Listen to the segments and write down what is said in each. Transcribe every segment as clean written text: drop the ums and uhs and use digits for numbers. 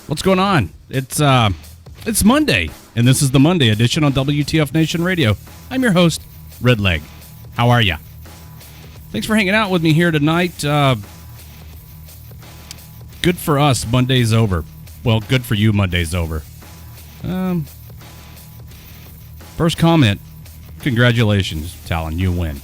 What's going on? It's Monday, and this is the Monday edition on WTF Nation Radio. I'm your host, Redleg. How are ya? Thanks for hanging out with me here tonight. Good for us, Monday's over. Well, good for you, Monday's over. First comment, congratulations, Talon, you win.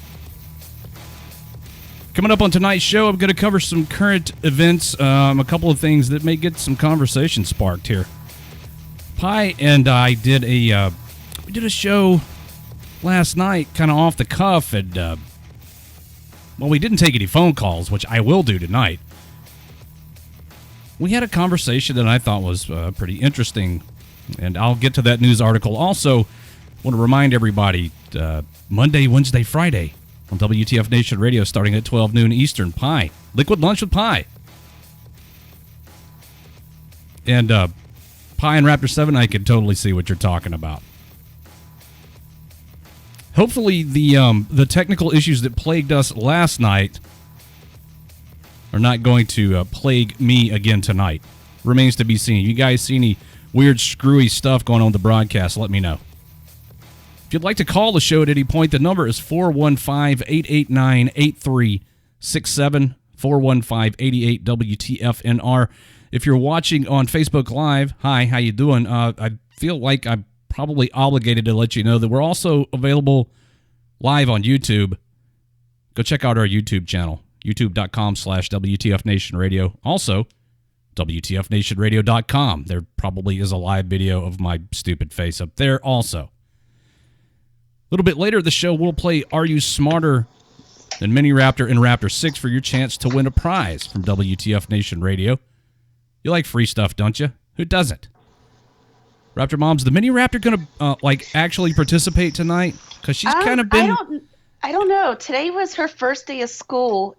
Coming up on tonight's show, I'm going to cover some current events, a couple of things that may get some conversation sparked here. Pi and I did a show last night, kind of off the cuff, and well, we didn't take any phone calls, which I will do tonight. We had a conversation that I thought was pretty interesting, and I'll get to that news article. Also, want to remind everybody, Monday, Wednesday, Friday on WTF Nation Radio, starting at 12 noon Eastern, Pi. Liquid Lunch with Pi. And Pi and Raptor 7, I can totally see what you're talking about. Hopefully the technical issues that plagued us last night are not going to plague me again tonight. Remains to be seen. You guys see any weird, screwy stuff going on with the broadcast, let me know. If you'd like to call the show at any point, the number is 415-889-8367, 415-88-WTFNR. If you're watching on Facebook Live, hi, how you doing? I feel like I'm probably obligated to let you know that we're also available live on YouTube. Go check out our YouTube channel, youtube.com/WTFNationRadio. Also, WTFNationRadio.com. There probably is a live video of my stupid face up there also. A little bit later in the show, we'll play Are You Smarter Than Mini Raptor and Raptor 6 for your chance to win a prize from WTF Nation Radio. You like free stuff, don't you? Who doesn't? Raptor Mom's the Mini Raptor going to actually participate tonight? Because she's kind of been... I don't know. Today was her first day of school,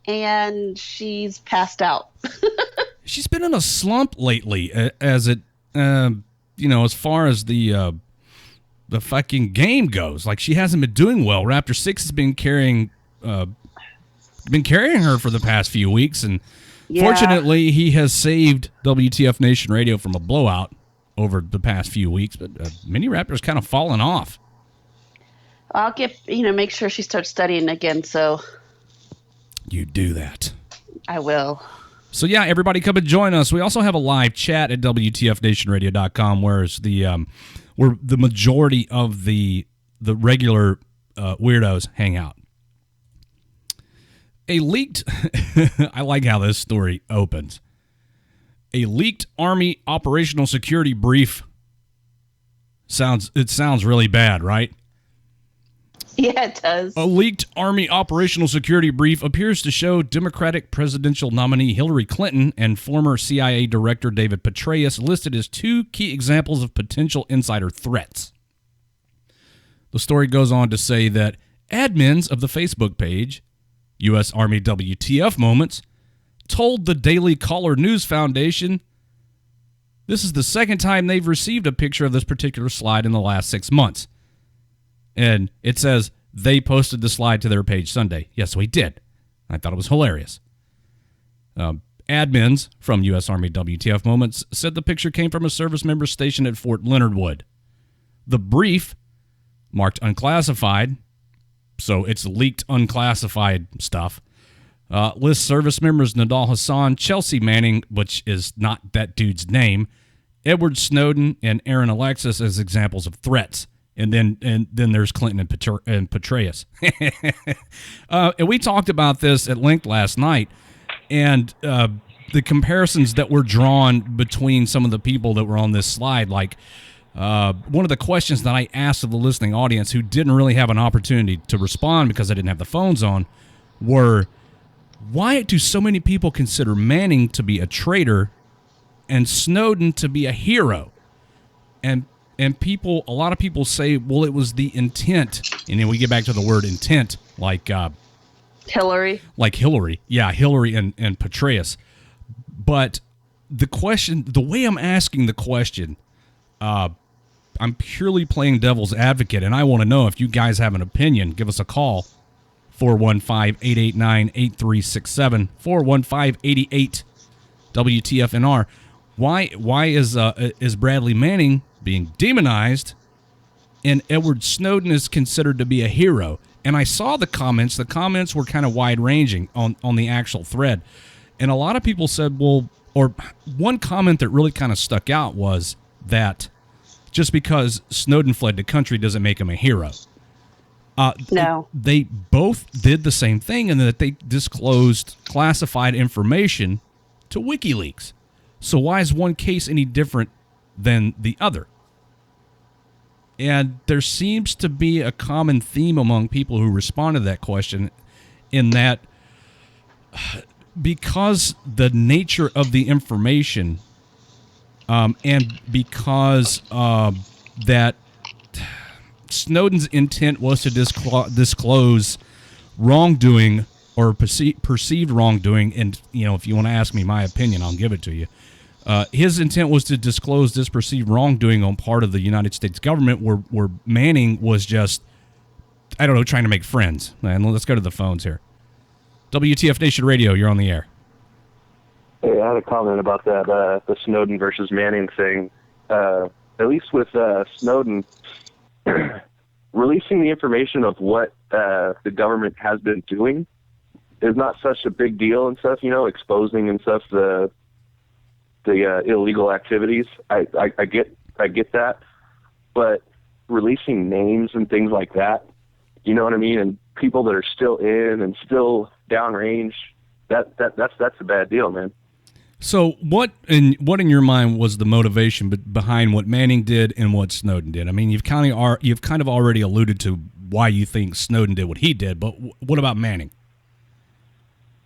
and she's passed out. She's been in a slump lately, as far as the fucking game goes. Like, she hasn't been doing well. Raptor 6 has been carrying her for the past few weeks, and fortunately, he has saved WTF Nation Radio from a blowout over the past few weeks. But Mini Raptor's kind of fallen off. I'll make sure she starts studying again. So you do that. I will. So yeah, everybody come and join us. We also have a live chat at WTFNationRadio.com, where the majority of the regular weirdos hang out. A leaked, I like how this story opens. A leaked Army operational security brief. Sounds really bad, right? Yeah, it does. A leaked Army operational security brief appears to show Democratic presidential nominee Hillary Clinton and former CIA Director David Petraeus listed as two key examples of potential insider threats. The story goes on to say that admins of the Facebook page, U.S. Army WTF Moments, told the Daily Caller News Foundation this is the second time they've received a picture of this particular slide in the last 6 months. And it says they posted the slide to their page Sunday. Yes, we did. I thought it was hilarious. Admins from U.S. Army WTF Moments said the picture came from a service member stationed at Fort Leonard Wood. The brief, marked unclassified, so it's leaked unclassified stuff, lists service members Nidal Hassan, Chelsea Manning, which is not that dude's name, Edward Snowden, and Aaron Alexis as examples of threats. And then there's Clinton and Petraeus. And we talked about this at length last night, and the comparisons that were drawn between some of the people that were on this slide. Like, one of the questions that I asked of the listening audience, who didn't really have an opportunity to respond because I didn't have the phones on, were, why do so many people consider Manning to be a traitor and Snowden to be a hero? And a lot of people say, well, it was the intent. And then we get back to the word intent, like Hillary. Like Hillary. Yeah, Hillary and Petraeus. But the way I'm asking the question, I'm purely playing devil's advocate, and I want to know if you guys have an opinion. Give us a call, 415-889-8367, 415-88-WTFNR. Why is Bradley Manning being demonized, and Edward Snowden is considered to be a hero? And I saw the comments. The comments were kind of wide ranging on the actual thread, and a lot of people said, well, or one comment that really kind of stuck out was that just because Snowden fled the country doesn't make him a hero. No. They both did the same thing in that they disclosed classified information to WikiLeaks. So why is one case any different than the other? And there seems to be a common theme among people who respond to that question, in that because the nature of the information and because that Snowden's intent was to disclose wrongdoing or perceived wrongdoing, and if you want to ask me my opinion, I'll give it to you. His intent was to disclose this perceived wrongdoing on part of the United States government, where Manning was just, I don't know, trying to make friends. And let's go to the phones here. WTF Nation Radio, you're on the air. Hey, I had a comment about that, the Snowden versus Manning thing. At least with Snowden, releasing the information of what the government has been doing is not such a big deal and stuff, exposing and stuff the illegal activities. I get that, but releasing names and things like that, you know what I mean, and people that are still in and still downrange, that's a bad deal, man. So what in your mind was the motivation behind what Manning did and what Snowden did? I mean, you've kind of already alluded to why you think Snowden did what he did, but what about Manning?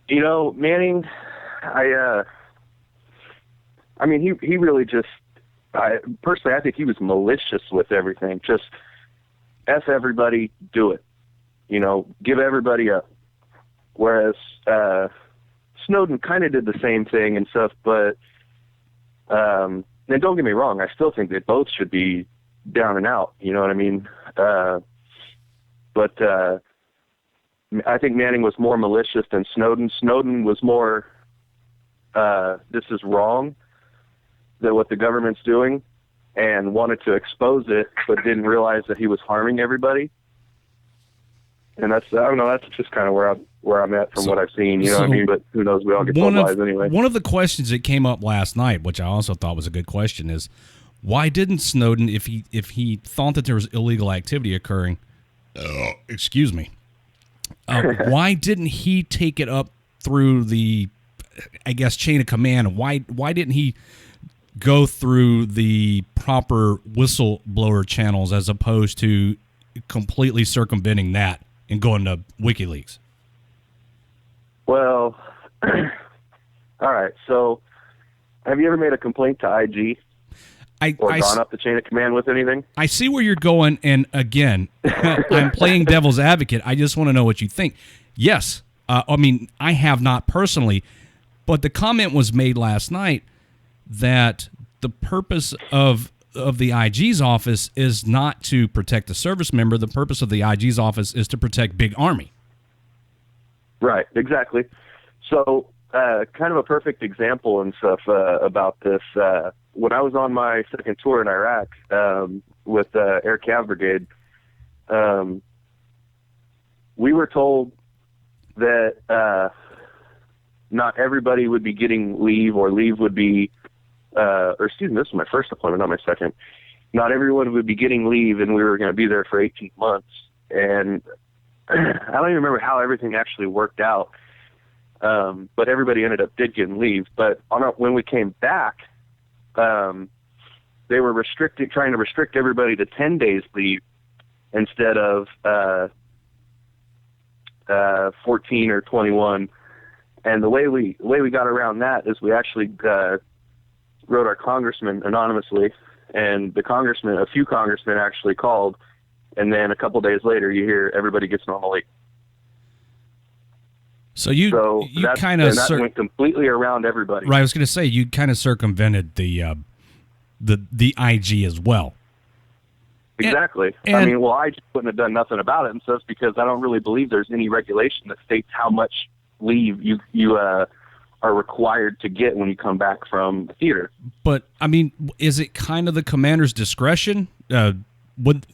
Manning, I mean, he really just, personally, I think he was malicious with everything. Just F everybody, do it. Give everybody up. Whereas Snowden kind of did the same thing and stuff, but and don't get me wrong, I still think that both should be down and out. You know what I mean? But I think Manning was more malicious than Snowden. Snowden was more, this is wrong, that what the government's doing, and wanted to expose it, but didn't realize that he was harming everybody. And I don't know, that's just kind of where I'm at from what I've seen, you know what I mean? But who knows, we all get told lies anyway. One of the questions that came up last night, which I also thought was a good question, is why didn't Snowden, if he thought that there was illegal activity occurring, excuse me, why didn't he take it up through the, I guess, chain of command? Why didn't he go through the proper whistleblower channels as opposed to completely circumventing that and going to WikiLeaks? Well, all right. So, have you ever made a complaint to IG or gone up the chain of command with anything? I see where you're going, and again, I'm playing devil's advocate. I just want to know what you think. Yes, I mean, I have not personally, but the comment was made last night that the purpose of the IG's office is not to protect a service member. The purpose of the IG's office is to protect Big Army. Right, exactly. So, kind of a perfect example and stuff about this. When I was on my second tour in Iraq with Air Cav Brigade, we were told that not everybody would be getting leave, or leave would be, or excuse me, this was my first deployment, not my second. Not everyone would be getting leave, and we were going to be there for 18 months. And I don't even remember how everything actually worked out, but everybody did getting leave. But when we came back, they were trying to restrict everybody to 10 days leave instead of 14 or 21. And the way we got around that is we actually wrote our congressman anonymously, and a few congressmen actually called, and then a couple days later you hear everybody gets normal leave. So you kind of went completely around everybody. Right, I was going to say you kind of circumvented the IG as well. Exactly. I mean, well, I just wouldn't have done nothing about it, and so it's because I don't really believe there's any regulation that states how much leave you are required to get when you come back from the theater. But I mean, is it kind of the commander's discretion? Would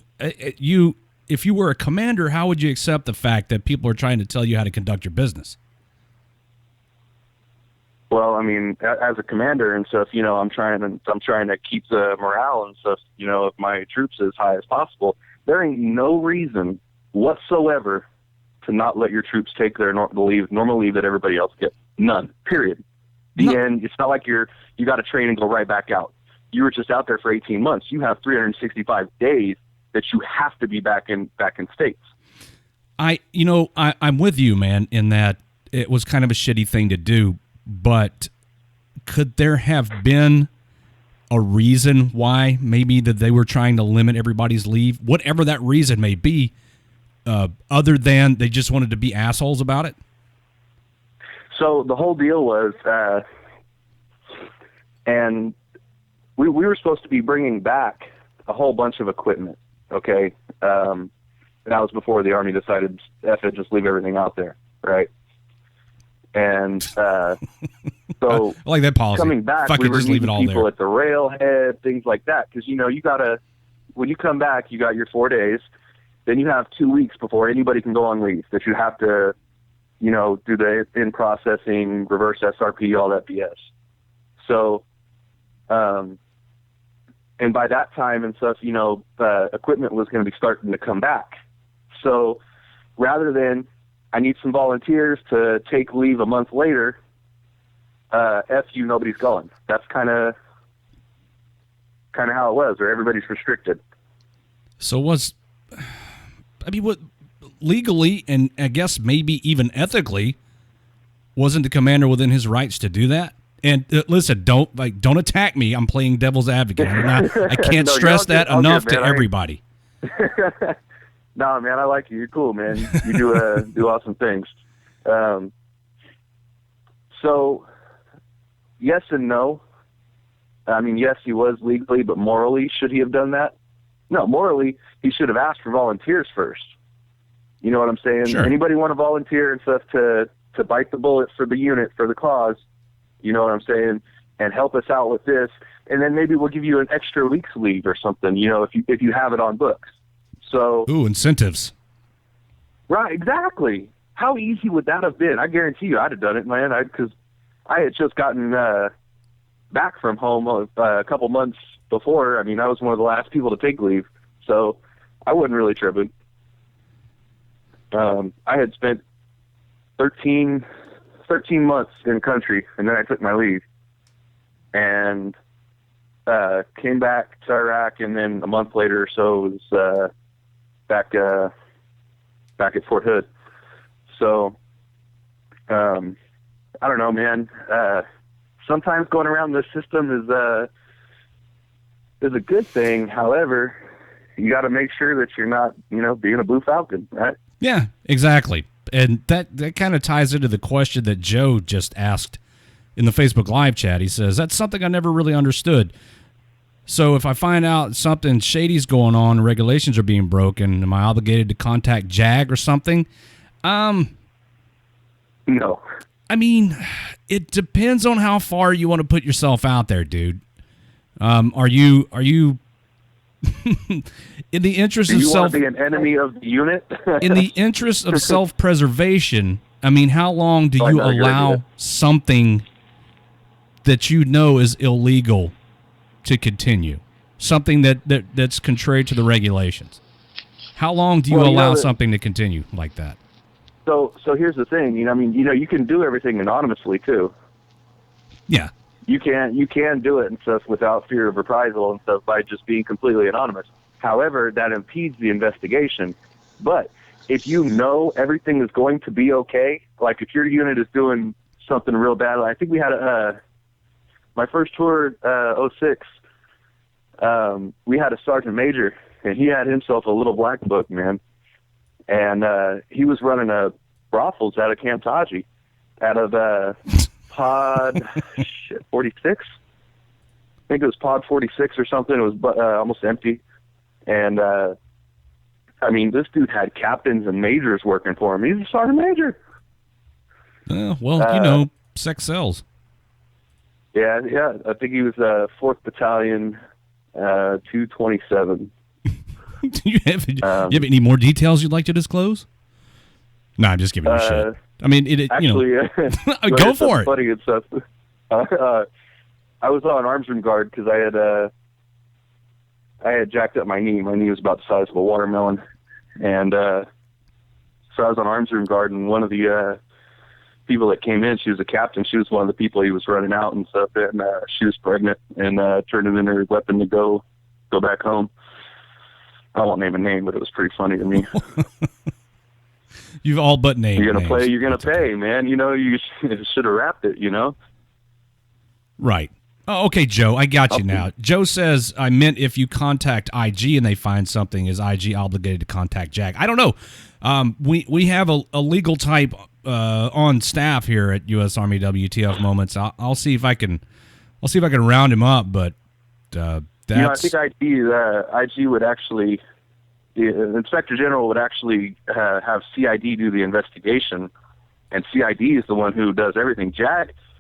you, if you were a commander, how would you accept the fact that people are trying to tell you how to conduct your business? Well, I mean, as a commander and stuff, I'm trying to keep the morale and stuff, of my troops as high as possible. There ain't no reason whatsoever to not let your troops take their normal leave that everybody else gets. None. Period. The end. It's not like you got to train and go right back out. You were just out there for 18 months. You have 365 days that you have to be back in states. I'm with you, man, in that it was kind of a shitty thing to do, but could there have been a reason why maybe that they were trying to limit everybody's leave, whatever that reason may be, other than they just wanted to be assholes about it? So the whole deal was, and we were supposed to be bringing back a whole bunch of equipment, okay? And that was before the Army decided, F it, just leave everything out there, right? And so I like that policy. Coming back, Fuck we it, were just leave it meeting all people there. at the railhead, things like that, because, you got to, when you come back, you got your 4 days, then you have 2 weeks before anybody can go on leave that you have to, do the in-processing, reverse SRP, all that BS. So, and by that time and stuff, equipment was going to be starting to come back. So rather than, I need some volunteers to take leave a month later, F you, nobody's going. That's kind of how it was, or everybody's restricted. So what legally, and I guess maybe even ethically, wasn't the commander within his rights to do that? And listen, don't attack me. I'm playing devil's advocate. I can't No, stress that enough good, to everybody. No, man, I like you. You're cool, man. You do awesome things. So, yes and no. I mean, yes, he was legally, but morally, should he have done that? No, morally, he should have asked for volunteers first. You know what I'm saying? Sure. Anybody want to volunteer and stuff to bite the bullet for the unit, for the cause? You know what I'm saying? And help us out with this. And then maybe we'll give you an extra week's leave or something, if you have it on books. So, Ooh, incentives. right, exactly. How easy would that have been? I guarantee you I'd have done it, man, because I had just gotten back from home a couple months before. I mean, I was one of the last people to take leave, so I wasn't really tripping. I had spent 13 months in the country, and then I took my leave and came back to Iraq, and then a month later or so was back at Fort Hood. So I don't know, man. Sometimes going around this system is a good thing. However, you got to make sure that you're not, being a Blue Falcon, right? Yeah, exactly. And that kind of ties into the question that Joe just asked in the Facebook Live chat. He says, that's something I never really understood. So if I find out something shady's going on, regulations are being broken, am I obligated to contact JAG or something? No. I mean, it depends on how far you want to put yourself out there, dude. Are you in the interest Do of you self want to be an enemy of the unit? in the interest of self-preservation, I mean, how long do Oh, I you know your allow idea. something that you know is illegal to continue? Something that's contrary to the regulations. How long do you Well, allow something to continue like that? So here's the thing. You can do everything anonymously too. Yeah. You can do it and stuff without fear of reprisal and stuff by just being completely anonymous. However, that impedes the investigation. But if you know everything is going to be okay, like if your unit is doing something real bad, I think we had my first tour, 06, we had a sergeant major, and he had himself a little black book, man. And he was running a brothels out of Camp Taji, out of pod 46. I think it was pod 46 or something. It was almost empty. And, I mean, this dude had captains and majors working for him. He's a sergeant major. Well, sex sells. Yeah. I think he was 4th Battalion, 227. Do you have any more details you'd like to disclose? No, I'm just giving you shit. I mean, Actually, go for it. Funny and stuff. I was on arms room guard because I had jacked up my knee. My knee was about the size of a watermelon, and so I was on arms room guard. And one of the people that came in, she was a captain. She was one of the people he was running out and stuff. And she was pregnant and turned it in her weapon to go back home. I won't name a name, but it was pretty funny to me. You've all but named. You're gonna names. play. You're gonna That's pay, okay. man. You know, you should have wrapped it. You know. Right. Oh, okay, Joe. I got you now. Joe says, I meant if you contact IG and they find something, is IG obligated to contact JAG? I don't know. We have a legal type on staff here at U.S. Army WTF Moments. I'll see if I can round him up, but that's. You know, I think IG would actually, the Inspector General would actually have CID do the investigation, and CID is the one who does everything.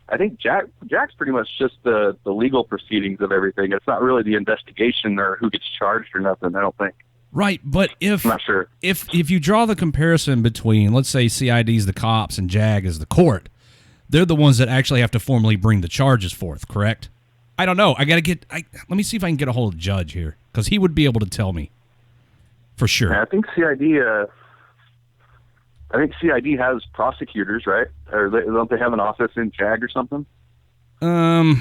I think JAG's pretty much just the legal proceedings of everything. It's not really the investigation or who gets charged or nothing, I don't think. Right, but I'm not sure. If you draw the comparison between, let's say, CID is the cops and JAG is the court, they're the ones that actually have to formally bring the charges forth, correct? I don't know. Let me see if I can get a hold of the judge here, because he would be able to tell me for sure. I think CID has prosecutors, right? Or don't they have an office in JAG or something? Well,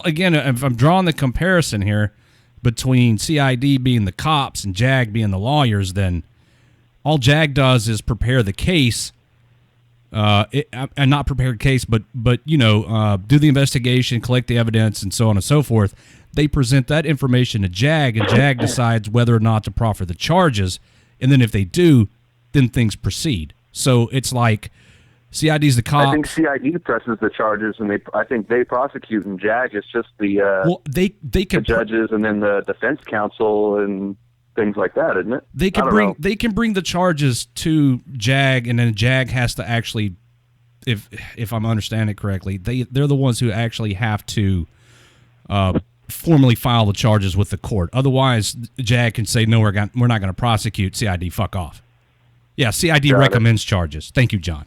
again, if I'm drawing the comparison here between CID being the cops and JAG being the lawyers, then all JAG does is prepare the case, and not prepare a case, but do the investigation, collect the evidence, and so on and so forth. They present that information to JAG, and JAG decides whether or not to proffer the charges, and then if they do, then things proceed. So it's like CID's the cop. I think CID presses the charges, and I think they prosecute, and JAG is just the they the judges, and then the defense counsel and things like that, isn't it? They can bring the charges to JAG, and then JAG has to actually, if I'm understanding it correctly, they're the ones who actually have to formally file the charges with the court. Otherwise, JAG can say, no, we're not going to prosecute. CID, fuck off. Yeah, CID recommends charges. Thank you, John.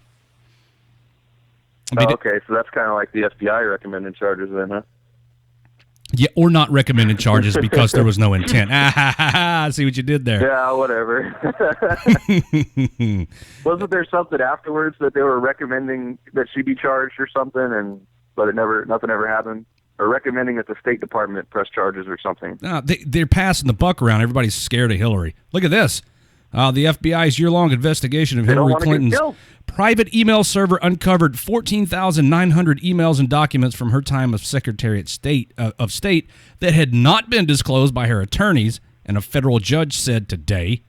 Okay, so that's kind of like the FBI recommending charges then, huh? Yeah, or not recommended charges because there was no intent. I see what you did there. Yeah, whatever. Wasn't there something afterwards that they were recommending that she be charged or something, but nothing ever happened? Or recommending that the State Department press charges or something? They're passing the buck around. Everybody's scared of Hillary. Look at this. The FBI's year-long investigation of Hillary Clinton's private email server uncovered 14,900 emails and documents from her time as Secretary of State that had not been disclosed by her attorneys, and a federal judge said today.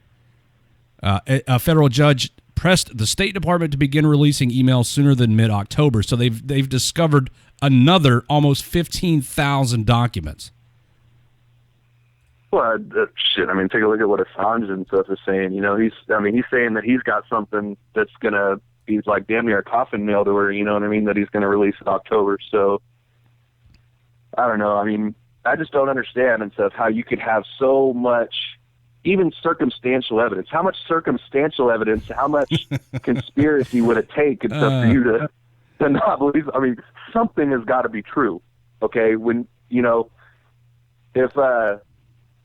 A federal judge pressed the State Department to begin releasing emails sooner than mid-October, so they've discovered another almost 15,000 documents. Well, shit. I mean, take a look at what Assange and stuff is saying. You know, he's saying that he's got something that's gonna be like damn near a coffin nail to her. You know what I mean? That he's gonna release in October. So I don't know. I mean, I just don't understand and stuff how you could have so much, even circumstantial evidence. How much circumstantial evidence? How much conspiracy would it take and stuff for you to not believe? I mean, something has got to be true. Okay, when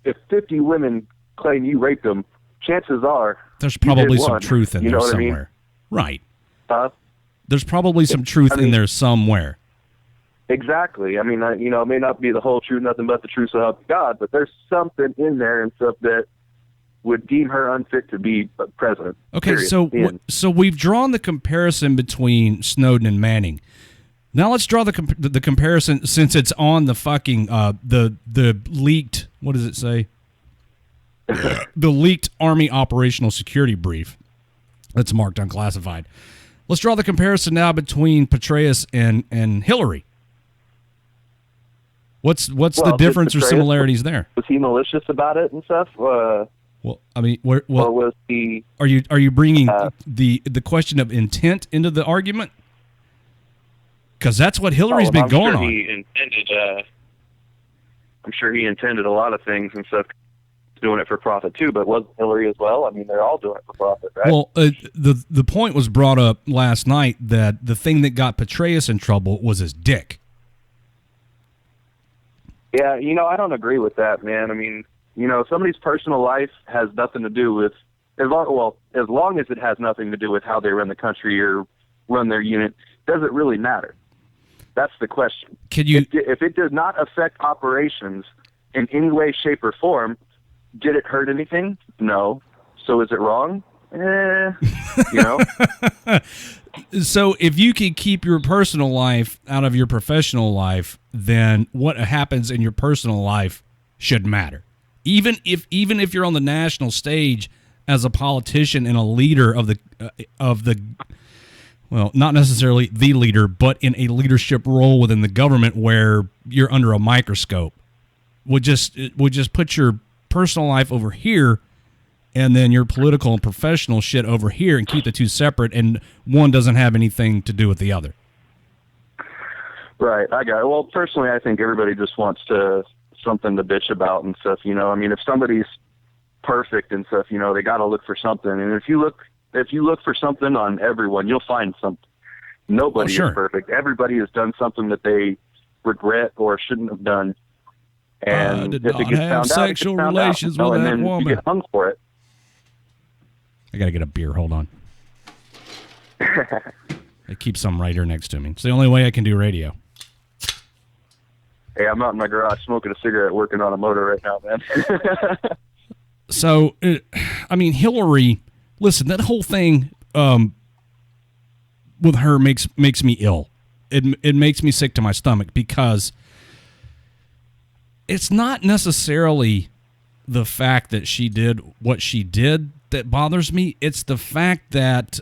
if 50 women claim you raped them, chances are there's probably some truth in there somewhere. I mean? Right. There's probably some truth in there somewhere. Exactly. I mean, it may not be the whole truth, nothing but the truth, so help God, but there's something in there and stuff that would deem her unfit to be president. Okay, so we've drawn the comparison between Snowden and Manning. Now let's draw the comparison, since it's on the fucking the leaked, what does it say? The leaked Army operational security brief that's marked unclassified. Let's draw the comparison now between Petraeus and Hillary. What's the difference or similarities there? Was he malicious about it and stuff? Well, I mean, or was he? Are you bringing the question of intent into the argument? Because that's what Hillary's been going on. I'm sure he intended a lot of things and stuff, doing it for profit too. But was Hillary as well? I mean, they're all doing it for profit, right? Well, the point was brought up last night that the thing that got Petraeus in trouble was his dick. Yeah, I don't agree with that, man. I mean, somebody's personal life has nothing to do with as long as it has nothing to do with how they run the country or run their unit. Does it really matter? That's the question. If it does not affect operations in any way, shape, or form, did it hurt anything? No. So is it wrong? So if you can keep your personal life out of your professional life, then what happens in your personal life should matter. Even if you're on the national stage as a politician and a leader of the well, not necessarily the leader, but in a leadership role within the government where you're under a microscope, would just put your personal life over here and then your political and professional shit over here and keep the two separate, and one doesn't have anything to do with the other. Right, I got it. Well, personally, I think everybody just wants something to bitch about and stuff, I mean, if somebody's perfect and stuff, they got to look for something. And if you look for something on everyone, you'll find something. Nobody is perfect. Everybody has done something that they regret or shouldn't have done. And if it gets found out, it gets found out. And then you get hung for it. I got to get a beer. Hold on. I keep some right here next to me. It's the only way I can do radio. Hey, I'm out in my garage smoking a cigarette, working on a motor right now, man. So, I mean, Hillary, listen, that whole thing with her makes me ill. It makes me sick to my stomach because it's not necessarily the fact that she did what she did that bothers me. It's the fact that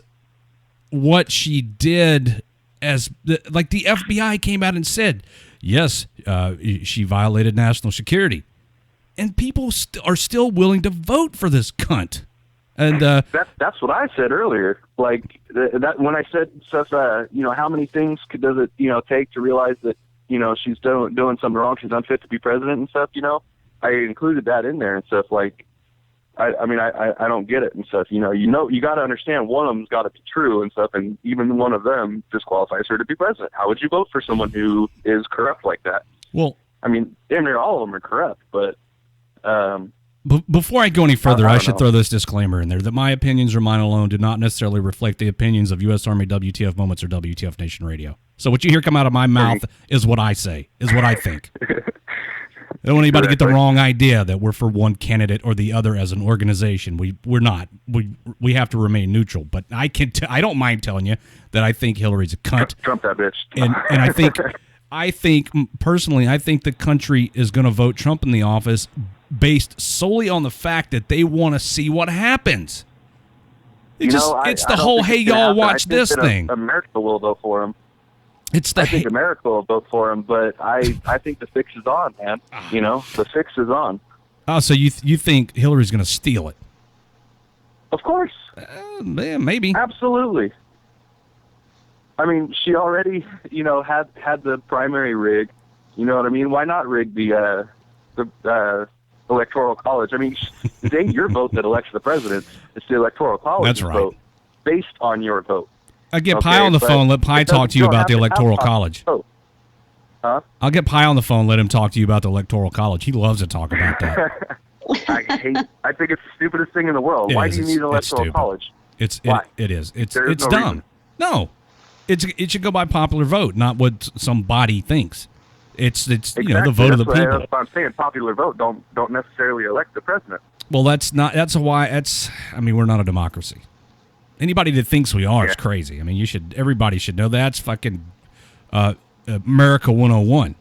what she did, like the FBI came out and said, yes, she violated national security. And people are still willing to vote for this cunt. And that's what I said earlier. Like that when I said stuff, how many things does it take to realize that she's doing something wrong, she's unfit to be president and stuff. I included that in there and stuff. Like, I mean, I don't get it and stuff. You got to understand one of them's got to be true and stuff, and even one of them disqualifies her to be president. How would you vote for someone who is corrupt like that? Well, I mean, damn near all of them are corrupt, but. Before I go any further, I should throw this disclaimer in there that my opinions are mine alone, do not necessarily reflect the opinions of U.S. Army WTF Moments or WTF Nation Radio. So what you hear come out of my mouth is what I say, is what I think. I don't want anybody to get the wrong idea that we're for one candidate or the other as an organization. We're not. We have to remain neutral. But I don't mind telling you that I think Hillary's a cunt. Trump that bitch. And I think personally, I think the country is going to vote Trump in the office based solely on the fact that they want to see what happens. It's the whole, hey, y'all, watch this thing. America will vote for him. I think America will vote for him, but I think the fix is on, man. The fix is on. Oh, so you think Hillary's going to steal it? Of course. Maybe. Absolutely. I mean, she already, had the primary rig. You know what I mean? Why not rig the Electoral College? I mean, it ain't your vote that elects the president. It's the Electoral College's vote based on your vote. I'll get Pi on the phone. Let Pi talk to you about the Electoral College. Huh? I'll get Pi on the phone. Let him talk to you about the Electoral College. He loves to talk about that. I think it's the stupidest thing in the world. Why do you need an Electoral College? It is. It's dumb. Reason. No. It should go by popular vote, not what some body thinks. It's exactly. The vote of the people. That's what I'm saying. Popular vote don't necessarily elect the president. Well, we're not a democracy. Anybody that thinks we are is crazy. I mean, everybody should know that's fucking America 101.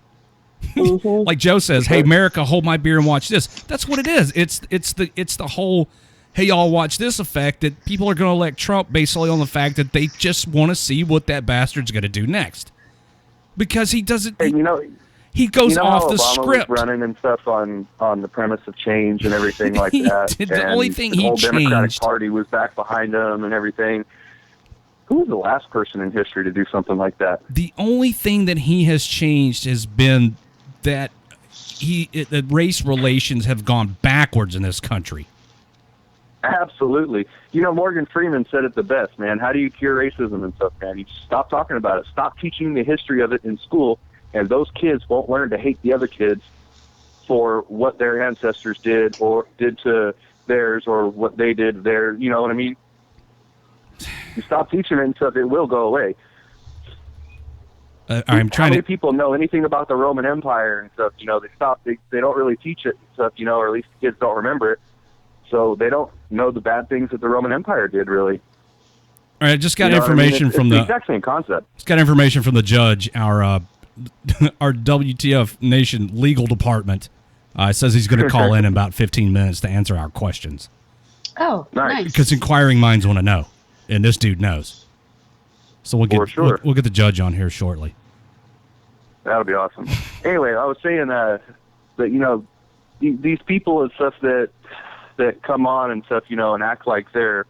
Mm-hmm. Like Joe says, hey, America, hold my beer and watch this. That's what it is. It's the whole, hey, y'all watch this effect that people are going to elect Trump basically on the fact that they just want to see what that bastard's going to do next. Because he doesn't, he goes off the Obama script. Was running and stuff on the premise of change and everything like that. The only thing he changed. The whole Democratic Party was back behind him and everything. who was the last person in history to do something like that? The only thing that he has changed has been that that race relations have gone backwards in this country. Absolutely. Morgan Freeman said it the best, man. How do you cure racism and stuff, man? You stop talking about it. Stop teaching the history of it in school, and those kids won't learn to hate the other kids for what their ancestors did or did to theirs or what they did to theirs. You know what I mean? You stop teaching it and stuff, it will go away. I'm trying How many people know anything about the Roman Empire and stuff? They don't really teach it and stuff, or at least the kids don't remember it. So they don't know the bad things that the Roman Empire did, really. All right, I just got information from the exact same concept. Just got information from the judge, our our WTF Nation legal department. Says he's going to call in about 15 minutes to answer our questions. Oh, nice. Because inquiring minds want to know, and this dude knows. So we'll get we'll get the judge on here shortly. That'll be awesome. Anyway, I was saying that these people and stuff that come on and stuff, and act like they're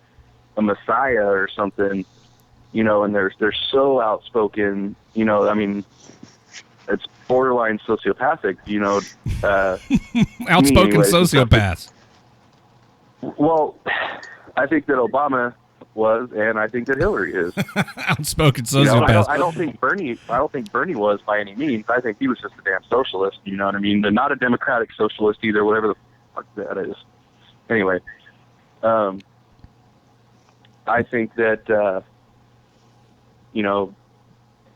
a messiah or something, and they're so outspoken, I mean, it's borderline sociopathic, outspoken sociopaths. Well, I think that Obama was, and I think that Hillary is. Outspoken sociopaths. I don't think Bernie was by any means. I think he was just a damn socialist, you know what I mean? They're not a democratic socialist either, whatever the fuck that is. Anyway, I think that,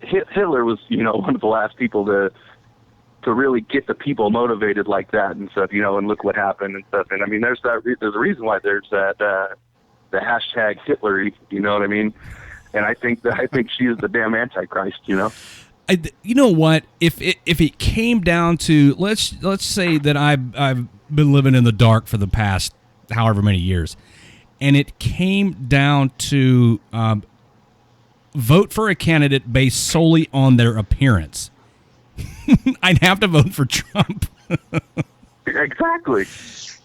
Hitler was, one of the last people to really get the people motivated like that and stuff, and look what happened and stuff. And I mean, there's a reason why there's that, the hashtag Hitler, you know what I mean? And I think she is the damn Antichrist, You know what? If it came down to let's say that I've been living in the dark for the past however many years, and it came down to vote for a candidate based solely on their appearance, I'd have to vote for Trump. Exactly.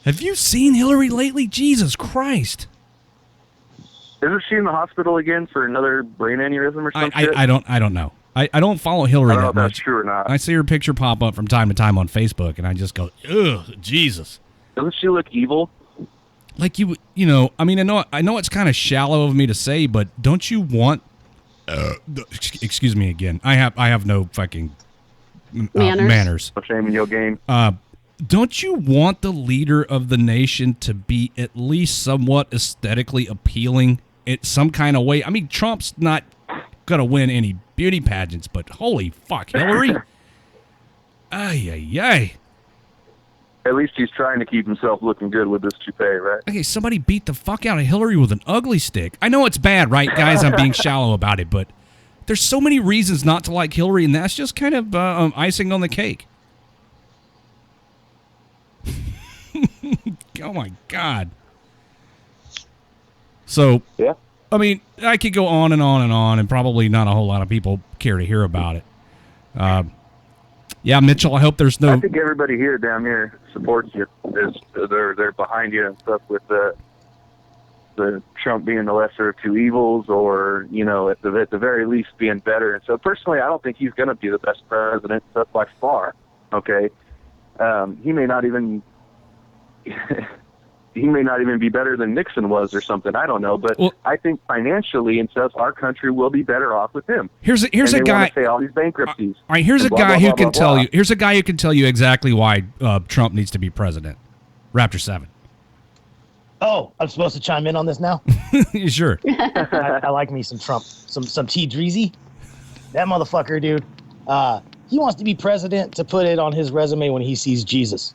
Have you seen Hillary lately? Jesus Christ. Isn't she in the hospital again for another brain aneurysm or something? I don't know. I don't follow Hillary that much. I don't know if much. that's true or not. I see her picture pop up from time to time on Facebook, and I just go, ugh, Jesus. Doesn't she look evil? Like I mean, I know it's kind of shallow of me to say, but don't you want? Excuse me again. I have no fucking manners. No shame in your game. Don't you want the leader of the nation to be at least somewhat aesthetically appealing in some kind of way? I mean, Trump's not gonna win any beauty pageants, but holy fuck, Hillary! Ay. At least he's trying to keep himself looking good with this toupee, right? Okay, somebody beat the fuck out of Hillary with an ugly stick. I know it's bad, right, guys? I'm being shallow about it, but there's so many reasons not to like Hillary, and that's just kind of icing on the cake. Oh my God. So, yeah. I mean, I could go on and on and on, and probably not a whole lot of people care to hear about it. Yeah, Mitchell, I hope there's no... I think everybody here down here supports you. They're behind you and stuff with the Trump being the lesser of two evils, or, at the very least being better. And so personally, I don't think he's going to be the best president by far. Okay. He may not even be better than Nixon was or something. I don't know, but I think financially and stuff, our country will be better off with him. Here's a guy. Say all these bankruptcies. All right, here's a guy who can tell you. Here's a guy who can tell you exactly why Trump needs to be president. Raptor 7. Oh, I'm supposed to chime in on this now? Sure. I like me some Trump, some T. Dreezy. That motherfucker, dude. He wants to be president to put it on his resume when he sees Jesus.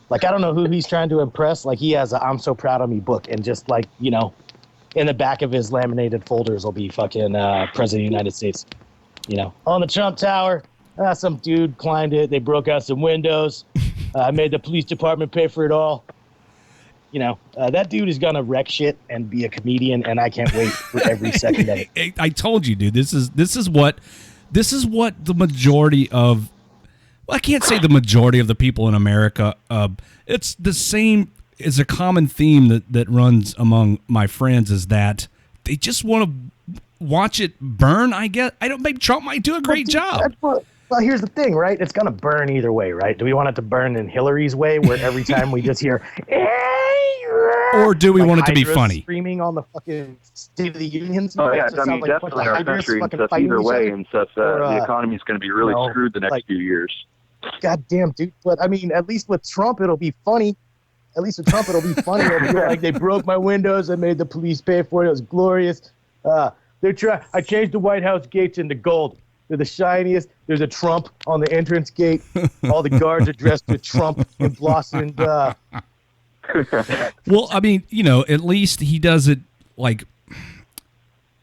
Like, I don't know who he's trying to impress. Like, he has a I'm so proud of me book, and just like, in the back of his laminated folders will be fucking President of the United States. On the Trump Tower, some dude climbed it. They broke out some windows. I made the police department pay for it all. That dude is gonna wreck shit and be a comedian, and I can't wait for every second of it. I told you, dude. This is what the majority of. Well, I can't say the majority of the people in America. It's the same. It's a common theme that runs among my friends, is that they just want to watch it burn. I guess I don't. Maybe Trump might do a great job. Well, here's the thing, right? It's gonna burn either way, right? Do we want it to burn in Hillary's way, where every time we just hear, Or do we like want it to be hydras funny? Screaming on the fucking State of the Union. Oh yeah, It I mean sounds like a bunch definitely of our hydras country and fucking stuff. fighting Either each way other. and stuff, the economy's going to be really screwed the next few years. Goddamn, dude. But I mean, at least with Trump, it'll be funny. It'll be funny. It'll be like they broke my windows. I made the police pay for it. It was glorious. I changed the White House gates into gold. They're the shiniest. There's a Trump on the entrance gate. All the guards are dressed with Trump and blossomed. Well, I mean, at least he does it like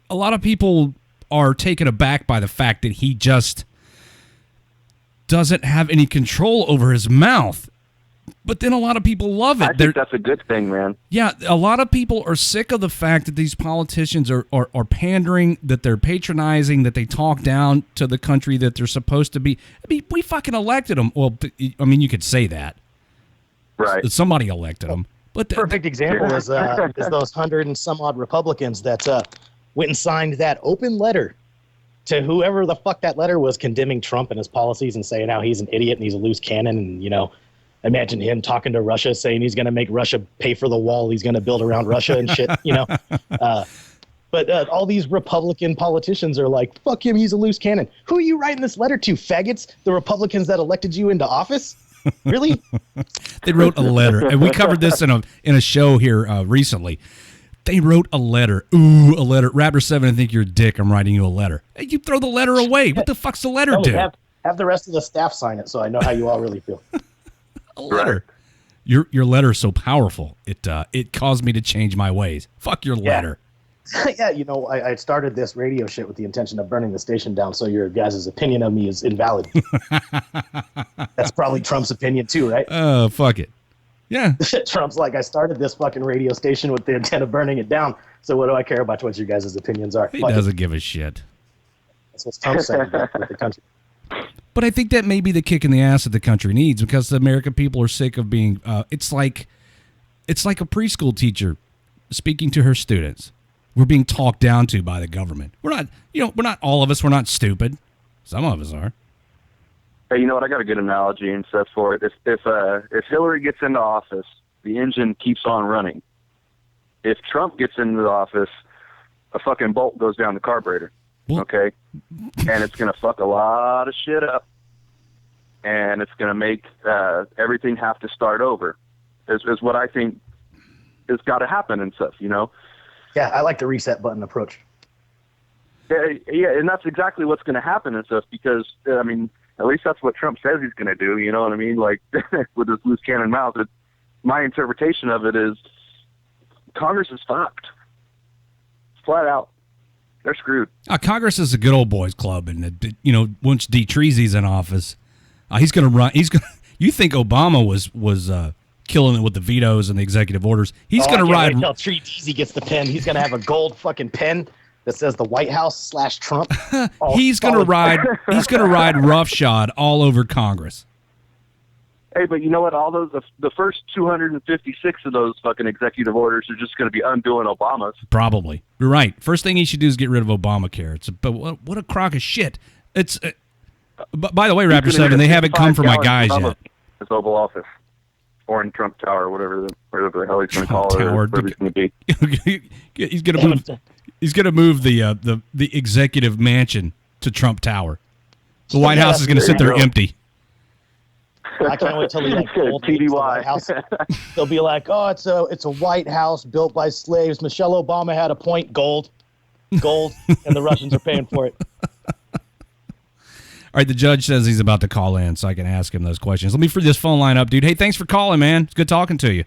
a lot of people are taken aback by the fact that he just doesn't have any control over his mouth. But then a lot of people love it. I think that's a good thing, man. Yeah, a lot of people are sick of the fact that these politicians are pandering, that they're patronizing, that they talk down to the country that they're supposed to be. I mean, we fucking elected them. Well, I mean, you could say that. Right. Somebody elected them. But Perfect example is those 100 and some odd Republicans that went and signed that open letter to whoever the fuck that letter was, condemning Trump and his policies and saying how he's an idiot and he's a loose cannon. And, imagine him talking to Russia, saying he's going to make Russia pay for the wall he's going to build around Russia and shit, But all these Republican politicians are like, fuck him, he's a loose cannon. Who are you writing this letter to, faggots? The Republicans that elected you into office? Really? They wrote a letter, and we covered this in a show here recently. They wrote a letter. Ooh, a letter. Raptor 7, I think you're a dick. I'm writing you a letter. Hey, you throw the letter away. What the fuck's the letter do? Have the rest of the staff sign it so I know how you all really feel. A letter. Your letter is so powerful. It caused me to change my ways. Fuck your letter. Yeah, I started this radio shit with the intention of burning the station down, so your guys' opinion of me is invalid. That's probably Trump's opinion too, right? Oh, fuck it. Yeah. Trump's like, I started this fucking radio station with the intent of burning it down, so what do I care about what your guys' opinions are? He doesn't give a shit. That's what Trump's saying with the country. But I think that may be the kick in the ass that the country needs, because the American people are sick of being. It's like a preschool teacher speaking to her students. We're being talked down to by the government. We're not. We're not all of us. We're not stupid. Some of us are. Hey, you know what? I got a good analogy and stuff for it. If Hillary gets into office, the engine keeps on running. If Trump gets into the office, a fucking bolt goes down the carburetor. Well, okay, and it's gonna fuck a lot of shit up, and it's gonna make everything have to start over. Is what I think has got to happen and stuff. Yeah, I like the reset button approach. Yeah, and that's exactly what's going to happen and stuff, because I mean, at least that's what Trump says he's going to do. You know what I mean? Like with his loose cannon mouth. My interpretation of it is Congress is fucked, flat out. They're screwed. Congress is a good old boys club, and once D. Treasy's in office, he's going to run. You think Obama was killing it with the vetoes and the executive orders? He's going to ride. Until Treaty gets the pen, he's going to have a gold fucking pen that says the White House / Trump. He's going to ride. He's going to ride roughshod all over Congress. Hey, but you know what? All those the first 256 of those fucking executive orders are just going to be undoing Obama's. Probably. You're right. First thing he should do is get rid of Obamacare. But what a crock of shit. It's. By the way, Raptor 7, they haven't come for my guys yet. His Oval Office, or in Trump Tower, whatever the hell he's going to call it, or whatever he's going to be. He's going to move. He's going to move the executive mansion to Trump Tower. The White House is going to sit there empty. I can't wait till they gold the White House. They'll be like, oh, it's a White House built by slaves. Michelle Obama had a point, gold, and the Russians are paying for it. All right, the judge says he's about to call in, so I can ask him those questions. Let me free this phone line up, dude. Hey, thanks for calling, man. It's good talking to you.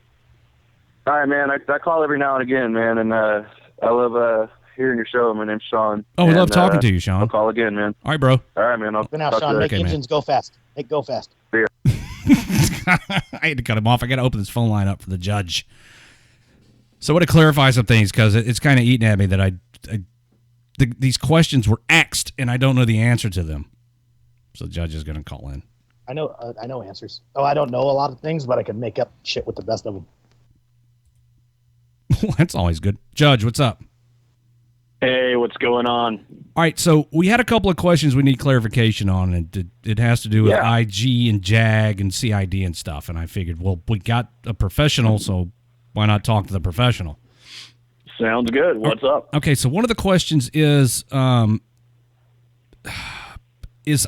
All right, man. I call every now and again, man, and I love hearing your show. My name's Sean. Oh, we love talking to you, Sean. I'll call again, man. All right, bro. All right, man. Good now, Sean. Make engines go fast. Go fast. See ya. I had to cut him off. I got to open this phone line up for the judge. So I want to clarify some things, because it's kind of eating at me that these questions were axed and I don't know the answer to them. So the judge is going to call in. I know answers. Oh, I don't know a lot of things, but I can make up shit with the best of them. That's always good. Judge, what's up? Hey, what's going on? All right, so we had a couple of questions we need clarification on, and it has to do with Yeah. IG and JAG and CID and stuff. And I figured, well, we got a professional, so why not talk to the professional? Sounds good. What's up? Okay, so one of the questions is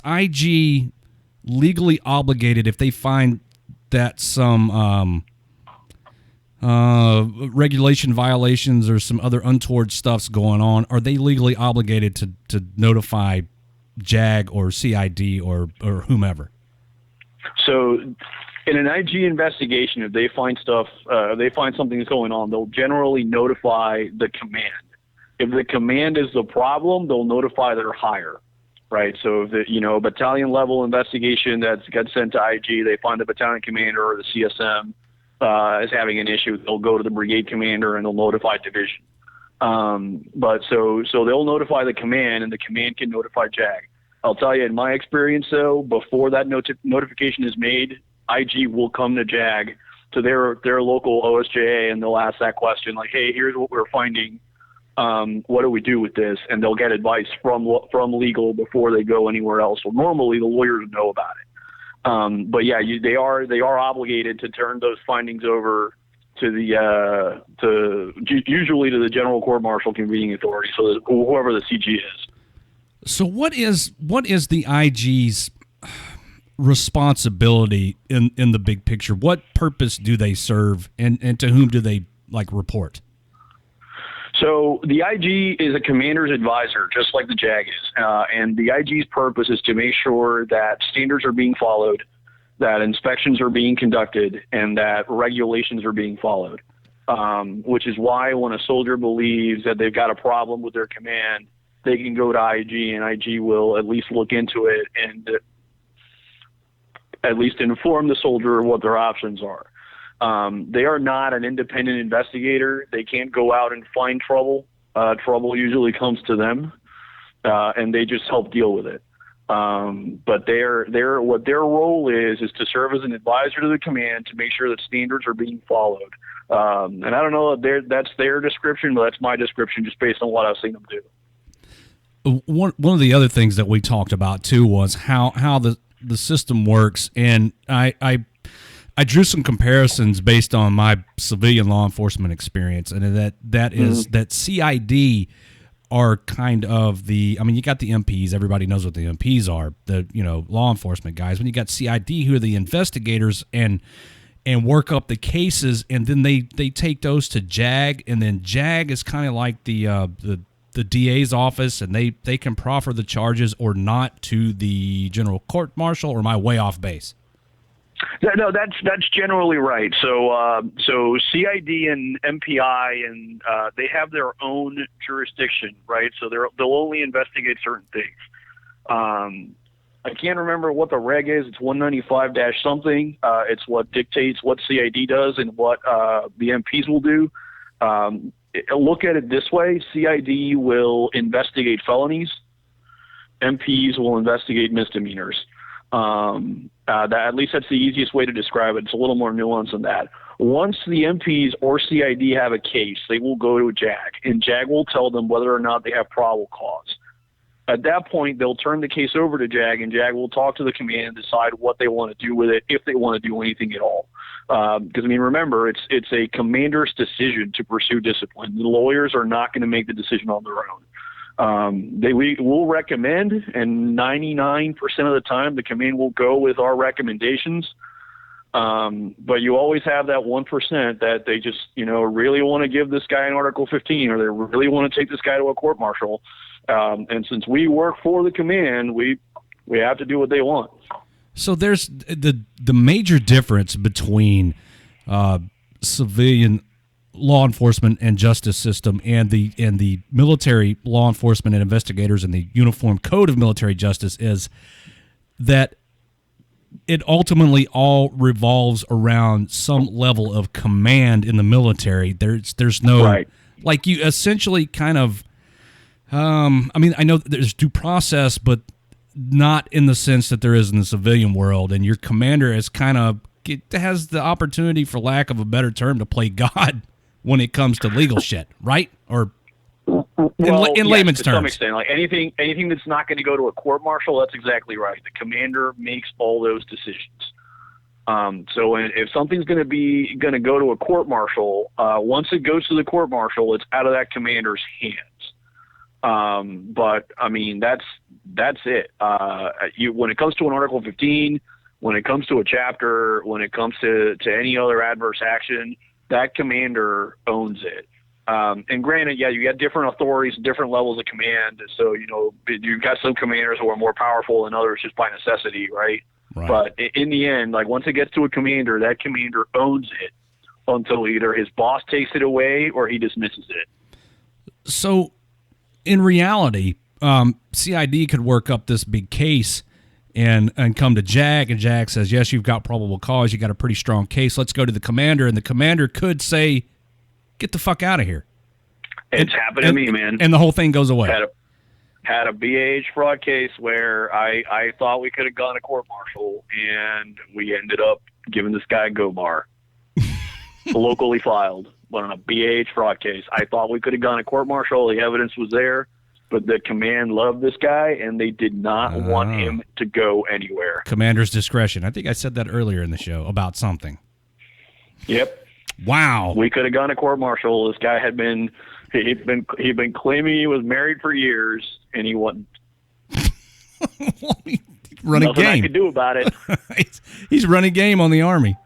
IG legally obligated if they find that some regulation violations or some other untoward stuff's going on? Are they legally obligated to notify JAG or CID or whomever? So, in an IG investigation, if they find something's going on, they'll generally notify the command. If the command is the problem, they'll notify their higher, right? So, if the battalion level investigation that's got sent to IG, they find the battalion commander or the CSM is having an issue, they'll go to the brigade commander and they'll notify division. But so they'll notify the command, and the command can notify JAG. I'll tell you, in my experience, though, before that notification is made, IG will come to JAG, to their local OSJA, and they'll ask that question, like, hey, here's what we're finding. What do we do with this? And they'll get advice from legal before they go anywhere else. So normally the lawyers know about it. But yeah, they are obligated to turn those findings over to usually to the General Court Martial Convening Authority, so that whoever the CG is. So what is the IG's responsibility in the big picture? What purpose do they serve, and to whom do they report? So the IG is a commander's advisor, just like the JAG is. And the IG's purpose is to make sure that standards are being followed, that inspections are being conducted, and that regulations are being followed. Which is why when a soldier believes that they've got a problem with their command, they can go to IG, and IG will at least look into it and at least inform the soldier what their options are. They are not an independent investigator. They can't go out and find trouble. Trouble usually comes to them, and they just help deal with it. But what their role is to serve as an advisor to the command to make sure that standards are being followed. And I don't know if that's their description, but that's my description just based on what I've seen them do. One of the other things that we talked about too was how the system works, and I drew some comparisons based on my civilian law enforcement experience, and that is that CID are kind of you got the MPs, everybody knows what the MPs are, the law enforcement guys. When you got CID, who are the investigators and work up the cases, and then they take those to JAG, and then JAG is kind of like the DA's office, and they can proffer the charges or not to the General Court Martial, or am I way off base? No, that's generally right. So CID and MPI and they have their own jurisdiction, right? So they'll only investigate certain things. I can't remember what the reg is. It's 195 something. It's what dictates what CID does and what the MPs will do. Look at it this way: CID will investigate felonies. MPs will investigate misdemeanors. That, at least that's the easiest way to describe it. It's a little more nuanced than that. Once the MPs or CID have a case, they will go to JAG, and JAG will tell them whether or not they have probable cause. At that point, they'll turn the case over to JAG, and JAG will talk to the command and decide what they want to do with it, if they want to do anything at all. Because, remember, it's a commander's decision to pursue discipline. The lawyers are not going to make the decision on their own. We will recommend, and 99% of the time the command will go with our recommendations. But you always have that 1% that they just, really want to give this guy an Article 15, or they really want to take this guy to a court martial. And since we work for the command, we have to do what they want. So there's the major difference between civilian law enforcement and justice system and the military law enforcement and investigators and the Uniform Code of Military Justice is that it ultimately all revolves around some level of command in the military. There's no right. Like you essentially kind of I know that there's due process, but not in the sense that there is in the civilian world, and your commander is has the opportunity, for lack of a better term, to play God when it comes to legal shit, right? Or in layman's to some terms. extent, like anything that's not going to go to a court martial, that's exactly right. The commander makes all those decisions. So if something's going to go to a court martial, once it goes to the court martial, it's out of that commander's hands. But I mean, that's it. When it comes to an Article 15, when it comes to a chapter, when it comes to any other adverse action, that commander owns it. And granted, yeah, you got different authorities, different levels of command. So, you've got some commanders who are more powerful than others just by necessity, right? Right. But in the end, like once it gets to a commander, that commander owns it until either his boss takes it away or he dismisses it. So, in reality, CID could work up this big case and come to JAG, and JAG says, yes, you've got probable cause, you got a pretty strong case, let's go to the commander, and the commander could say, get the fuck out of here. It's happened to me, man. And the whole thing goes away. Had a BAH fraud case where I thought we could have gone to court martial, and we ended up giving this guy a go bar. Locally filed, but on a BAH fraud case. I thought we could have gone to court martial. The evidence was there, but the command loved this guy, and they did not want him to go anywhere. Commander's discretion. I think I said that earlier in the show about something. Yep. Wow. We could have gone to court martial. This guy he'd been claiming he was married for years, and he wasn't. Running Nothing game. I could do about it. He's running game on the Army.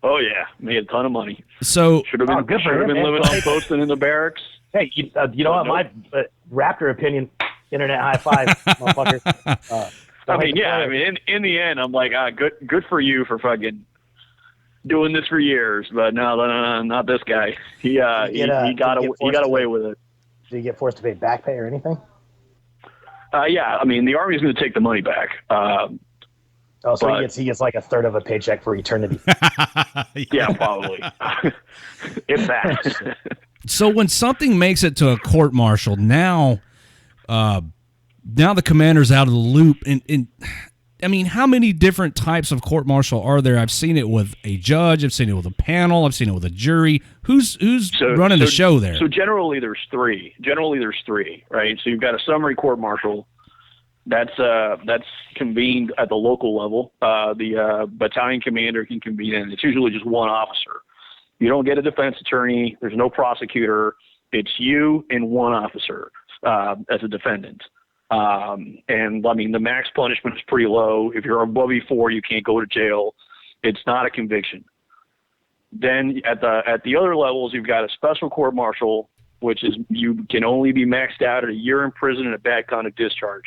Oh yeah, made a ton of money. So Should have been, good for him, living man. on posting in the barracks. Hey, you know what? My Raptor opinion, internet high five, motherfucker. In the end, I'm like, good for you for fucking doing this for years, but no, not this guy. He got away with it. Did he get forced to pay back pay or anything? Yeah, I mean, the Army's going to take the money back. So he gets like a third of a paycheck for eternity. Yeah, probably. If that. So when something makes it to a court martial, now the commander's out of the loop. And I mean, how many different types of court martial are there? I've seen it with a judge. I've seen it with a panel. I've seen it with a jury. Who's running the show there? So generally there's three. Right? So you've got a summary court martial. That's convened at the local level. The battalion commander can convene, and it's usually just one officer. You don't get a defense attorney. There's no prosecutor. It's you and one officer as a defendant. And I mean, the max punishment is pretty low. If you're above E4, you can't go to jail. It's not a conviction. Then at the other levels, you've got a special court martial, which is you can only be maxed out at a year in prison and a bad conduct discharge.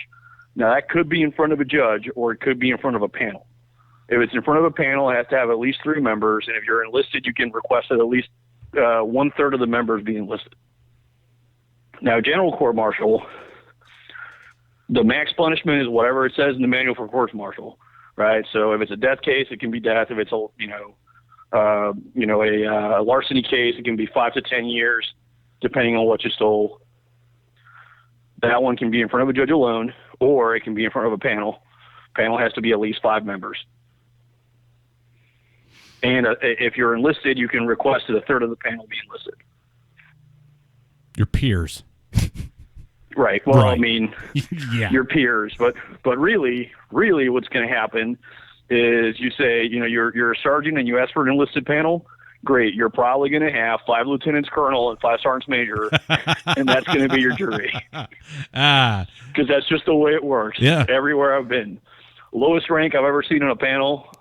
Now, that could be in front of a judge, or it could be in front of a panel. If it's in front of a panel, it has to have at least 3 members, and if you're enlisted, you can request that at least 1/3 of the members be enlisted. Now, general court martial, the max punishment is whatever it says in the manual for court martial, right? So if it's a death case, it can be death. If it's a larceny case, it can be 5 to 10 years, depending on what you stole. That one can be in front of a judge alone, or it can be in front of a panel. Panel has to be at least 5 members. And if you're enlisted, you can request that 1/3 of the panel be enlisted. Your peers. Right. Well, Right. I mean, Yeah. your peers, but really what's going to happen is you say, you're a sergeant and you ask for an enlisted panel. Great. You're probably going to have 5 lieutenants colonel and 5 sergeants major, and that's going to be your jury. Because that's just the way it works. Yeah. Everywhere I've been. Lowest rank I've ever seen on a panel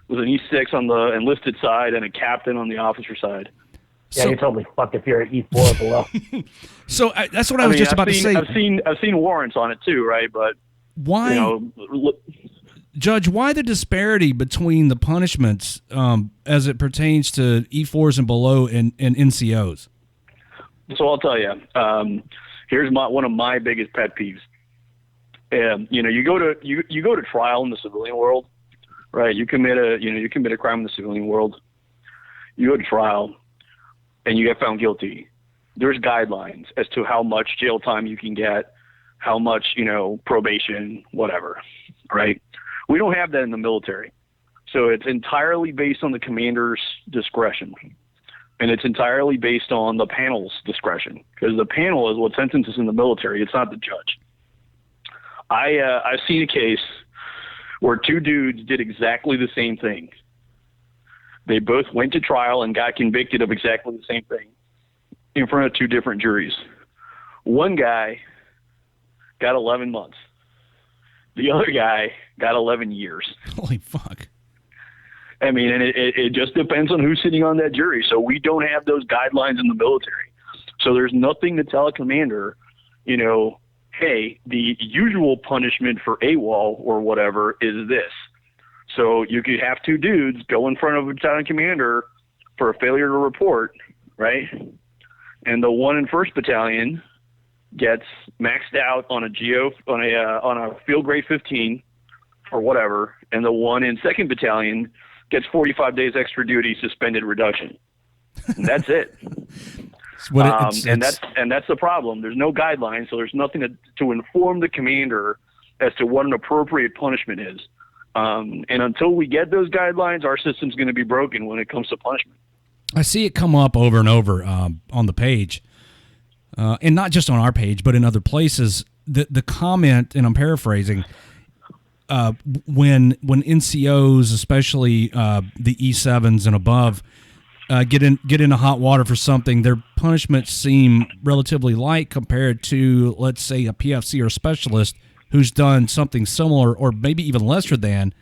was an E6 on the enlisted side and a captain on the officer side. Yeah, you're totally fucked if you're at E4 or below. So that's what I was just about to say. I've seen warrants on it too, right? But why, Judge? Why the disparity between the punishments as it pertains to E4s and below and NCOs? So I'll tell you. Here's one of my biggest pet peeves. You go to trial in the civilian world, right? You commit a crime in the civilian world. You go to trial, and you get found guilty. There's guidelines as to how much jail time you can get, how much probation, whatever, right? We don't have that in the military, so it's entirely based on the commander's discretion. And it's entirely based on the panel's discretion, because the panel is what sentences in the military. It's not the judge. I've seen a case where two dudes did exactly the same thing. They both went to trial and got convicted of exactly the same thing in front of two different juries. One guy got 11 months. The other guy got 11 years. Holy fuck. I mean, and it just depends on who's sitting on that jury. So we don't have those guidelines in the military. So there's nothing to tell a commander, you know, hey, the usual punishment for AWOL or whatever is this. So you could have two dudes go in front of a battalion commander for a failure to report, right? And the one in 1st Battalion gets maxed out on a field grade 15 or whatever, and the one in 2nd Battalion gets 45 days extra duty, suspended, reduction. And that's it. And that's the problem. There's no guidelines, so there's nothing to inform the commander as to what an appropriate punishment is. And until we get those guidelines, our system's going to be broken when it comes to punishment. I see it come up over and over on the page, and not just on our page, but in other places. The comment, and I'm paraphrasing, when NCOs, especially the E7s and above, get into hot water for something, their punishments seem relatively light compared to, let's say, a PFC or specialist who's done something similar or maybe even lesser than,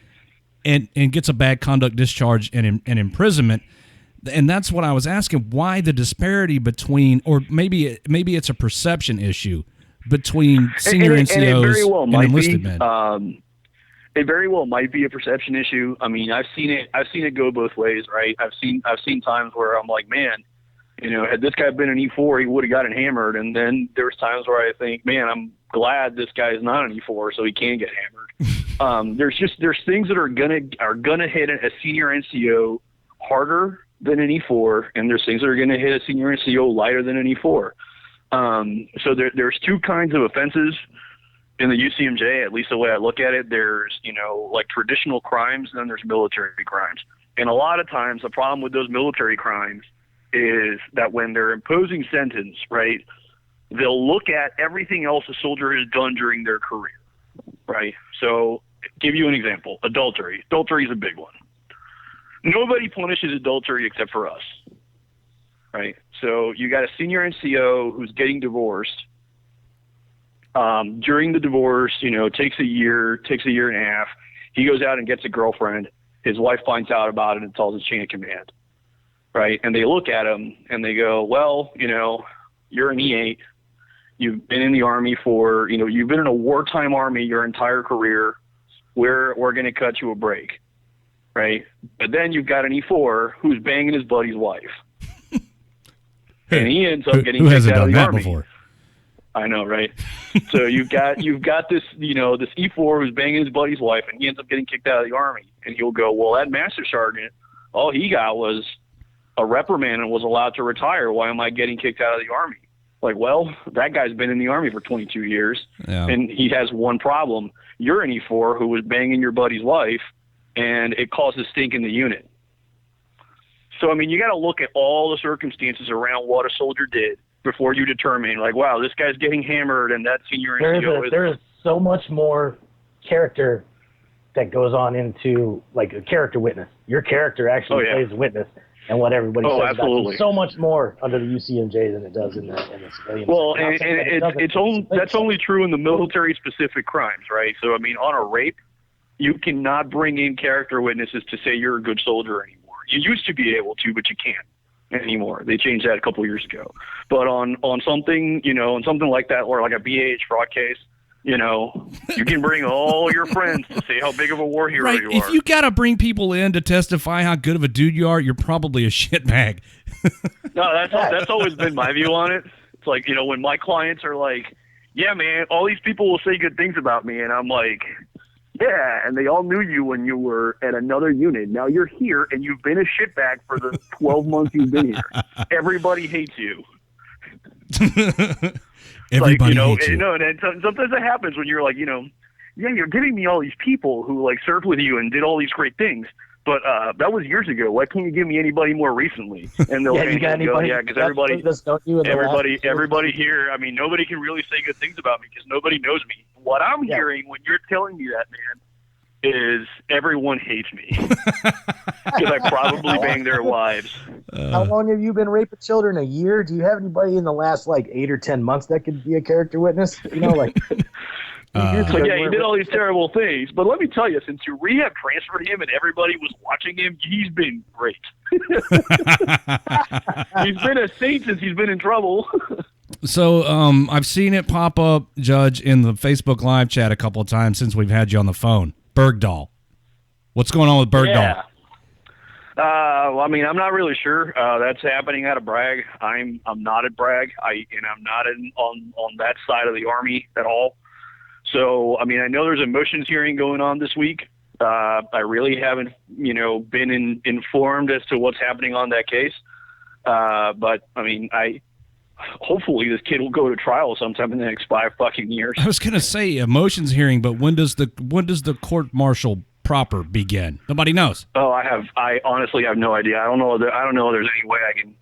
and gets a bad conduct discharge and imprisonment. And that's what I was asking, why the disparity between, or maybe it's a perception issue between senior NCOs and enlisted men. It very well might be a perception issue. I mean, I've seen it go both ways, right? I've seen times where I'm like, man, you know, had this guy been an E4, he would have gotten hammered. And then there's times where I think, man, I'm glad this guy is not an E4, so he can get hammered. There's things that are gonna hit a senior NCO harder than an E4, and there's things that are gonna hit a senior NCO lighter than an E4. So there's two kinds of offenses in the UCMJ, at least the way I look at it. There's, you know, like traditional crimes, and then there's military crimes. And a lot of times the problem with those military crimes is that when they're imposing sentence, right, they'll look at everything else a soldier has done during their career, right? So give you an example, adultery. Adultery is a big one. Nobody punishes adultery except for us, right? So you got a senior NCO who's getting divorced. During the divorce, you know, takes a year and a half. He goes out and gets a girlfriend. His wife finds out about it and tells his chain of command, right? And they look at him and they go, well, you know, you're an E8. You've been in the Army you've been in a wartime Army your entire career. We're going to cut you a break, right? But then you've got an E4 who's banging his buddy's wife. And he ends up getting kicked out of the Army. Before? I know, right? So you've got this, you know, this E4 who's banging his buddy's wife, and he ends up getting kicked out of the Army. And he'll go, well, that master sergeant, all he got was a reprimand and was allowed to retire. Why am I getting kicked out of the Army? Like, well, that guy's been in the Army for 22 years, and he has one problem. You're an E4 who was banging your buddy's wife, and it causes stink in the unit. So, I mean, you got to look at all the circumstances around what a soldier did before you determine, like, wow, this guy's getting hammered and that senior NCO there is so much more character that goes on into, like, a character witness. Your character actually plays a witness, and what everybody says absolutely. about so much more under the UCMJ than it does in the civilian. Well, that's only true in the military-specific crimes, right? So, I mean, on a rape, you cannot bring in character witnesses to say you're a good soldier anymore. You used to be able to, but you can't anymore. They changed that a couple of years ago. But on something, you know, on something like that, or like a BAH fraud case, you know, you can bring all your friends to say how big of a war hero you are. If you got to bring people in to testify how good of a dude you are, you're probably a shitbag. No, that's always been my view on it. It's like, you know, when my clients are like, yeah, man, all these people will say good things about me. And I'm like, yeah, and they all knew you when you were at another unit. Now you're here, and you've been a shitbag for the 12 months you've been here. Everybody hates you. Everybody hates you. You know, and sometimes that happens when you're like, you know, yeah, you're giving me all these people who, like, served with you and did all these great things. But that was years ago. Why can't you give me anybody more recently? And they'll you got go, anybody? yeah, because everybody Everybody here. I mean, nobody can really say good things about me because nobody knows me. What I'm hearing when you're telling me that, man, is everyone hates me because I probably banged their wives. How long have you been raping children? A year? Do you have anybody in the last like 8 or 10 months that could be a character witness? You know, like. So yeah, he did all these terrible things. But let me tell you, since you rehab transferred him and everybody was watching him, he's been great. He's been a saint since he's been in trouble. So I've seen it pop up, Judge, in the Facebook Live chat a couple of times since we've had you on the phone. Bergdahl. What's going on with Bergdahl? Yeah. Well, I mean, I'm not really sure. That's happening out of Bragg. I'm not at Bragg. I'm not on that side of the Army at all. So, I mean, I know there's a motions hearing going on this week. I really haven't, been informed as to what's happening on that case. But I mean, hopefully this kid will go to trial sometime in the next 5 fucking years. I was going to say a motions hearing, but when does the court martial proper begin? Nobody knows. Oh, I honestly have no idea. I don't know if there's any way I can.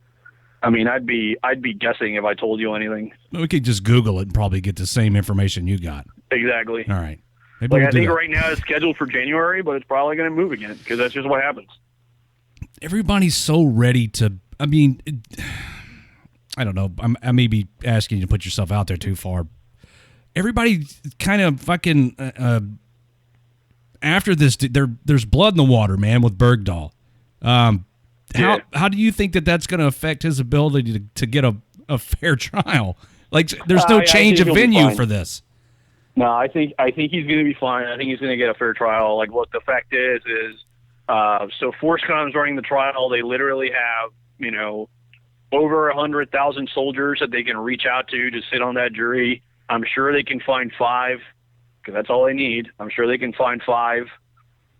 I mean, I'd be guessing if I told you anything. We could just Google it and probably get the same information you got. Exactly. All right. Maybe Like we'll I do think that. right now it's scheduled for January, but it's probably going to move again because that's just what happens. Everybody's so ready to. I mean, I don't know. I may be asking you to put yourself out there too far. Everybody kind of fucking after this. There's blood in the water, man, with Bergdahl. How do you think that's going to affect his ability to get a fair trial? Like, there's no change of venue for this. No, I think he's going to be fine. I think he's going to get a fair trial. Like, look, the fact is so FORSCOM's running the trial. They literally have, over 100,000 soldiers that they can reach out to sit on that jury. I'm sure they can find 5, because that's all they need. I'm sure they can find 5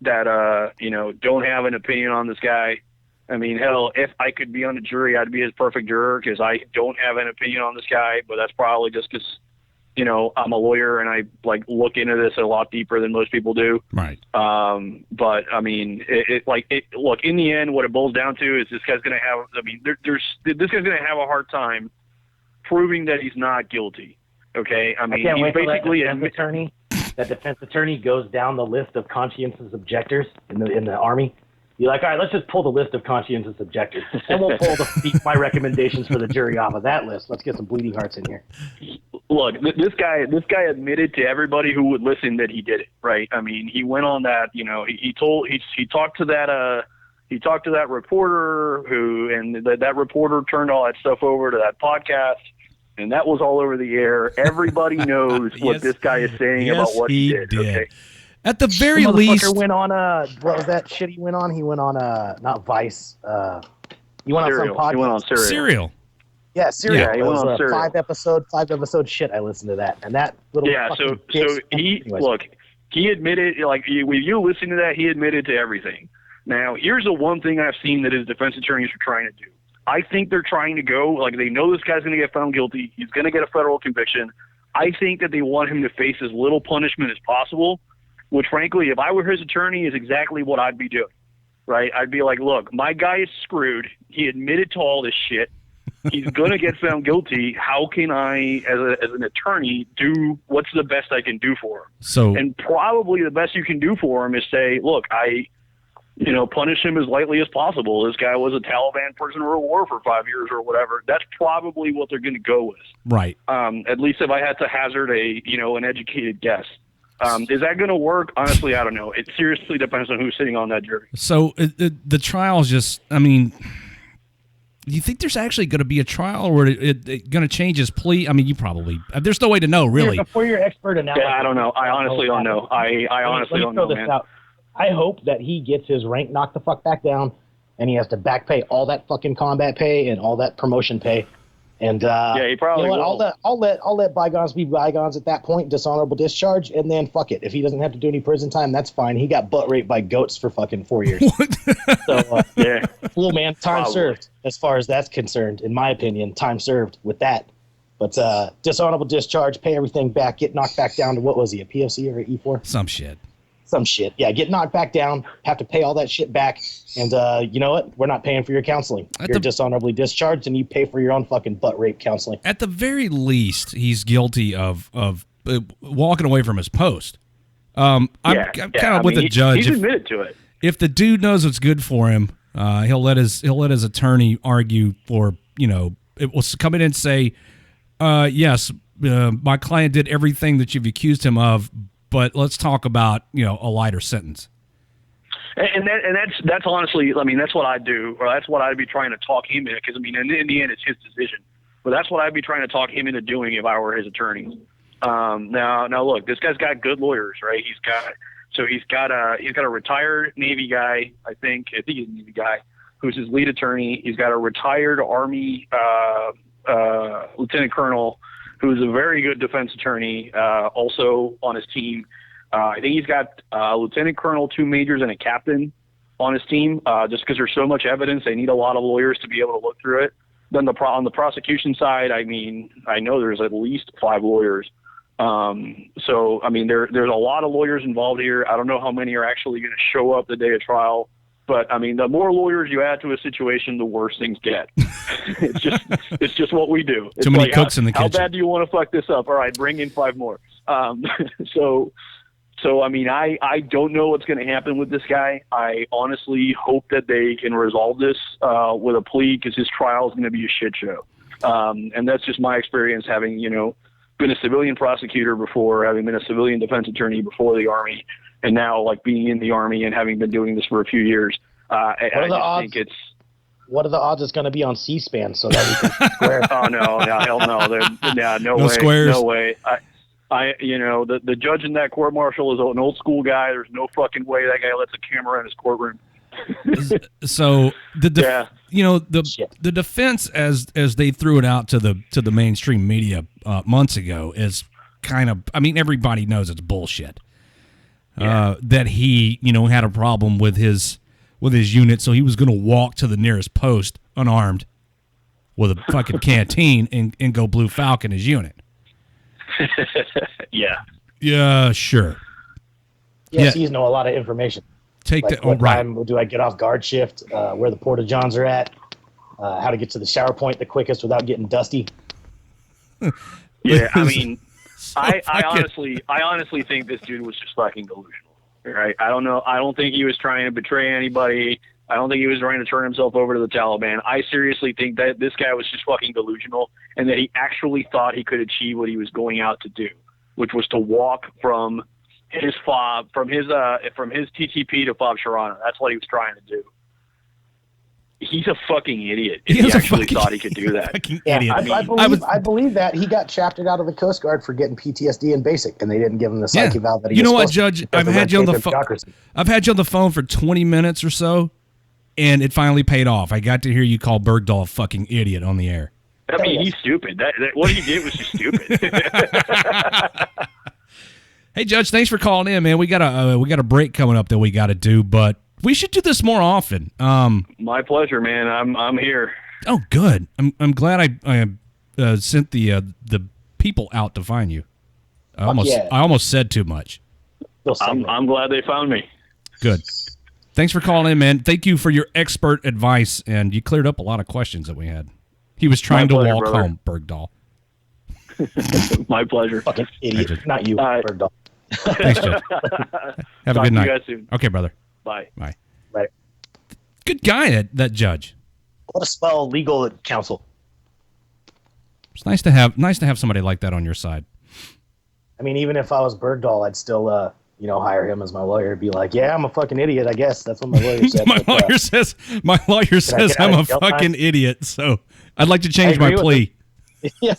that, don't have an opinion on this guy. I mean, hell, if I could be on the jury, I'd be his perfect juror because I don't have an opinion on this guy, but that's probably just because, I'm a lawyer and I look into this a lot deeper than most people do. Right. But I mean, look, in the end, what it boils down to is this guy's going to have, this guy's going to have a hard time proving that he's not guilty. Okay. I mean, he's basically that defense attorney goes down the list of conscientious objectors in the Army. You're like, all right, let's just pull the list of conscientious objectors, and we'll pull my recommendations for the jury off of that list. Let's get some bleeding hearts in here. Look, this guy admitted to everybody who would listen that he did it, right? I mean, he went on that, he talked to that reporter that reporter turned all that stuff over to that podcast, and that was all over the air. Everybody knows what this guy is saying about what he did. Okay? At the very least, went on what was that shit he went on? He went on not Vice. He went on some podcast. He went on Serial. Yeah, Serial. Yeah, he went on Serial. 5 episode shit. I listened to that, and that little he admitted, when you listen to that, he admitted to everything. Now, here's the one thing I've seen that his defense attorneys are trying to do. I think they're trying to go they know this guy's going to get found guilty. He's going to get a federal conviction. I think that they want him to face as little punishment as possible. Which, frankly, if I were his attorney, is exactly what I'd be doing, right? I'd be like, look, my guy is screwed. He admitted to all this shit. He's going to get found guilty. How can I, as an attorney, do what's the best I can do for him? And probably the best you can do for him is say, look, punish him as lightly as possible. This guy was a Taliban prisoner of war for 5 years or whatever. That's probably what they're going to go with. Right. At least if I had to hazard an educated guess. Is that going to work? Honestly, I don't know. It seriously depends on who's sitting on that jury. So the trial is just, I mean, do you think there's actually going to be a trial, or it going to change his plea? I mean, you probably, there's no way to know, really. Before your expert analysis. Yeah, I don't know. I honestly don't know. I honestly don't know, man. I hope that he gets his rank knocked the fuck back down, and he has to back pay all that fucking combat pay and all that promotion pay. And he probably will. I'll let bygones be bygones at that point. Dishonorable discharge, and then fuck it. If he doesn't have to do any prison time, that's fine. He got butt raped by goats for fucking 4 years. So cool, man. Time served, as far as that's concerned. In my opinion, time served with that. But dishonorable discharge, pay everything back, get knocked back down to what was he, a POC or an E4? Some shit. Some shit. Yeah, get knocked back down, have to pay all that shit back, and you know what? We're not paying for your counseling. You're dishonorably discharged, and you pay for your own fucking butt rape counseling. At the very least, he's guilty of walking away from his post. I'm kind of with the judge. He's admitted to it. If the dude knows what's good for him, he'll let his attorney argue for, it will come in and say, yes, my client did everything that you've accused him of, but let's talk about, a lighter sentence. And that's honestly, I mean, that's what I do, or that's what I'd be trying to talk him into, because I mean, in the end, it's his decision. But that's what I'd be trying to talk him into doing if I were his attorney. Now look, this guy's got good lawyers, right? He's got a retired Navy guy, I think he's a Navy guy, who's his lead attorney. He's got a retired Army lieutenant colonel who's a very good defense attorney, also on his team. I think he's got a lieutenant colonel, 2 majors, and a captain on his team. Just because there's so much evidence, they need a lot of lawyers to be able to look through it. Then on the prosecution side, I mean, I know there's at least 5 lawyers. So I mean, there's a lot of lawyers involved here. I don't know how many are actually going to show up the day of trial. But I mean, the more lawyers you add to a situation, the worse things get. it's just what we do. It's too many cooks in the kitchen. How bad do you want to fuck this up? All right, bring in 5 more. So I mean, I don't know what's going to happen with this guy. I honestly hope that they can resolve this with a plea, because his trial is going to be a shit show. And that's just my experience, having been a civilian prosecutor before, having been a civilian defense attorney before the Army, and now like being in the Army and having been doing this for a few years. I think it's. What are the odds it's going to be on C-SPAN so that we can square? Oh no, hell no, no way, squares. No way. The judge in that court martial is an old school guy. There's no fucking way that guy lets a camera in his courtroom. So the defense, as they threw it out to the mainstream media months ago, is kind of, I mean, everybody knows it's bullshit. Yeah. That he had a problem with his unit, so he was going to walk to the nearest post unarmed with a fucking canteen and go Blue Falcon his unit. Yeah, sure. Yes, he's know a lot of information. What time do I get off guard shift? Where the porta johns are at? How to get to the shower point the quickest without getting dusty? Yeah, I mean, I honestly think this dude was just fucking delusional. Right? I don't know. I don't think he was trying to betray anybody. I don't think he was trying to turn himself over to the Taliban. I seriously think that this guy was just fucking delusional, and that he actually thought he could achieve what he was going out to do, which was to walk from his FOB, from his TTP to FOB Sharana. That's what he was trying to do. He's a fucking idiot if he actually thought he could do that. Idiot. I believe that he got chaptered out of the Coast Guard for getting PTSD in basic, and they didn't give him the psych eval that he was supposed to. Judge? I've had you on the phone. I've had you on the phone for 20 minutes or so, and it finally paid off. I got to hear you call Bergdahl a fucking idiot on the air. I mean, he's stupid. What he did was just stupid. Hey, Judge, thanks for calling in, man. We got a break coming up that we got to do, but we should do this more often. My pleasure, man. I'm here. Oh, good. I'm glad I sent the people out to find you. I almost said too much. I'm glad they found me. Good. Thanks for calling in, man. Thank you for your expert advice, and you cleared up a lot of questions that we had. He was trying to walk home, Bergdahl. My pleasure. Fucking idiot. Not you, Bergdahl. Thanks, Jeff. Have a good night. You guys soon. Okay, brother. Bye. Bye. Bye. Good guy, that judge. What a spell legal counsel. It's nice to have somebody like that on your side. I mean, even if I was Bergdahl, I'd still hire him as my lawyer. Be like, yeah, I'm a fucking idiot, I guess. That's what my lawyer said. my lawyer says I'm a fucking idiot, so I'd like to change my plea. Yeah.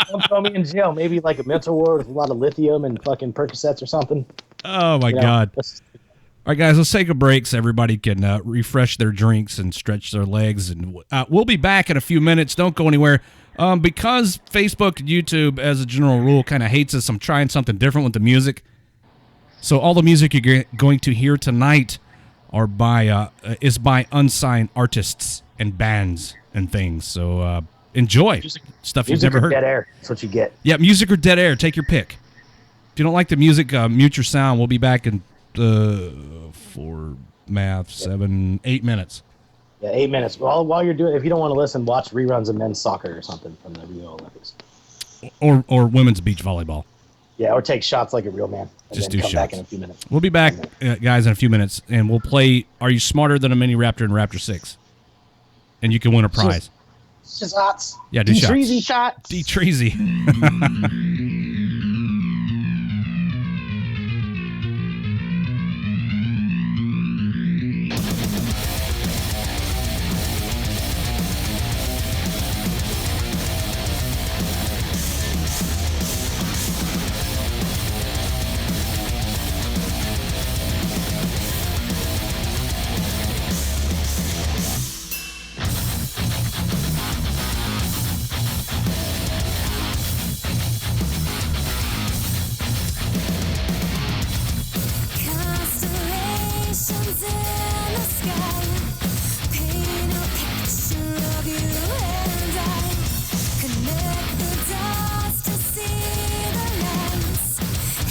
Don't throw me in jail. Maybe like a mental ward with a lot of lithium and fucking Percocets or something. Oh my God. All right, guys, let's take a break so everybody can refresh their drinks and stretch their legs. And we'll be back in a few minutes. Don't go anywhere. Because Facebook and YouTube, as a general rule, kind of hates us, I'm trying something different with the music. So all the music you're going to hear tonight is by unsigned artists and bands and things. So enjoy stuff you've never heard. Dead air. That's what you get. Yeah, music or dead air. Take your pick. If you don't like the music, mute your sound. We'll be back in 8 minutes. Yeah, 8 minutes. While you're doing, if you don't want to listen, watch reruns of men's soccer or something from the Rio Olympics. Or women's beach volleyball. Yeah, or take shots like a real man. And Just then do come shots. back in a few minutes. We'll be back, guys, in a few minutes, and we'll play Are You Smarter Than a Mini Raptor in Raptor 6? And you can win a prize. Shots. Yeah, do shots. Treasy. Shots. D. Treasy. Constellations in the sky paint a picture of you and I. Connect the dots to see the lines.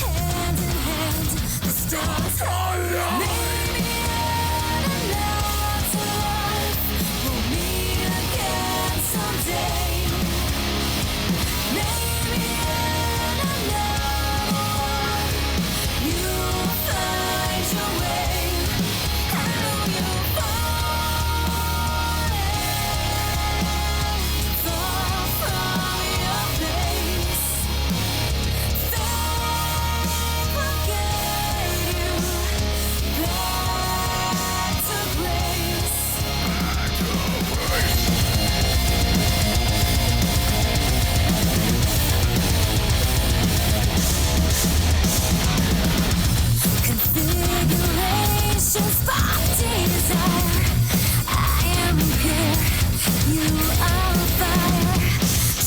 Hand in hand, the stars align. Maybe another life we'll meet again someday. Maybe another one. You'll find your way. I know you'll fall from your place. Faith will guide you back to grace. Configurations spark desire. I am here, you are fire.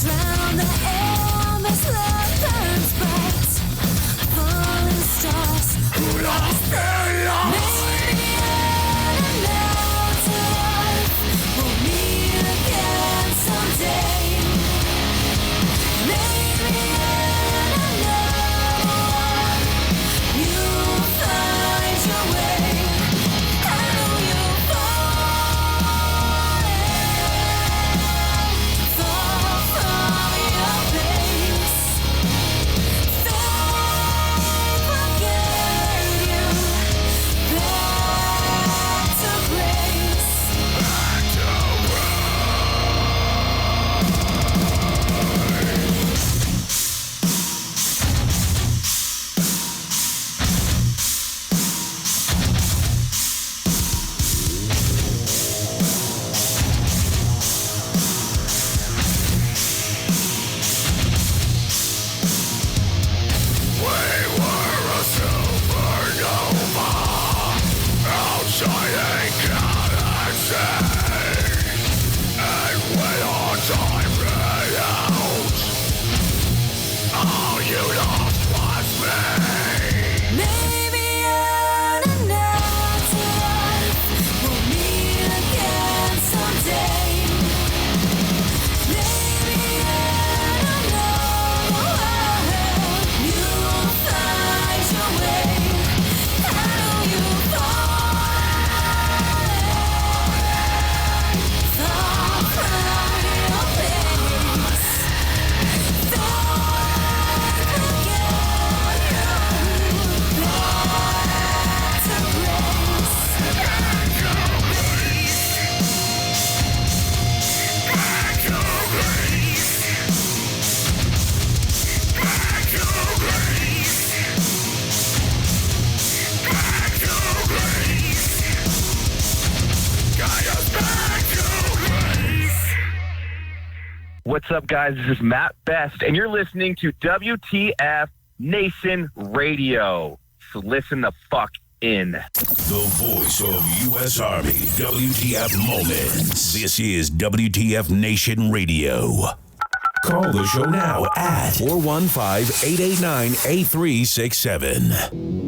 Drown the embers, love burns bright. Falling stars, who lost their lives? Maybe another life we'll meet again someday. Maybe another one. You'll find your way. I know you'll fall from your place. Faith will guide you back to grace. Maybe another life we'll meet again someday. Maybe another one. You'll find your way. I know you'll fall from your place. Faith will guide you back to grace. What's up, guys? This is Matt Best, and you're listening to WTF Nation Radio. So listen the fuck in. The voice of U.S. Army, WTF Moments. This is WTF Nation Radio. Call the show now at 415-889-8367.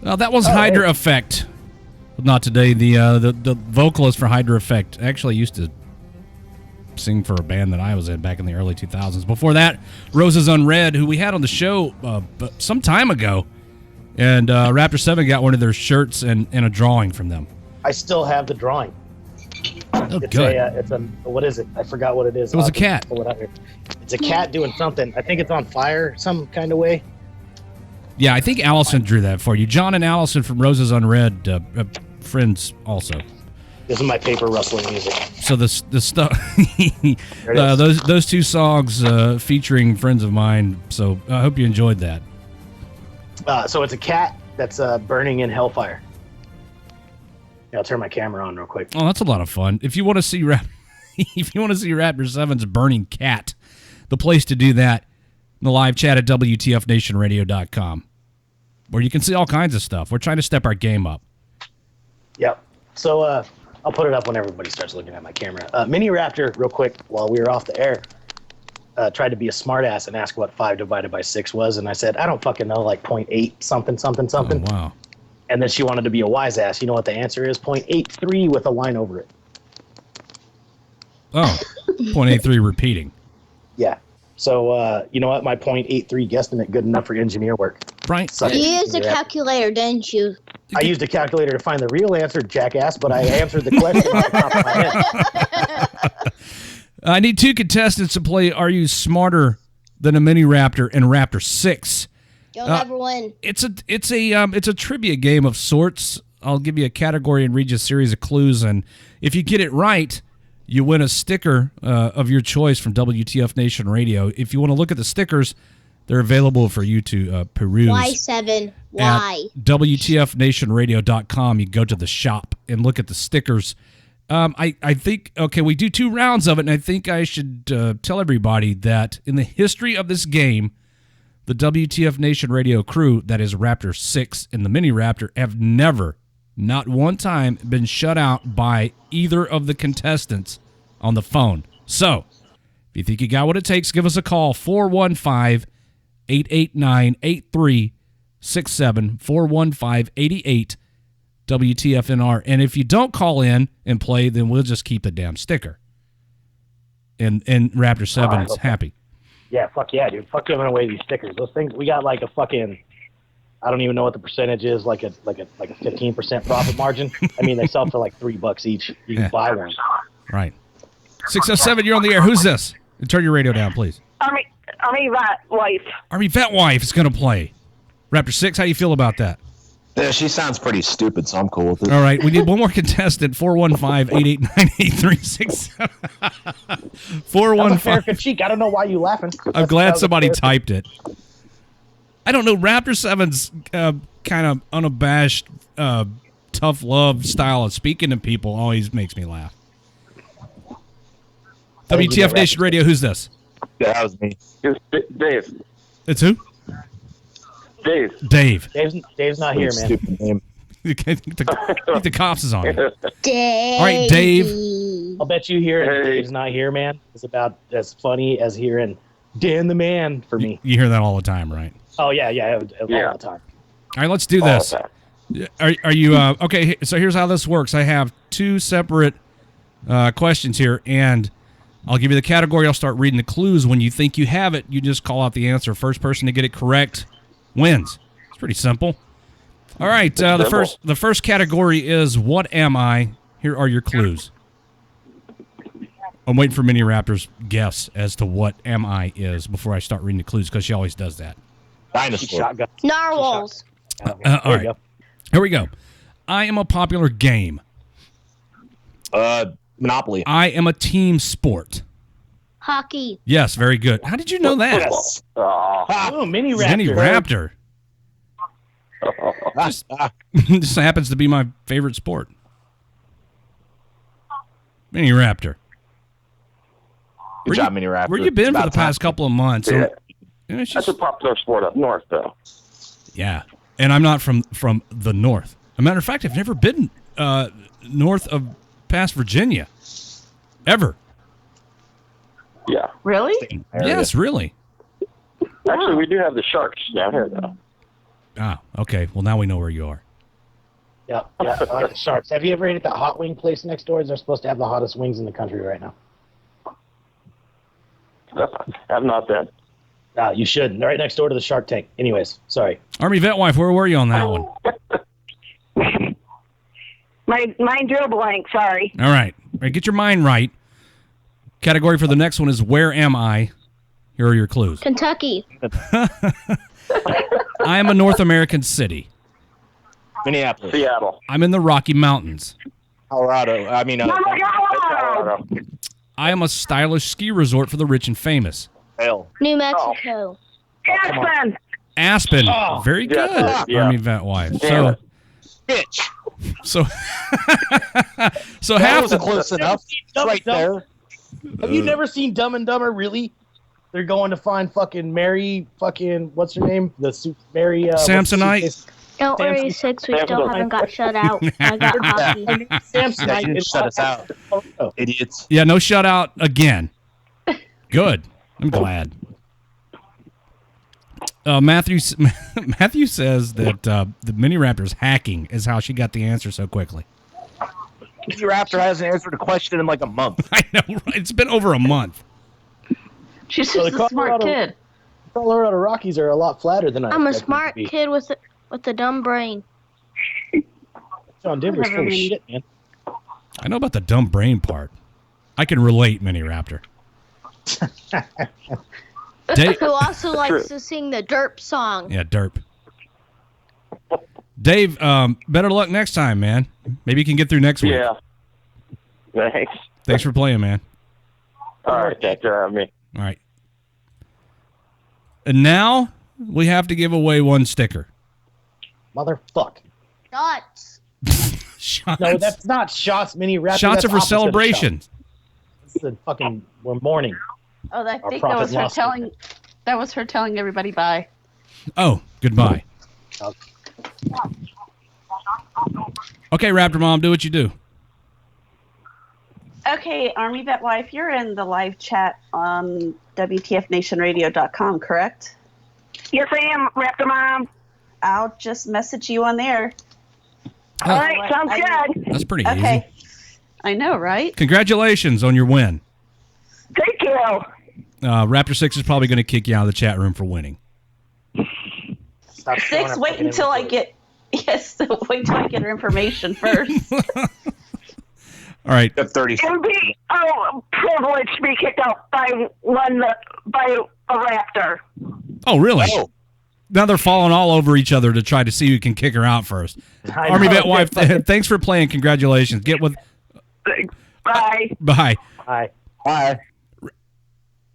That was Hydra Effect. Not today. The vocalist for Hydra Effect actually used to sing for a band that I was in back in the early 2000s. Before that, Roses Unread, who we had on the show some time ago. And Raptor 7 got one of their shirts and a drawing from them. I still have the drawing. Oh, It's good. it's a what is it? I forgot what it is. It was I'll a cat. pull it out here. It's a cat doing something. I think it's on fire some kind of way. Yeah, I think Allison drew that for you. John and Allison from Roses Unread, friends also. This is my paper rustling music. So the stuff, There it is. those two songs featuring friends of mine. So I hope you enjoyed that. So it's a cat that's burning in hellfire. Yeah, I'll turn my camera on real quick. Oh, that's a lot of fun. If you want to see if you want to see Raptor 7's burning cat, the place to do that, the live chat at WTFNationRadio.com, where you can see all kinds of stuff. We're trying to step our game up. Yep. So I'll put it up when everybody starts looking at my camera. Mini Raptor, real quick, while we were off the air, tried to be a smartass and ask what 5 divided by 6 was, and I said, I don't fucking know, like 0.8 something, something, something. Oh, wow. And then she wanted to be a wise ass. You know what the answer is? 0.83 with a line over it. Oh, 0.83 repeating. Yeah. So, you know what? My 0.83 guesstimate good enough for engineer work. Right. Suck You it, used a Mini Raptor. calculator, didn't you? I used a calculator to find the real answer, jackass, but I answered the question off the top of my head. I need 2 contestants to play Are You Smarter Than a Mini Raptor and Raptor 6. You'll never win. It's a trivia game of sorts. I'll give you a category and read you a series of clues, and if you get it right, you win a sticker of your choice from WTF Nation Radio. If you want to look at the stickers, they're available for you to peruse. Y7. Why? At WTFNationRadio.com. You go to the shop and look at the stickers. I think, okay, we do 2 rounds of it, and I think I should tell everybody that in the history of this game, the WTF Nation Radio crew, that is Raptor 6 and the Mini Raptor, have never, not one time, been shut out by either of the contestants on the phone. So, if you think you got what it takes, give us a call, 415-889-8367, 415-88 WTFNR. And if you don't call in and play, then we'll just keep the damn sticker. And Raptor 7 is happy. Yeah, fuck yeah, dude. Fuck giving away these stickers. Those things, we got like a fucking, I don't even know what the percentage is, like a 15% profit margin. I mean, they sell for like $3 each. You can buy one. Right. 607, you're on the air. Who's this? And turn your radio down, please. Army Vet Wife. Army Vet Wife is going to play. Raptor 6, how do you feel about that? Yeah, she sounds pretty stupid, so I'm cool with it. All right, we need one more contestant, 415-889-8367. 415. Cheek. I don't know why you laughing. I'm glad somebody typed it. I don't know. Raptor 7's kind of unabashed, tough love style of speaking to people always makes me laugh. WTF Nation Radio, who's this? Yeah, that was me. It's Dave. It's who? Dave. Dave. Dave's not here, man. Stupid name. I think the cops is on you. Dave. All right, Dave. I'll bet you hearing Hey. Dave's not here, man, is about as funny as hearing Dan the Man for me. You hear that all the time, right? Oh, yeah, all Yeah. the time. All right, let's do All this. the Are you okay? So here's how this works. I have 2 separate questions here, and I'll give you the category. I'll start reading the clues. When you think you have it, you just call out the answer. First person to get it correct wins. It's pretty simple. All right, the first category is what am I? Here are your clues. I'm waiting for Mini Raptor's guess as to what am I is before I start reading the clues, because she always does that. Dinosaur. Shotgun. Narwhals. All There you right, go. here we go. I am a popular game. Monopoly. I am a team sport. Hockey. Yes, very good. How did you know that? Yes. Oh, Mini Raptor. Mini Raptor. This happens to be my favorite sport. Mini Raptor. Good job, Mini Raptor. Where you been It's for the about time. past couple of months? Yeah. It's That's just- a popular sport up north, though. yeah, and I'm not from the north. As a matter of fact, I've never been north of past Virginia, ever. Really? Yes, really. Actually, we do have the Sharks down here, though. Ah, okay. Well, now we know where you are. Yeah, Sharks. Have you ever ate at that hot wing place next door? They're supposed to have the hottest wings in the country right now. I'm not that. You should. They're right next door to the Shark Tank. Anyways, sorry. Army vet wife, where were you on that one? Mine drew a blank. Sorry. All right. Get your mind right. Category for the next one is Where Am I? Here are your clues. Kentucky. I am a North American city. Minneapolis. Seattle. I'm in the Rocky Mountains. Colorado. Colorado. I am a stylish ski resort for the rich and famous. Hell. New Mexico. Aspen. Aspen. Oh, Very good, yeah. Army vet wife. Damn Bitch. So That half wasn't close enough. It's right there. Have you never seen Dumb and Dumber? Really? They're going to find fucking Mary. Fucking what's her name? Mary. Samsonite. Don't worry, 6. We still haven't got shut out. I got hockey. Samsonite. You didn't shut us out. Idiots. Yeah, no shutout again. Good. I'm glad. Matthew says that the Mini Raptor's hacking is how she got the answer so quickly. Your Raptor hasn't answered a question in like a month. I know, right? It's been over a month. She's So just the a smart Colorado- kid. Colorado Rockies are a lot flatter than I I'm a expected smart them to be. kid with a dumb brain. John Denver's full of Whatever, shit, man. I know about the dumb brain part. I can relate, Mini Raptor. Dave, Who also likes to sing the derp song. yeah, derp. Dave, better luck next time, man. Maybe you can get through next week. Yeah. Thanks. Thanks for playing, man. All right. Thanks for having me. All right. And now we have to give away one sticker. Motherfuck. Shots. Shots. No, that's not shots, Mini Raptor. Shots That's are for opposite of celebration. shots. It's a fucking. We're mourning. Oh, I Our think that profit was her loss telling. That was her telling everybody bye. Oh, goodbye. Okay, Raptor Mom, do what you do. Okay, Army Vet Wife, you're in the live chat on WTFNationRadio.com, correct? Yes, I am, Raptor Mom. I'll just message you on there. Oh, All right, sounds good. that's pretty Okay. easy. I know, right? Congratulations on your win. Thank you. Raptor 6 is probably going to kick you out of the chat room for winning. Stop showing 6, our wait fucking until I inventory. get. Yes, wait till I get her information first. All right. Got 30 It would be a privilege to be kicked out by a raptor. Oh, really? Oh. Now they're falling all over each other to try to see who can kick her out first. I Army know. Vet Wife, thanks for playing. Congratulations. Get with. Bye. Bye. Hi. Hi.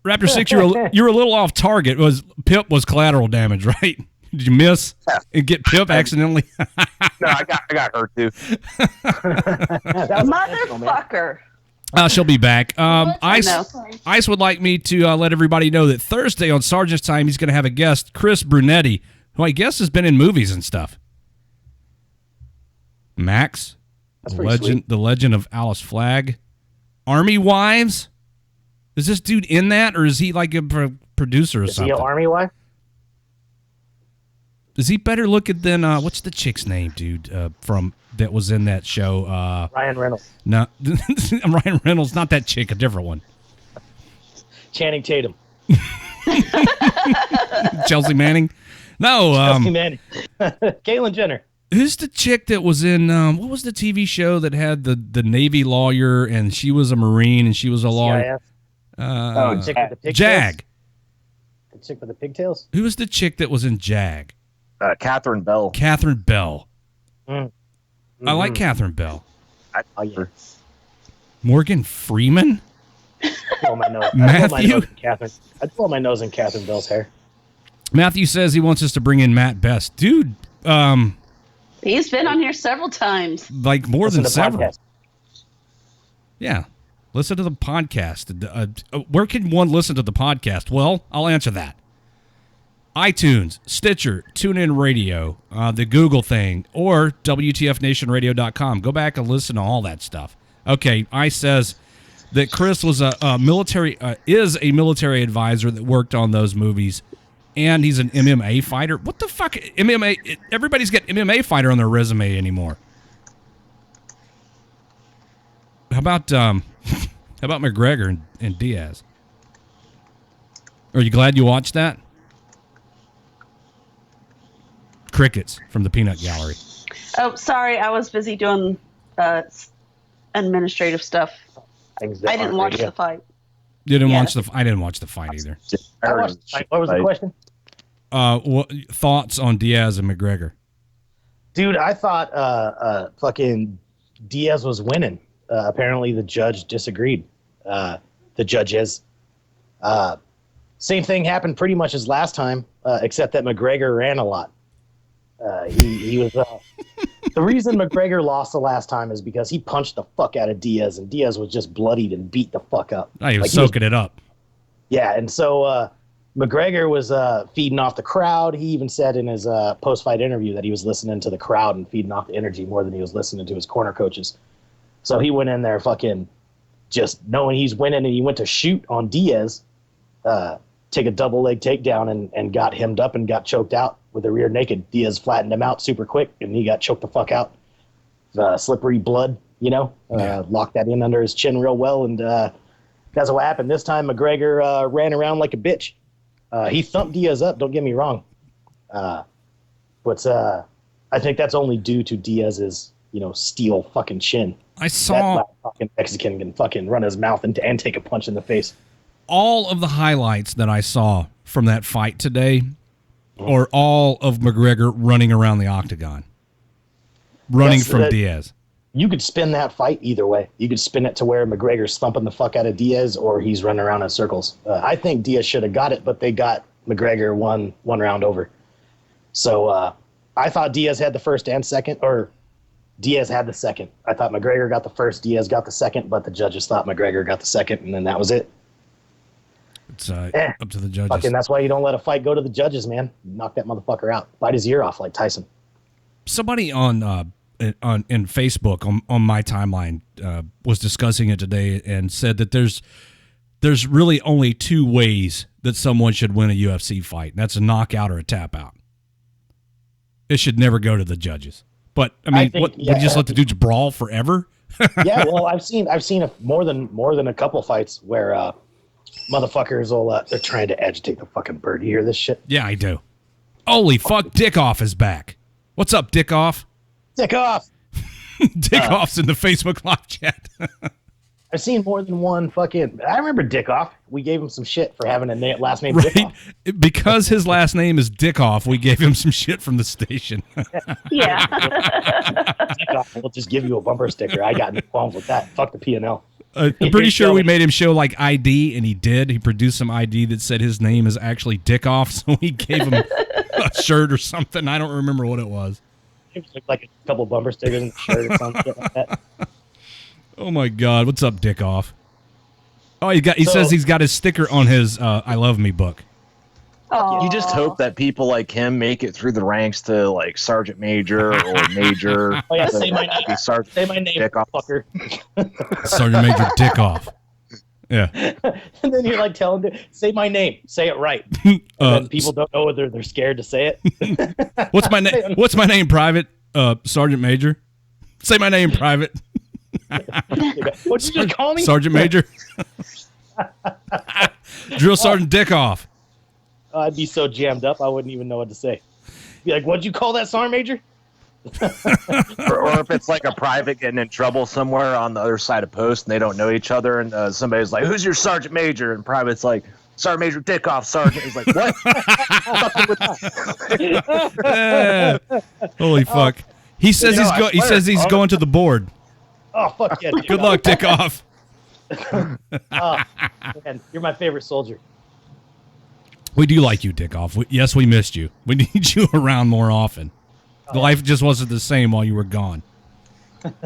Raptor 6, you were a little off target. Pip was collateral damage, right? Did you miss and get Pip accidentally? No, I got hurt too. That was intentional, man. Motherfucker. She'll be back. No. Ice would like me to let everybody know that Thursday on Sergeant's Time, he's going to have a guest, Chris Brunetti, who I guess has been in movies and stuff. Max, That's pretty sweet. the legend of Alice Flagg, Army Wives. Is this dude in that, or is he like a producer or Is he something? an Army wife? Is he better looking than what's the chick's name, dude? From that was in that show. Ryan Reynolds. No, Ryan Reynolds, not that chick, a different one. Channing Tatum. Chelsea Manning. No, Chelsea Manning. Caitlyn Jenner. who's the chick that was in what was the TV show that had the Navy lawyer and she was a Marine and she was a lawyer? CIS. Chick with the pigtails? Jag. The chick with the pigtails? Who was the chick that was in Jag? Catherine Bell. Catherine Bell. Mm. I like Catherine Bell. I like her. Morgan Freeman. Blow my nose. Matthew? I'd blow my nose in Catherine Bell's hair. Matthew says he wants us to bring in Matt Best. Dude, He's been on here several times. like more Listen than to several. podcasts. Yeah. Listen to the podcast. Where can one listen to the podcast? Well, I'll answer that. iTunes, Stitcher, TuneIn Radio, the Google thing, or WTFNationRadio.com. Go back and listen to all that stuff. Okay, Ice says that Chris was is a military advisor that worked on those movies, and he's an MMA fighter. What the fuck? MMA. Everybody's got MMA fighter on their resume anymore. How about McGregor and Diaz? Are you glad you watched that? Crickets from the Peanut Gallery. Oh, sorry, I was busy doing administrative stuff. I didn't watch the fight. You didn't watch I didn't watch the fight either. I watched the fight. What was the question? What thoughts on Diaz and McGregor? Dude, I thought fucking Diaz was winning. Apparently, the judge disagreed. The judges. Same thing happened pretty much as last time, except that McGregor ran a lot. He was. The reason McGregor lost the last time is because he punched the fuck out of Diaz, and Diaz was just bloodied and beat the fuck up. Oh, he was soaking it up. Yeah, and so McGregor was feeding off the crowd. He even said in his post-fight interview that he was listening to the crowd and feeding off the energy more than he was listening to his corner coaches. So he went in there fucking just knowing he's winning, and he went to shoot on Diaz, take a double leg takedown, and got hemmed up and got choked out with a rear naked. Diaz flattened him out super quick, and he got choked the fuck out. Slippery blood, locked that in under his chin real well, and that's what happened. This time McGregor ran around like a bitch. He thumped Diaz up, don't get me wrong. But I think that's only due to Diaz's, steel fucking chin. I saw that fucking Mexican can fucking run his mouth and take a punch in the face. All of the highlights that I saw from that fight today are all of McGregor running around the octagon. Running from Diaz. You could spin that fight either way. You could spin it to where McGregor's thumping the fuck out of Diaz, or he's running around in circles. I think Diaz should have got it, but they got McGregor one round over. So I thought Diaz had the first and second, or Diaz had the second. I thought McGregor got the first, Diaz got the second, but the judges thought McGregor got the second, and then that was it. It's up to the judges. Fucking, that's why you don't let a fight go to the judges, man. Knock that motherfucker out. Bite his ear off like Tyson. Somebody in Facebook on my timeline was discussing it today and said that there's really only two ways that someone should win a UFC fight. And that's a knockout or a tap out. It should never go to the judges. But I mean, would you just let the dudes brawl forever? Yeah, well, I've seen more than a couple fights where motherfuckers will they're trying to agitate the fucking bird. You hear this shit? Yeah, I do. Holy fuck, Dickoff is back. What's up, Dickoff? Dickoff. Dickoff's in the Facebook live chat. I've seen more than one fucking. I remember Dickoff. We gave him some shit for having a last name Dickoff. Because his last name is Dickoff, we gave him some shit from the station. Yeah. Dickoff, we'll just give you a bumper sticker. I got no qualms with that. Fuck the P&L. I'm pretty sure we made him show like ID, and he did. He produced some ID that said his name is actually Dickoff, so we gave him a shirt or something. I don't remember what it was. It was like a couple bumper stickers and a shirt or something like that. Oh my God! What's up, Dickoff? Oh, he says he's got his sticker on his "I Love Me" book. You just hope that people like him make it through the ranks to like sergeant major or major. Oh yeah, say my name. Say my name, fucker. Sergeant Major Dickoff. Yeah. And then you're like telling them, say my name, say it right. And then people don't know whether they're scared to say it. What's my name? What's my name, Private? Sergeant Major. Say my name, Private. What'd you just call me? Sergeant Major. Drill Sergeant Dickoff. I'd be so jammed up, I wouldn't even know what to say. Be like, what'd you call that, Sergeant Major? or if it's like a private getting in trouble somewhere on the other side of post and they don't know each other, and somebody's like, who's your Sergeant Major? And private's like, Sergeant Major Dickoff, Sergeant. He's like, what? Holy fuck. He says he's going to the board. Oh, fuck yeah. Good luck, Dickoff. Oh, man, you're my favorite soldier. We do like you, Dickoff. Yes, we missed you. We need you around more often. Life just wasn't the same while you were gone. Fucking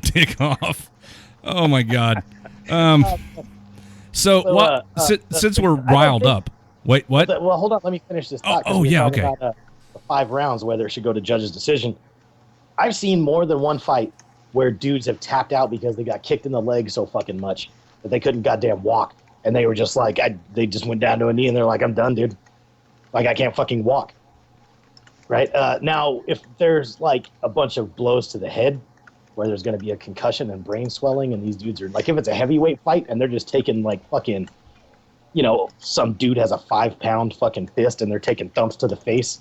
Dickoff. Oh my God. Since we're riled up. Wait, what? Well, hold on. Let me finish this thought. Yeah, okay. About, the 5 rounds, whether it should go to judge's decision. I've seen more than one fight where dudes have tapped out because they got kicked in the leg so fucking much that they couldn't goddamn walk. and they were just like, they just went down to a knee, and they're like, I'm done, dude. Like, I can't fucking walk. Right? Now, if there's like a bunch of blows to the head where there's going to be a concussion and brain swelling, and these dudes are like, if it's a heavyweight fight and they're just taking like fucking, you know, some dude has a 5-pound fucking fist and they're taking thumps to the face,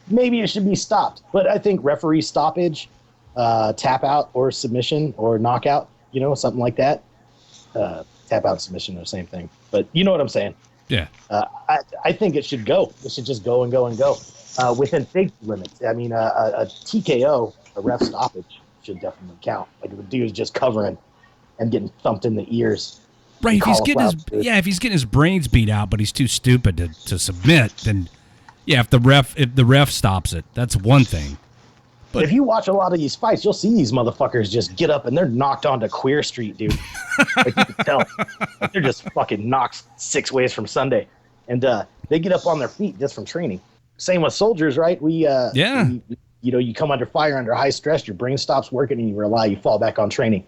maybe it should be stopped. But I think referee stoppage, tap out or submission or knockout, you know, something like that. Tap out, submission, are the same thing. But you know what I'm saying. Yeah. I think it should go. It should just go and go and go within safety limits. I mean, a TKO, a ref stoppage, should definitely count. Like if a dude's just covering and getting thumped in the ears. Right. If he's getting his brains beat out, but he's too stupid to submit, then yeah, if the ref stops it, that's one thing. But if you watch a lot of these fights, you'll see these motherfuckers just get up and they're knocked onto Queer Street, dude. Like you can tell. Like they're just fucking knocked 6 ways from Sunday. And they get up on their feet just from training. Same with soldiers, right? You know, you come under fire, under high stress, your brain stops working and you fall back on training.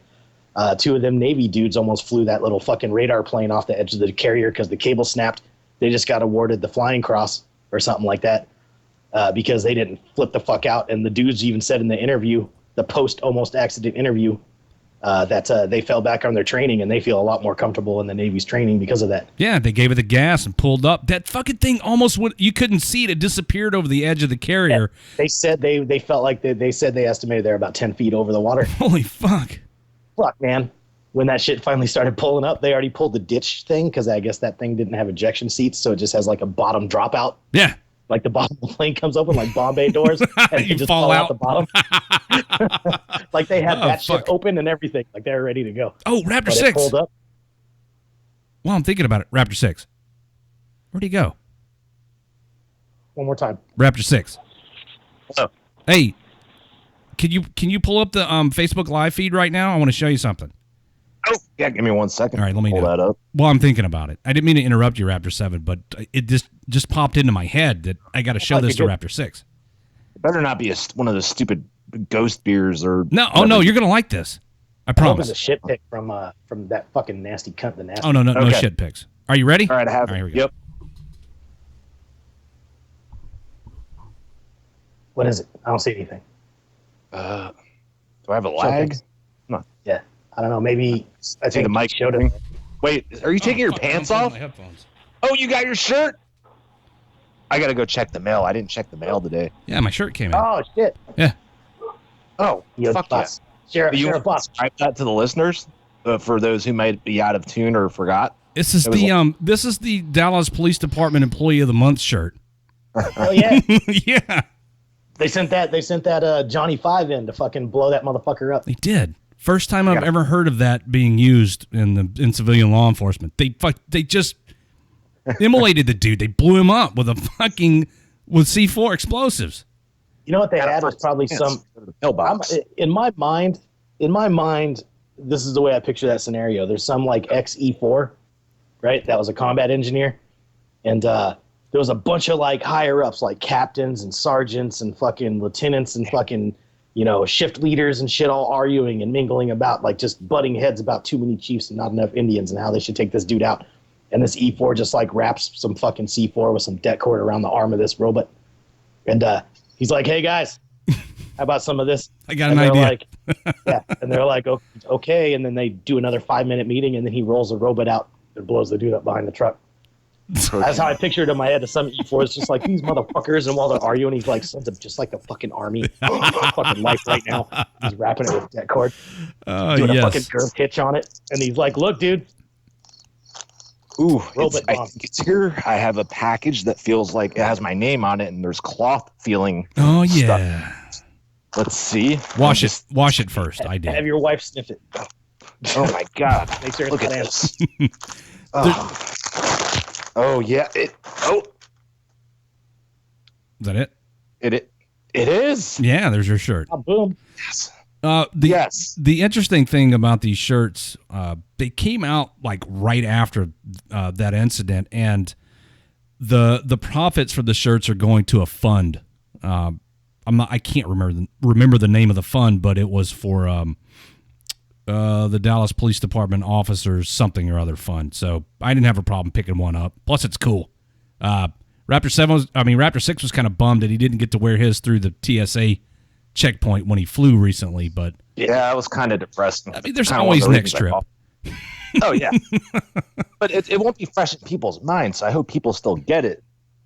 2 of them Navy dudes almost flew that little fucking radar plane off the edge of the carrier because the cable snapped. They just got awarded the Flying Cross or something like that. Because they didn't flip the fuck out. And the dudes even said in the interview, the post-almost accident interview, that they fell back on their training and they feel a lot more comfortable in the Navy's training because of that. Yeah, they gave it the gas and pulled up. That fucking thing almost you couldn't see it. It disappeared over the edge of the carrier. Yeah, they said they felt like they said they estimated they're about 10 feet over the water. Holy fuck. Fuck, man. When that shit finally started pulling up, they already pulled the ditch thing because I guess that thing didn't have ejection seats, so it just has like a bottom dropout. Yeah. Like the bottom of the plane comes open like Bombay doors and you you just fall out out the bottom. Like they had that shit open and everything. Like they were ready to go. Oh, Raptor but 6. It pulled up. Well, I'm thinking about it. Raptor 6. Where'd he go? One more time. Raptor 6. Oh. Hey, can you pull up the Facebook live feed right now? I want to show you something. Oh, yeah, give me 1 second. All right, let me pull do that it. up. Well, I'm thinking about it. I didn't mean to interrupt you, Raptor 7, but it just popped into my head that I got to show this to Raptor 6. It better not be one of those stupid ghost beers or... No, oh no, you're going to like this. I promise. It was a shit pick from that fucking nasty cunt. The nasty. Oh, no shit picks. Are you ready? All right, I have All right, it. here we go. Yep. What is it? I don't see anything. Do I have a lag? No. Yeah. I don't know. Maybe I think the mic showed it. Wait, are you taking your pants off? My headphones. Oh, you got your shirt? I got to go check the mail. I didn't check the mail today. Yeah, my shirt came in. Oh shit. Yeah. Oh, You fuck boss. yeah. Share a boss. Describe that to the listeners for those who might be out of tune or forgot. This is the Dallas Police Department Employee of the Month shirt. Oh yeah. Yeah. They sent that Johnny Five in to fucking blow that motherfucker up. They did. First time I've ever heard of that being used in civilian law enforcement. They just immolated the dude. They blew him up with C4 explosives. You know what they had was probably some. In my mind, this is the way I picture that scenario. There's some like ex-E4, right? That was a combat engineer, and there was a bunch of like higher ups, like captains and sergeants and fucking lieutenants and fucking, you know, shift leaders and shit, all arguing and mingling about like just butting heads about too many chiefs and not enough Indians and how they should take this dude out. And this E4 just like wraps some fucking C4 with some det cord around the arm of this robot, and he's like, "Hey guys, how about some of this?" I got an idea. And they're like, okay. And then they do another 5-minute meeting, and then he rolls the robot out and blows the dude up behind the truck. That's how I pictured it in my head. Of some E4, it's just like these motherfuckers, and while they're arguing, he's like, sends them just like the fucking army, fucking life right now. He's wrapping it with det cord, doing a fucking girth hitch on it, and he's like, "Look, dude." Ooh, Robot I think it's here. I have a package that feels like it has my name on it, and there's cloth feeling. Oh yeah. Stuff. Let's see. Wash it first. I did. Have your wife sniff it. Oh my god! Make sure it's Look at bananas. this. Oh yeah. Is that it? It is. Yeah, there's your shirt. Oh, boom. Yes. Yes. The interesting thing about these shirts, they came out like right after that incident, and the profits for the shirts are going to a fund. I can't remember the name of the fund, but it was for the Dallas Police Department officers something or other fun. So I didn't have a problem picking one up. Plus, it's cool. Raptor 6 was kind of bummed that he didn't get to wear his through the TSA checkpoint when he flew recently, but yeah, it was kind of depressing. I mean, there's always next trip. Oh yeah, but it won't be fresh in people's minds. So I hope people still get it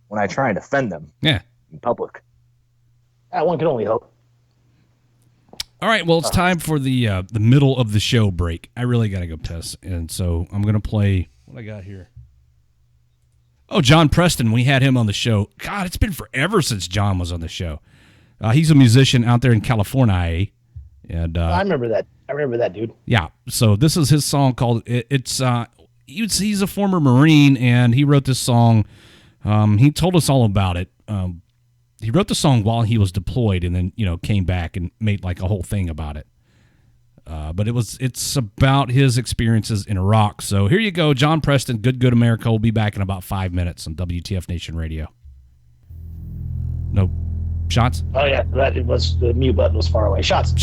when I try and defend them. Yeah, in public. One can only hope. All right, well, it's time for the middle of the show break. I really got to go piss, and so I'm going to play what I got here. Oh, John Preston, we had him on the show. God, it's been forever since John was on the show. He's a musician out there in California, and I remember that. I remember that, dude. Yeah, so this is his song called. He's a former Marine, and he wrote this song. He told us all about it. He wrote the song while he was deployed, and then came back and made like a whole thing about it. But it's about his experiences in Iraq. So here you go, John Preston, Good America. Will be back in about 5 minutes on WTF Nation Radio. No shots? Oh yeah, it was the mute button was far away. Shots.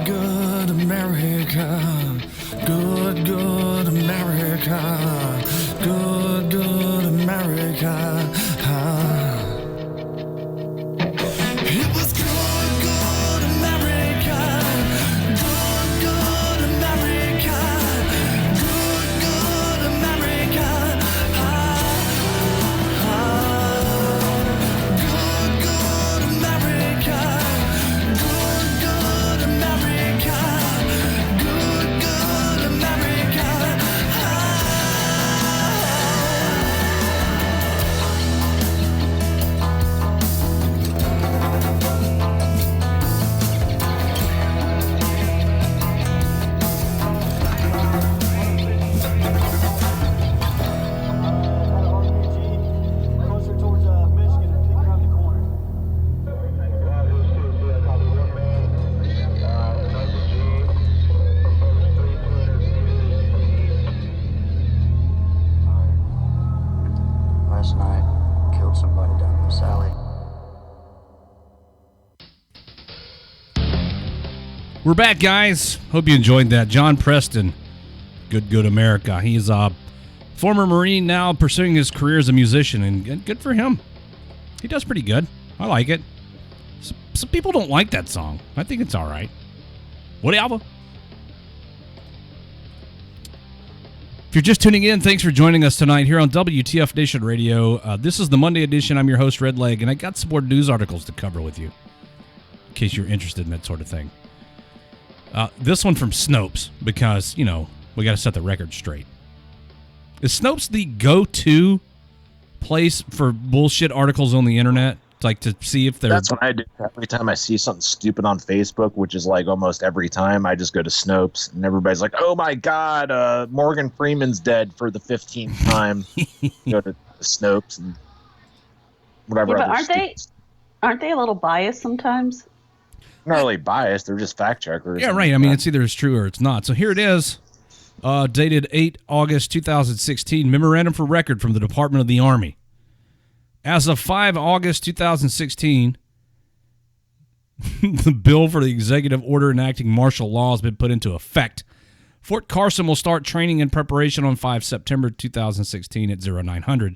Good America. last night. Killed somebody down in this alley. We're back, guys. Hope you enjoyed that. John Preston, Good America. He's a former Marine, now pursuing his career as a musician, and good for him. He does pretty good. I like it. Some people don't like that song. I think it's all right. Whatever. If you're just tuning in, thanks for joining us tonight here on WTF Nation Radio. This is the Monday edition. I'm your host, Red Leg, and I got some more news articles to cover with you, in case you're interested in that sort of thing. This one from Snopes, because, you know, we got to set the record straight. Is Snopes the go-to place for bullshit articles on the internet? Like to see if they're... That's what I do. Every time I see something stupid on Facebook, which is like almost every time, I just go to Snopes, and everybody's like, oh my God, Morgan Freeman's dead for the 15th time. Go to Snopes and whatever. Yeah, but aren't they a little biased sometimes? Not really biased. They're just fact checkers. Yeah, right. I mean, it's either it's true or it's not. So here it is, dated 8 August 2016, memorandum for record from the Department of the Army. As of 5 August 2016, the bill for the executive order enacting martial law has been put into effect. Fort Carson will start training and preparation on 5 September 2016 at 0900.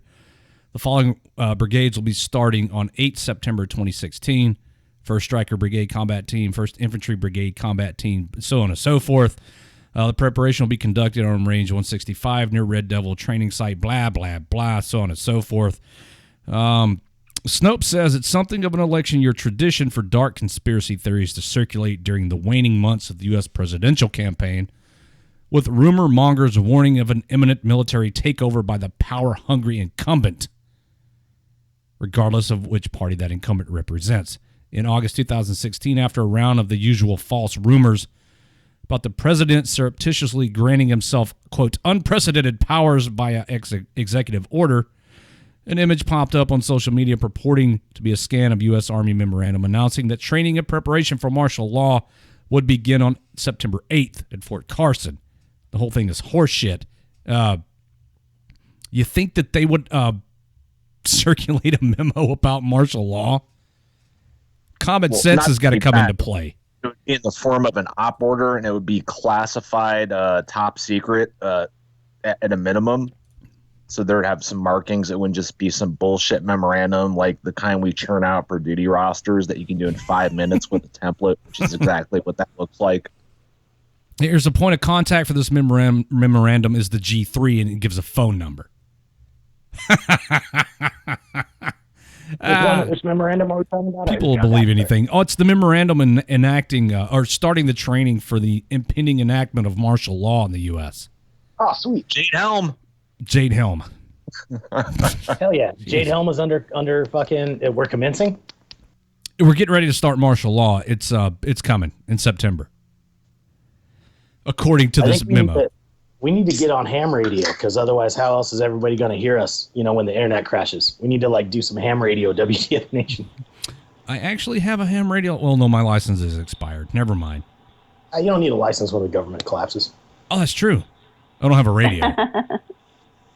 The following brigades will be starting on 8 September 2016. 1st Stryker Brigade Combat Team, 1st Infantry Brigade Combat Team, so on and so forth. The preparation will be conducted on Range 165 near Red Devil Training Site, blah, blah, blah, so on and so forth. Snopes says it's something of an election year tradition for dark conspiracy theories to circulate during the waning months of the U.S. presidential campaign, with rumor mongers warning of an imminent military takeover by the power-hungry incumbent, regardless of which party that incumbent represents. In August 2016, after a round of the usual false rumors about the president surreptitiously granting himself, quote, unprecedented powers via executive order, an image popped up on social media purporting to be a scan of U.S. Army memorandum announcing that training and preparation for martial law would begin on September 8th at Fort Carson. The whole thing is horseshit. You think that they would circulate a memo about martial law? Common sense has got to come into play. In the form of an op order, and it would be classified top secret at a minimum. So there would have some markings. It wouldn't just be some bullshit memorandum like the kind we churn out for duty rosters that you can do in 5 minutes with a template, which is exactly what that looks like. Here's a point of contact for this memorandum is the G3, and it gives a phone number. Which memorandum are we talking about? People will believe anything. Oh, it's the memorandum enacting or starting the training for the impending enactment of martial law in the U.S. Oh, sweet. Jade Helm. Hell yeah. Jade Helm is under fucking, we're commencing? We're getting ready to start martial law. It's coming in September, according to this memo. We need to get on ham radio, because otherwise how else is everybody going to hear us, when the internet crashes? We need to do some ham radio, WTF Nation. I actually have a ham radio. Well, no, my license is expired. Never mind. You don't need a license when the government collapses. Oh, that's true. I don't have a radio.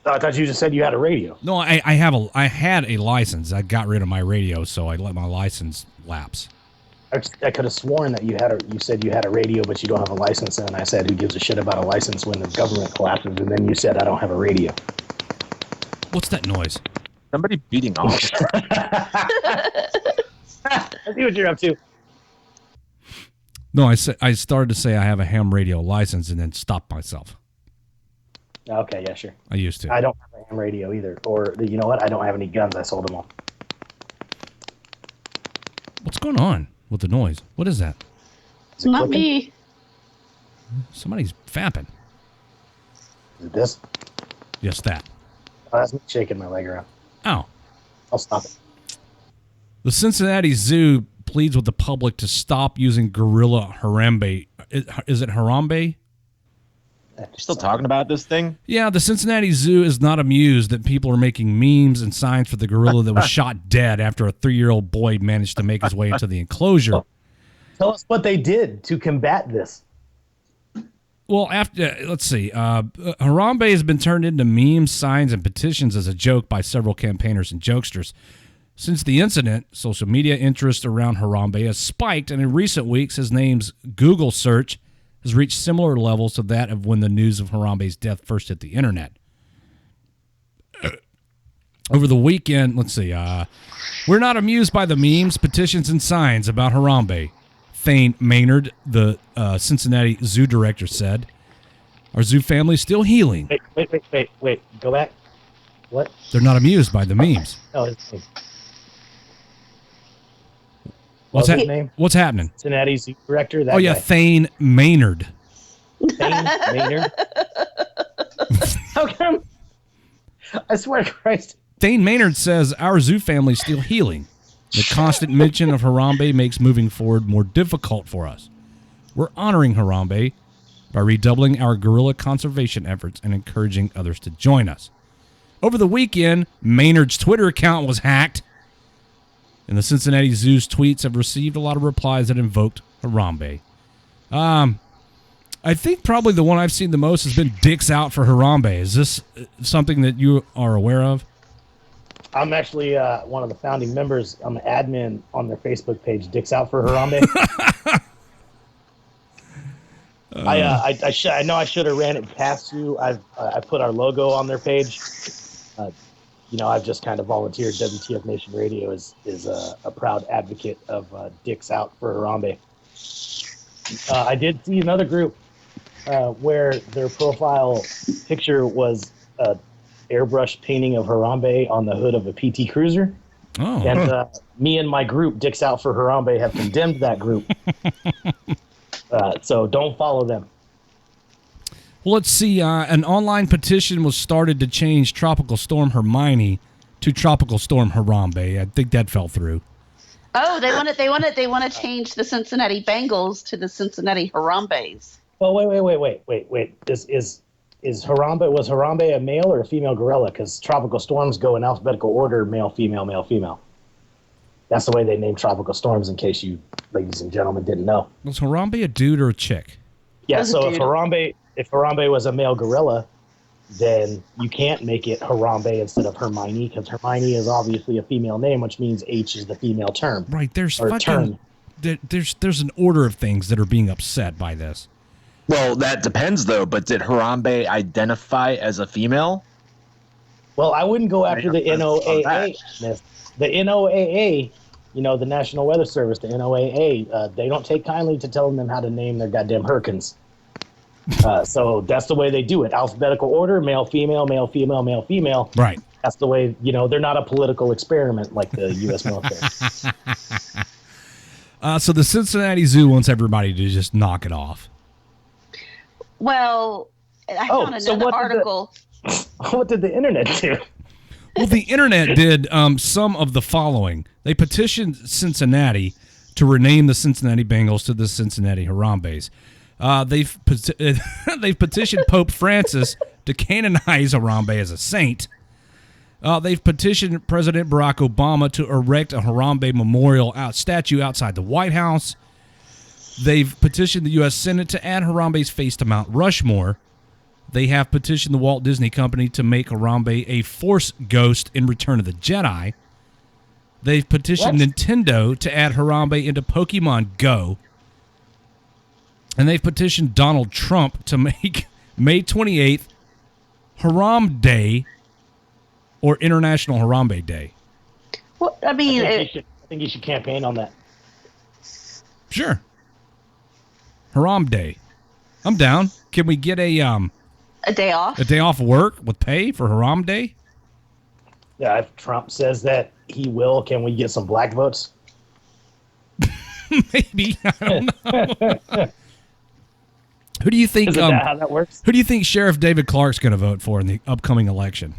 I thought you just said you had a radio. No, I had a license. I got rid of my radio, so I let my license lapse. I could have sworn that you said you had a radio, but you don't have a license, and I said, who gives a shit about a license when the government collapses? And then you said, I don't have a radio. What's that noise? Somebody beating off. I see what you're up to. No, I started to say I have a ham radio license and then stopped myself. Okay, yeah, sure. I used to. I don't have a ham radio either. Or, you know what? I don't have any guns. I sold them all. What's going on with the noise? What is that? It's not me. Somebody's fapping. Is it this? Yes, that. Oh, that's me shaking my leg around. Oh. I'll stop it. The Cincinnati Zoo pleads with the public to stop using gorilla Harambe. Is it Harambe? You're still talking about this thing? Yeah, the Cincinnati Zoo is not amused that people are making memes and signs for the gorilla that was shot dead after a 3-year-old boy managed to make his way into the enclosure. Tell us what they did to combat this. Well, after let's see, Harambe has been turned into memes, signs, and petitions as a joke by several campaigners and jokesters. Since the incident, social media interest around Harambe has spiked, and in recent weeks, his name's Google search has reached similar levels to that of when the news of Harambe's death first hit the internet. Over the weekend, let's see, we're not amused by the memes, petitions, and signs about Harambe. Thane Maynard, the Cincinnati zoo director, said, "Our zoo family's still healing." Wait. Go back. What? They're not amused by the memes. No, his name. What's his name? What's happening? Cincinnati zoo director. That Oh yeah, guy. Thane Maynard. Thane Maynard. How come? I swear to Christ. Thane Maynard says our zoo family's still healing. The constant mention of Harambe makes moving forward more difficult for us. We're honoring Harambe by redoubling our guerrilla conservation efforts and encouraging others to join us. Over the weekend, Maynard's Twitter account was hacked, and the Cincinnati Zoo's tweets have received a lot of replies that invoked Harambe. I think probably the one I've seen the most has been "Dicks Out for Harambe." Is this something that you are aware of? I'm actually one of the founding members. I'm the admin on their Facebook page, Dicks Out for Harambe. I know I should have ran it past you. I put our logo on their page. I've just kind of volunteered. WTF Nation Radio is a proud advocate of Dicks Out for Harambe. I did see another group where their profile picture was airbrush painting of Harambe on the hood of a PT Cruiser. Oh. And me and my group, Dicks Out for Harambe, have condemned that group. So don't follow them. Well, let's see. An online petition was started to change Tropical Storm Hermione to Tropical Storm Harambe. I think that fell through. Oh, they want to change the Cincinnati Bengals to the Cincinnati Harambes. Well, wait. Was Harambe a male or a female gorilla? Because tropical storms go in alphabetical order: male, female, male, female. That's the way they name tropical storms. In case you, ladies and gentlemen, didn't know. Was Harambe a dude or a chick? Yeah. So if Harambe was a male gorilla, then you can't make it Harambe instead of Hermione, because Hermione is obviously a female name, which means H is the female term. Right. There's or fucking term. There's an order of things that are being upset by this. Well, that depends, though. But did Harambe identify as a female? Well, I wouldn't go after the NOAA. The NOAA, the National Weather Service, the NOAA, they don't take kindly to telling them how to name their goddamn hurricanes. So that's the way they do it. Alphabetical order, male, female, male, female, male, female. Right. That's the way, they're not a political experiment like the U.S. military. So the Cincinnati Zoo wants everybody to just knock it off. Well, I found another article. What did the internet do? Well, the internet did some of the following. They petitioned Cincinnati to rename the Cincinnati Bengals to the Cincinnati Harambes. They've petitioned Pope Francis to canonize Harambe as a saint. They've petitioned President Barack Obama to erect a Harambe memorial statue outside the White House. They've petitioned the U.S. Senate to add Harambe's face to Mount Rushmore. They have petitioned the Walt Disney Company to make Harambe a Force ghost in Return of the Jedi. They've petitioned Nintendo to add Harambe into Pokemon Go. And they've petitioned Donald Trump to make May 28th Haram Day or International Harambe Day. Well, I mean, I think you should campaign on that. Sure. Haram Day. I'm down. Can we get a day off? A day off work with pay for Haram Day? Yeah, if Trump says that he will, can we get some black votes? Maybe. I don't know. Who do you think? Isn't that how that works? Who do you think Sheriff David Clark's going to vote for in the upcoming election?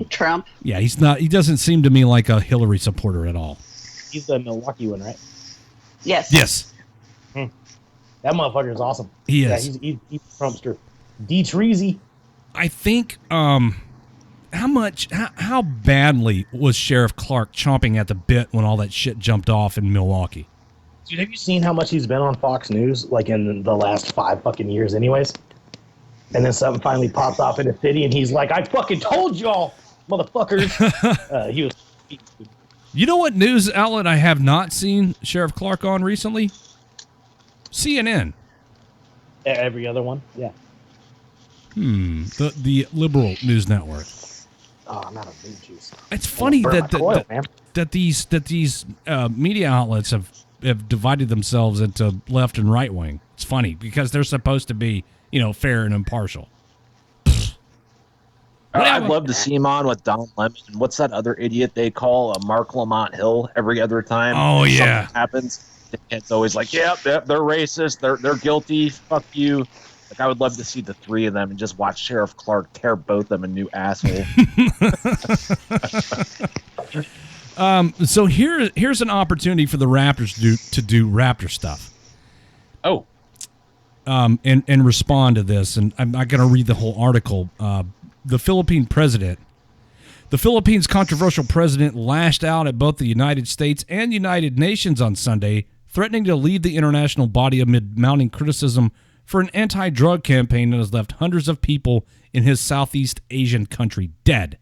Trump. Yeah, he's not. He doesn't seem to me like a Hillary supporter at all. He's the Milwaukee one, right? Yes. Yes. That motherfucker is awesome. He is. Yeah, he's a Trumpster. D. Treasy. I think. How badly was Sheriff Clark chomping at the bit when all that shit jumped off in Milwaukee? Dude, have you seen how much he's been on Fox News, like in the last 5 fucking years anyways? And then something finally pops off in the city, and he's like, I fucking told y'all, motherfuckers. He was... You know what news outlet I have not seen Sheriff Clark on recently? CNN. Every other one, yeah. The liberal news network. Oh, I'm out of boot juice. It's funny burn that my coil, man. that these media outlets have divided themselves into left and right wing. It's funny because they're supposed to be, fair and impartial. I'd love to see him on with Don Lemon. What's that other idiot they call Mark Lamont Hill every other time? Oh, yeah. Something happens. It's always like, yep, they're racist. They're guilty. Fuck you. Like, I would love to see the three of them and just watch Sheriff Clark tear both of them a new asshole. So here's an opportunity for the Raptors to do Raptor stuff. Oh. And respond to this. And I'm not going to read the whole article. The Philippines controversial president lashed out at both the United States and United Nations on Sunday, threatening to leave the international body amid mounting criticism for an anti-drug campaign that has left hundreds of people in his Southeast Asian country dead.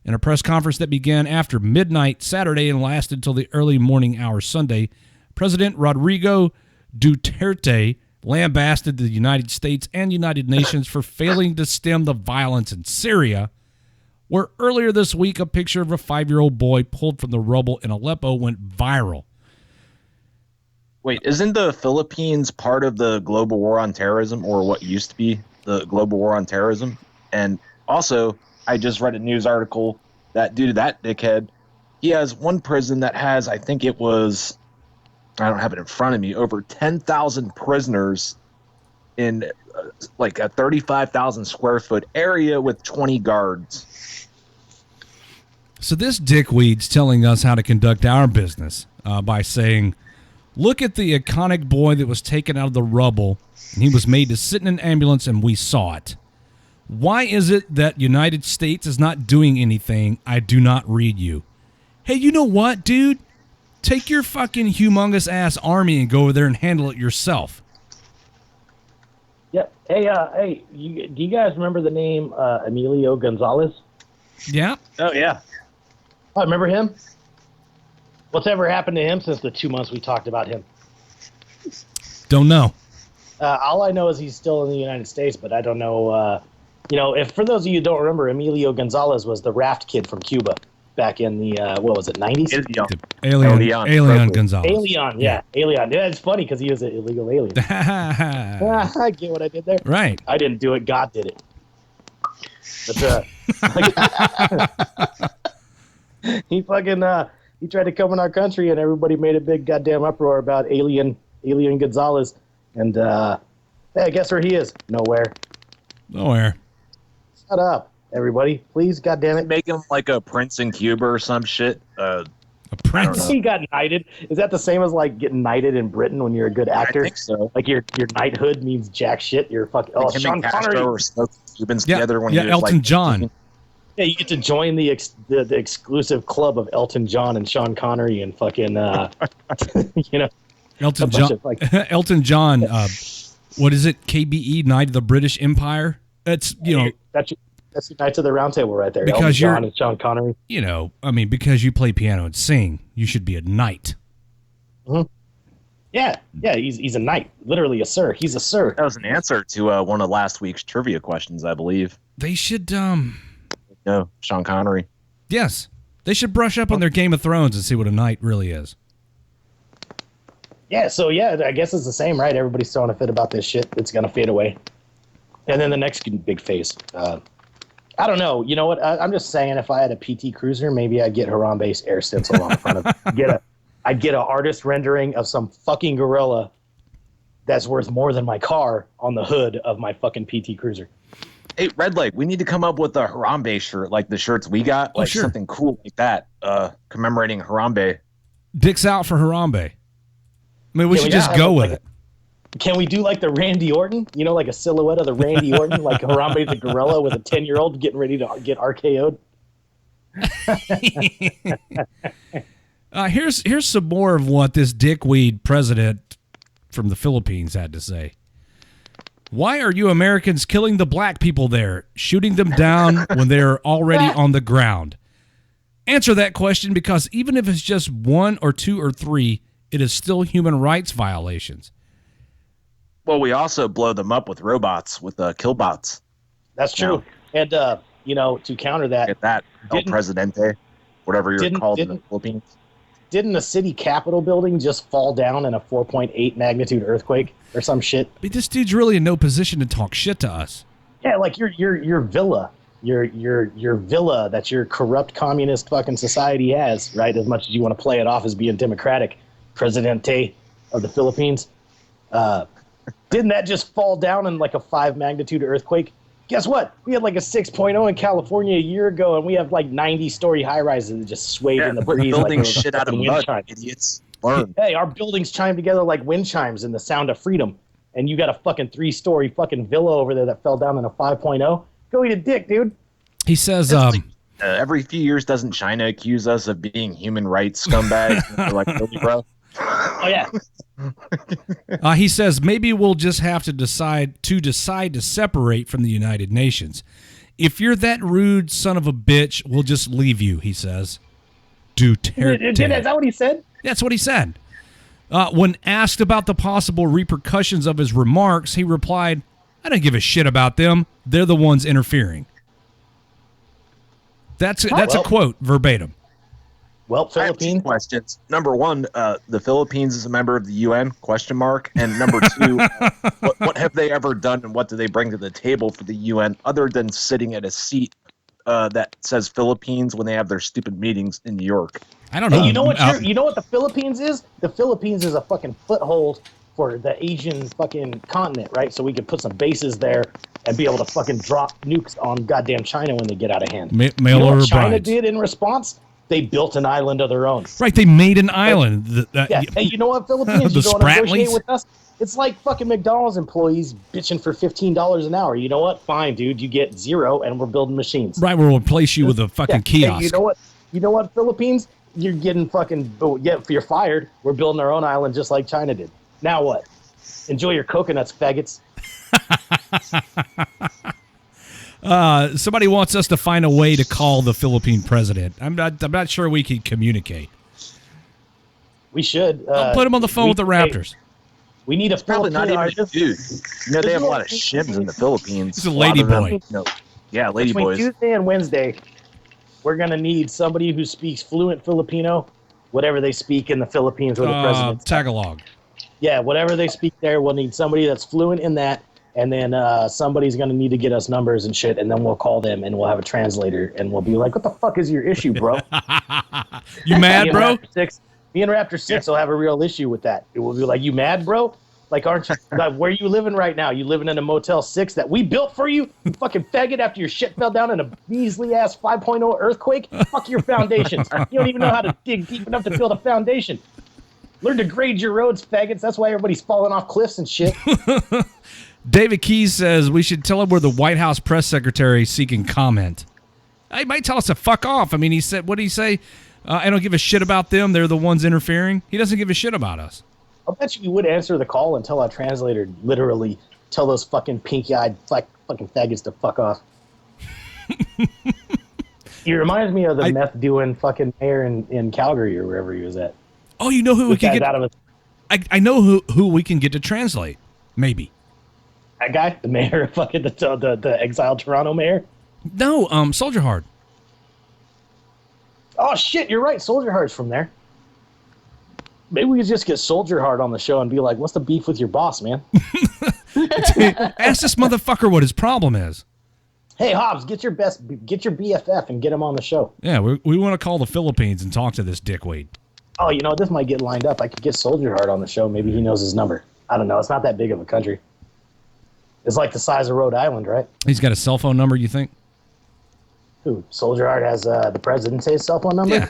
In a press conference that began after midnight Saturday and lasted until the early morning hours Sunday, President Rodrigo Duterte lambasted the United States and United Nations for failing to stem the violence in Syria, where earlier this week a picture of a 5-year-old boy pulled from the rubble in Aleppo went viral. Wait, isn't the Philippines part of the global war on terrorism, or what used to be the global war on terrorism? And also, I just read a news article that due to that dickhead, he has one prison that has, I think it was, I don't have it in front of me, over 10,000 prisoners in like a 35,000 square foot area with 20 guards. So this dickweed's telling us how to conduct our business by saying, look at the iconic boy that was taken out of the rubble, and he was made to sit in an ambulance, and we saw it. Why is it that United States is not doing anything? I do not read you. Hey, you know what, dude? Take your fucking humongous ass army and go over there and handle it yourself. Yep. Hey, do you guys remember the name Emilio Gonzalez? Yeah. Oh, yeah. I remember him. What's ever happened to him since the 2 months we talked about him? Don't know. All I know is he's still in the United States, but I don't know. If for those of you who don't remember, Emilio Gonzalez was the raft kid from Cuba back in the, 90s? Alien Gonzalez. Alien, yeah. Alien. Yeah, it's funny because he was an illegal alien. I get what I did there. Right. I didn't do it. God did it. But, he fucking, he tried to come in our country and everybody made a big goddamn uproar about Alien Gonzalez. And, hey, guess where he is? Nowhere. Shut up, everybody. Please, goddammit. Make him like a prince in Cuba or some shit. A prince? He got knighted. Is that the same as like getting knighted in Britain when you're a good actor? I think so. Like your knighthood means jack shit. You're fucking. Like oh, Sean Connery. Or Cubans together when Elton like, John. Yeah, you get to join the exclusive club of Elton John and Sean Connery and fucking Elton John. Elton John. What is it? KBE, Knight of the British Empire. That's that's the Knights of the Round Table right there. Because Elton you're John and Sean Connery. Because you play piano and sing, you should be a knight. Mm-hmm. Yeah, he's a knight, literally a sir. He's a sir. That was an answer to one of last week's trivia questions, I believe. They should. No, Sean Connery. Yes, they should brush up on their Game of Thrones and see what a knight really is. Yeah, so I guess it's the same, right? Everybody's throwing a fit about this shit. It's gonna fade away, and then the next big phase. I don't know. You know what? I'm just saying, if I had a PT Cruiser, maybe I'd get Harambe's air stencil on the front of it. I'd get an artist rendering of some fucking gorilla that's worth more than my car on the hood of my fucking PT Cruiser. Hey, Red Lake, we need to come up with a Harambe shirt, like the shirts we got, like something cool like that, commemorating Harambe. Dick's out for Harambe. I mean, we should just go with it. Can we do like the Randy Orton? Like a silhouette of the Randy Orton, like Harambe the gorilla with a 10-year-old getting ready to get RKO'd? Here's some more of what this dickweed president from the Philippines had to say. Why are you Americans killing the black people there, shooting them down when they're already on the ground? Answer that question, because even if it's just 1 or 2 or 3, it is still human rights violations. Well, we also blow them up with robots, with killbots. That's true. And, to counter that. Get that, El Presidente, whatever you're called in the Philippines. Didn't the city capitol building just fall down in a 4.8 magnitude earthquake or some shit? But this dude's really in no position to talk shit to us. Yeah, like your villa, your villa that your corrupt communist fucking society has, right? As much as you want to play it off as being democratic, Presidente of the Philippines. Didn't that just fall down in like a 5 magnitude earthquake? Guess what? We had like a 6.0 in California a year ago, and we have like 90-story high-rises that just swayed in the breeze. Building shit out of mud, idiots. Learn. Hey, our buildings chime together like wind chimes in the sound of freedom. And you got a fucking 3-story fucking villa over there that fell down in a 5.0. Go eat a dick, dude. He says, every few years, doesn't China accuse us of being human rights scumbags? We're like, really, bro? Oh, yeah. He says, maybe we'll just have to decide to separate from the United Nations. If you're that rude son of a bitch, we'll just leave you, he says. Is that what he said? That's what he said. When asked about the possible repercussions of his remarks, he replied, I don't give a shit about them. They're the ones interfering. That's a quote verbatim. Well, Philippines. Questions. Number one, the Philippines is a member of the UN? ? And number two, what have they ever done, and what do they bring to the table for the UN other than sitting at a seat that says Philippines when they have their stupid meetings in New York? I don't know. Hey, you know what the Philippines is? The Philippines is a fucking foothold for the Asian fucking continent, right? So we could put some bases there and be able to fucking drop nukes on goddamn China when they get out of hand. Mail you know order what China brides. did in response? They built an island of their own. Right, they made an island. Hey, you know what, Philippines? The You don't negotiate Spratlys? with us? It's like fucking McDonald's employees bitching for $15 an hour. You know what? Fine, dude. You get 0, and we're building machines. Right, we'll replace you with a fucking kiosk. Hey, you know what, Philippines? You're getting fucking, you're fired. We're building our own island just like China did. Now what? Enjoy your coconuts, faggots. Somebody wants us to find a way to call the Philippine president. I'm not sure we can communicate. We should. I'll put him on the phone with the Raptors. We need a Probably not even Filipino a dude. You know, they have a lot of shims in the Philippines. He's a lady boy. Yeah, lady Between boys. Tuesday and Wednesday, we're going to need somebody who speaks fluent Filipino, whatever they speak in the Philippines or the president. Tagalog. Yeah, whatever they speak there, we'll need somebody that's fluent in that. And then somebody's going to need to get us numbers and shit, and then we'll call them, and we'll have a translator, and we'll be like, what the fuck is your issue, bro? You mad, bro? Me and Raptor 6 will have a real issue with that. It will be like, you mad, bro? Like, aren't you, like, where are you living right now? You living in a Motel 6 that we built for you? You fucking faggot after your shit fell down in a measly-ass 5.0 earthquake? Fuck your foundations. You don't even know how to dig deep enough to build a foundation. Learn to grade your roads, faggots. That's why everybody's falling off cliffs and shit. David Keys says we should tell him we're the White House press secretary seeking comment. He might tell us to fuck off. I mean, he said, what did he say? I don't give a shit about them. They're the ones interfering. He doesn't give a shit about us. I'll bet you would answer the call and tell our translator literally tell those fucking pinky-eyed fucking faggots to fuck off. He reminds me of the meth-doing fucking mayor in Calgary or wherever he was at. Oh, you know who we can get? Out of I know who we can get to translate. Maybe. That guy? The mayor of fucking the exiled Toronto mayor? No, Soldier Hard. Oh, shit, you're right. Soldier Hard's from there. Maybe we could just get Soldier Hard on the show and be like, what's the beef with your boss, man? Ask this motherfucker what his problem is. Hey, Hobbs, get your BFF and get him on the show. Yeah, we want to call the Philippines and talk to this dickweed. Oh, you know, this might get lined up. I could get Soldier Hard on the show. Maybe he knows his number. I don't know. It's not that big of a country. It's like the size of Rhode Island, right? He's got a cell phone number, you think? Who? Soldier Hard has the president's cell phone number? Yeah.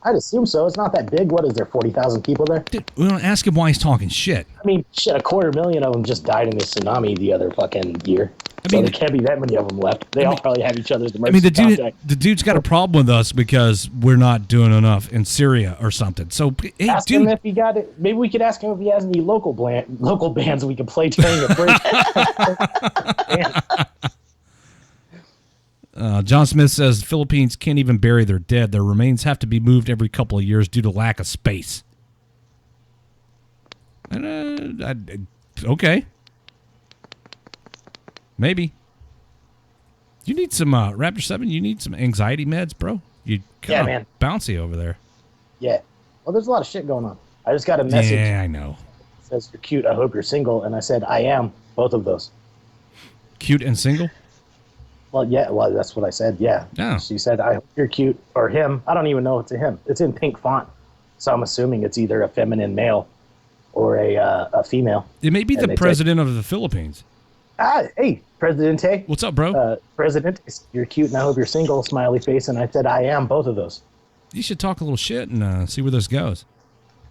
I'd assume so. It's not that big. What is there, 40,000 people there? Dude, we don't ask him why he's talking shit. I mean, shit, 250,000 of them just died in the tsunami the other fucking year. So there can't be that many of them left. They all probably have each other's emergency contact. the dude's got a problem with us because we're not doing enough in Syria or something. So, hey, ask him if he got it. Maybe we could ask him if he has any local bands we can play during the break. John Smith says Philippines can't even bury their dead. Their remains have to be moved every couple of years due to lack of space. Okay. Maybe. You need some Raptor 7. You need some anxiety meds, bro. You man. Bouncy over there. Yeah. Well, there's a lot of shit going on. I just got a message. Yeah, I know. It says, "You're cute. I hope you're single." And I said, "I am." Both of those. Cute and single? Well, yeah. Well, that's what I said. Yeah. Oh. She said, "I hope you're cute," or him. I don't even know it's a him. It's in pink font, so I'm assuming it's either a feminine male or a female. It may be the president of the Philippines. Hey, Presidente. What's up, bro? President, you're cute and I hope you're single, smiley face. And I said, I am both of those. You should talk a little shit and see where this goes.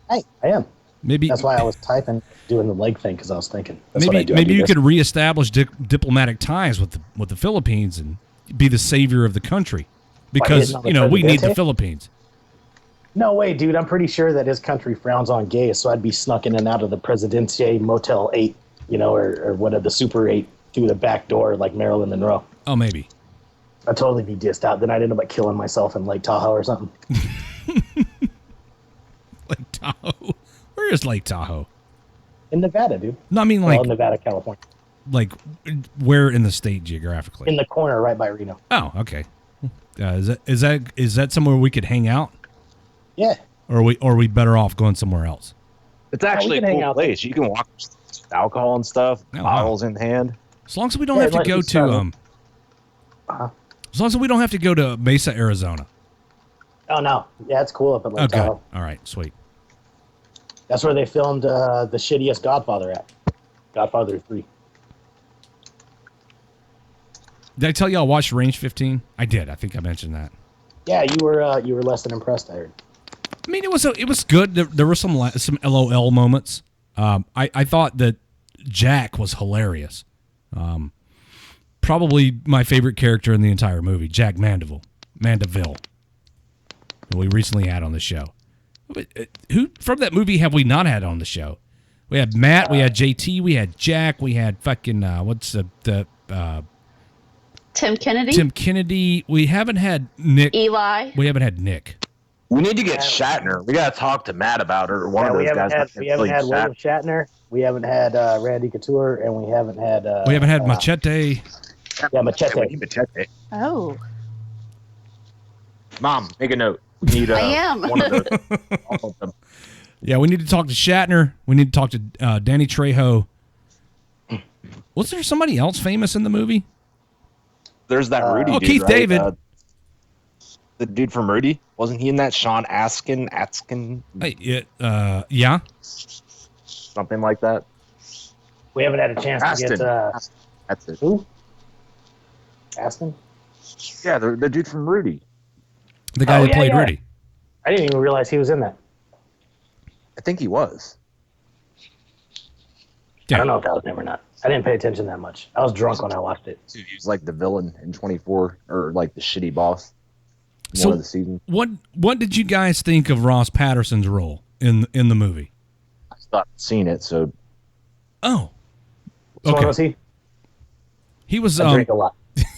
Hey, I am. Maybe that's why I was typing, doing the leg thing, because I was thinking. That's maybe what I do. maybe you could reestablish diplomatic ties with the Philippines and be the savior of the country, because we need the Philippines. No way, dude. I'm pretty sure that his country frowns on gays, so I'd be snuck in and out of the Presidente Motel 8, or what are the Super 8 through the back door like Marilyn Monroe. Oh, maybe. I'd totally be dissed out. Then I'd end up killing myself in Lake Tahoe or something. Lake Tahoe? Where is Lake Tahoe? In Nevada, dude. No, I mean Nevada, California. Like where in the state geographically? In the corner, right by Reno. Oh, okay. Is that somewhere we could hang out? Yeah. Or are we better off going somewhere else? It's actually a cool place. You can walk with alcohol and stuff, bottles in hand. As long as we don't have to go to as long as we don't have to go to Mesa, Arizona. Oh no, yeah, it's cool up at Lake Tahoe. All right, sweet. That's where they filmed the shittiest Godfather at. Godfather 3. Did I tell you I watched Range 15? I did. I think I mentioned that. Yeah, you were less than impressed, I heard. I mean, it was good. There were some LOL moments. I thought that Jack was hilarious. Probably my favorite character in the entire movie, Jack Mandeville, who we recently had on the show. Who from that movie have we not had on the show? We had Matt, we had JT, we had Jack, we had fucking what's the Tim Kennedy. Tim Kennedy. We haven't had Nick. Eli. We haven't had Nick. We need to get Shatner. We got to talk to Matt about her. One of those guys. We haven't had William Shatner. We haven't had Randy Couture, and we haven't had. Machete. Yeah, Machete. Machete. Oh. Mom, make a note. We need I am. one of those. All of them. Yeah, we need to talk to Shatner. We need to talk to Danny Trejo. Was there somebody else famous in the movie? There's that Rudy dude, Keith right? David. The dude from Rudy. Wasn't he in that? Sean Astin? Hey, yeah. Something like that. We haven't had a chance to get... That's it. Who? Aston? Yeah, the dude from Rudy. The guy that played Rudy. I didn't even realize he was in that. I think he was. I don't know if that was him or not. I didn't pay attention that much. I was drunk when I watched it. He was like the villain in 24, or like the shitty boss in So one of the seasons. what did you guys think of Ross Patterson's role in the movie? I still haven't seen it, so. Oh. So what was he? He was I drink a lot.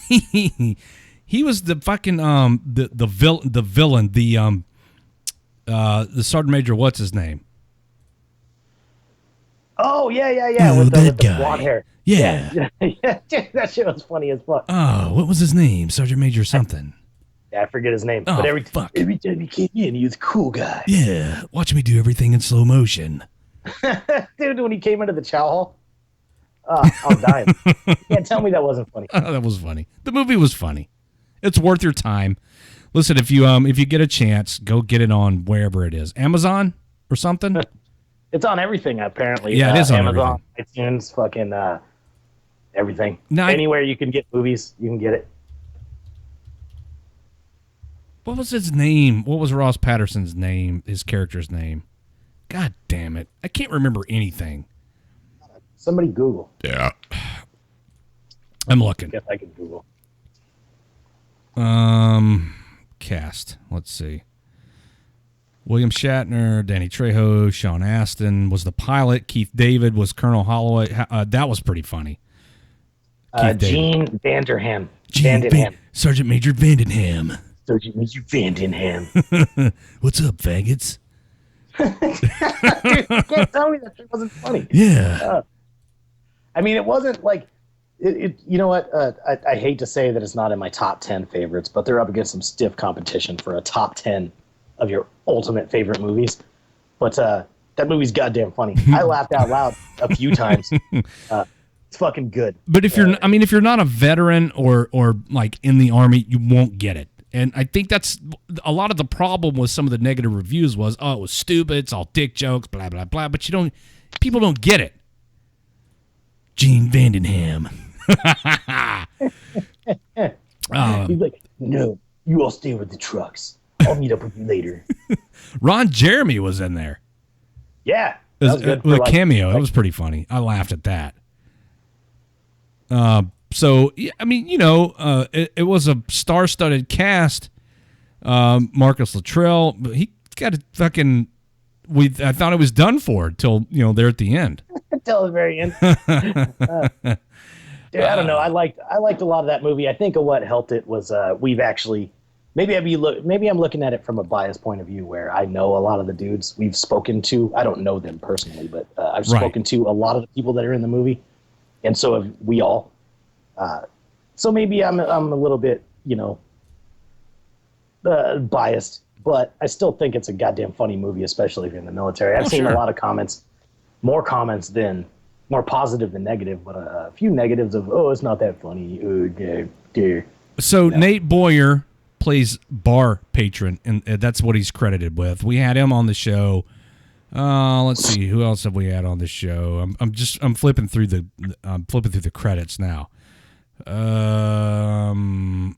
he was the fucking the villain, the Sergeant Major, what's his name? Oh, yeah. Oh, with that the guy. blonde hair. Yeah. That shit was funny as fuck. Oh, what was his name? Sergeant Major something. Yeah, I forget his name. Oh, but every fuck. time he came in, he was a cool guy. Yeah, watch me do everything in slow motion. Dude, when he came into the chow hall, I'm dying. You can't tell me that wasn't funny. That was funny. The movie was funny. It's worth your time. Listen, if you get a chance, go get it on wherever it is. Amazon or something? It's on everything, apparently. Yeah, it is on Amazon, iTunes, fucking everything. Now, Anywhere you can get movies, you can get it. What was his name? What was Ross Patterson's name? His character's name? God damn it. I can't remember anything. Somebody Google. Yeah. I'm looking. Yes, I can Google. Cast. Let's see. William Shatner, Danny Trejo, Sean Astin was the pilot. Keith David was Colonel Holloway. That was pretty funny. Gene Vanderham. Sergeant Major Vandenham. Sergeant Major Vandenham. What's up, faggots? Dude, you can't tell me that shit wasn't funny. Yeah. I mean, it wasn't like it. You know what? I hate to say that it's not in my top 10 favorites, but they're up against some stiff competition for a top 10 of your ultimate favorite movies. But that movie's goddamn funny. I laughed out loud a few times. It's fucking good. But if you're not a veteran or like in the Army, you won't get it. And I think that's a lot of the problem with some of the negative reviews was, oh, it was stupid, it's all dick jokes, blah, blah, blah. But people don't get it. Gene Vandenham. He's like, no, you all stay with the trucks. I'll meet up with you later. Ron Jeremy was in there. Yeah. It was a cameo. It was pretty funny. I laughed at that. So, I mean, it was a star-studded cast. Marcus Luttrell, but he got a fucking... I thought it was done for till, there at the end. Until the very end. Dude, I don't know. I liked a lot of that movie. I think what helped it was we've actually... Maybe I'm looking at it from a biased point of view where I know a lot of the dudes we've spoken to. I don't know them personally, but I've spoken to a lot of the people that are in the movie. And so have we all. So maybe I'm a little bit, biased, but I still think it's a goddamn funny movie, especially if you're in the military. I've seen a lot of comments, more positive than negative, but a few negatives of, oh, it's not that funny. So Nate Boyer plays bar patron, and that's what he's credited with. We had him on the show. Let's see, who else have we had on the show? I'm flipping through the credits now. No.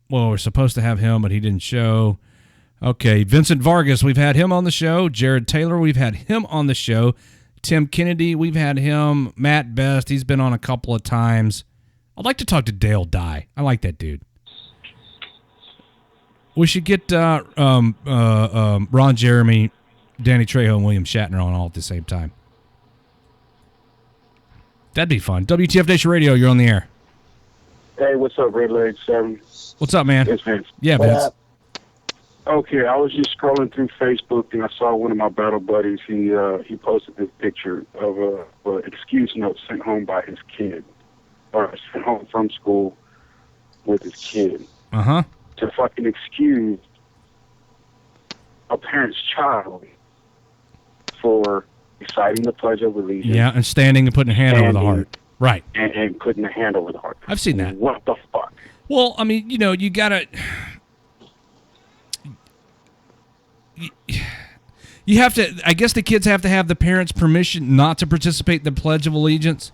Well, we're supposed to have him, but he didn't show. Okay, Vincent Vargas, we've had him on the show. Jared Taylor, we've had him on the show. Tim Kennedy, we've had him. Matt Best, he's been on a couple of times. I'd like to talk to Dale Dye. I like that dude. We should get Ron Jeremy, Danny Trejo, and William Shatner on all at the same time. That'd be fun. WTF Nation Radio, you're on the air. Hey, what's up, Redlegs? What's up, man? It's Vince. Yeah, Vince. Okay, I was just scrolling through Facebook and I saw one of my battle buddies. He posted this picture of a excuse note sent home by his kid, or sent home from school with his kid. Uh-huh. To fucking excuse a parent's child for reciting the Pledge of Allegiance. Yeah, and standing and putting a hand over the heart. Right. And putting a hand over the heart. I've seen that. What the fuck? Well, I mean, you gotta... You have to... I guess the kids have to have the parents' permission not to participate in the Pledge of Allegiance.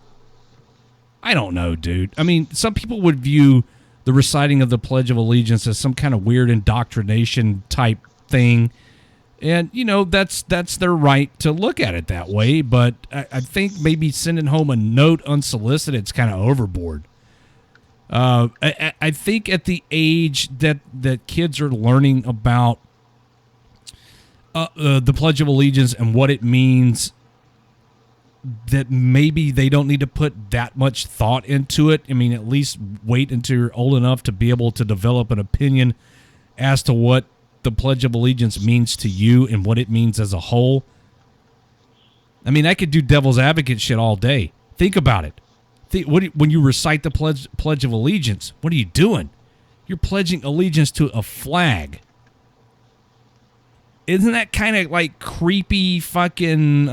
I don't know, dude. I mean, some people would view the reciting of the Pledge of Allegiance as some kind of weird indoctrination type thing. And, that's their right to look at it that way. But I think maybe sending home a note unsolicited is kind of overboard. I think at the age that kids are learning about the Pledge of Allegiance and what it means, that maybe they don't need to put that much thought into it. I mean, at least wait until you're old enough to be able to develop an opinion as to what the Pledge of Allegiance means to you and what it means as a whole. I mean, I could do devil's advocate shit all day. Think about it. When you recite the Pledge of Allegiance, what are you doing? You're pledging allegiance to a flag. Isn't that kind of like creepy fucking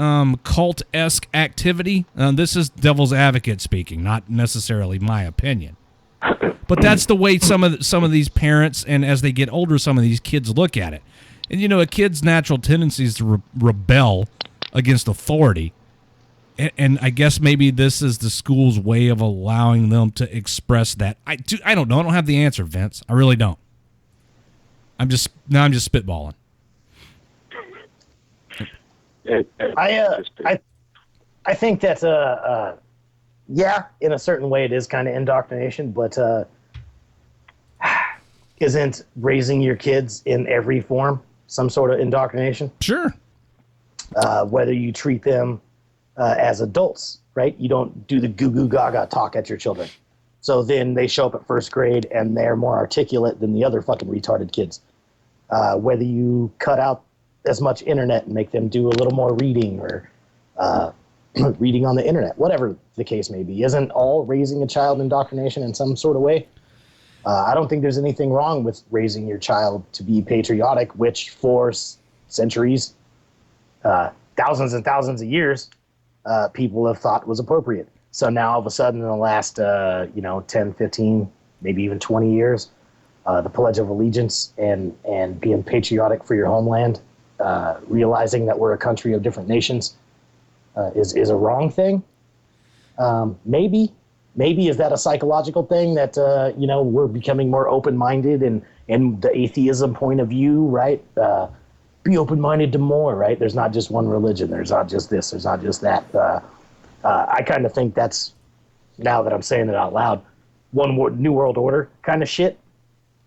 cult-esque activity? This is devil's advocate speaking, not necessarily my opinion. But that's the way some of these parents, and as they get older, some of these kids look at it. And, a kid's natural tendency is to rebel against authority. And I guess maybe this is the school's way of allowing them to express that. I don't know. I don't have the answer, Vince. I really don't. I'm just spitballing. I think that yeah, in a certain way it is kind of indoctrination, but isn't raising your kids in every form some sort of indoctrination? Sure. Whether you treat them as adults, right? You don't do the goo goo gaga talk at your children. So then they show up at first grade and they're more articulate than the other fucking retarded kids. Whether you cut out as much internet and make them do a little more reading or reading on the internet, whatever the case may be. Isn't all raising a child indoctrination in some sort of way? I don't think there's anything wrong with raising your child to be patriotic, which for centuries, thousands and thousands of years, people have thought was appropriate. So now all of a sudden in the last, 10, 15, maybe even 20 years, the Pledge of Allegiance and being patriotic for your homeland, realizing that we're a country of different nations, is a wrong thing. Maybe is that a psychological thing that we're becoming more open-minded and the atheism point of view, right? Be open-minded to more, right? There's not just one religion. There's not just this. There's not just that. I kind of think that's, now that I'm saying it out loud, New World Order kind of shit.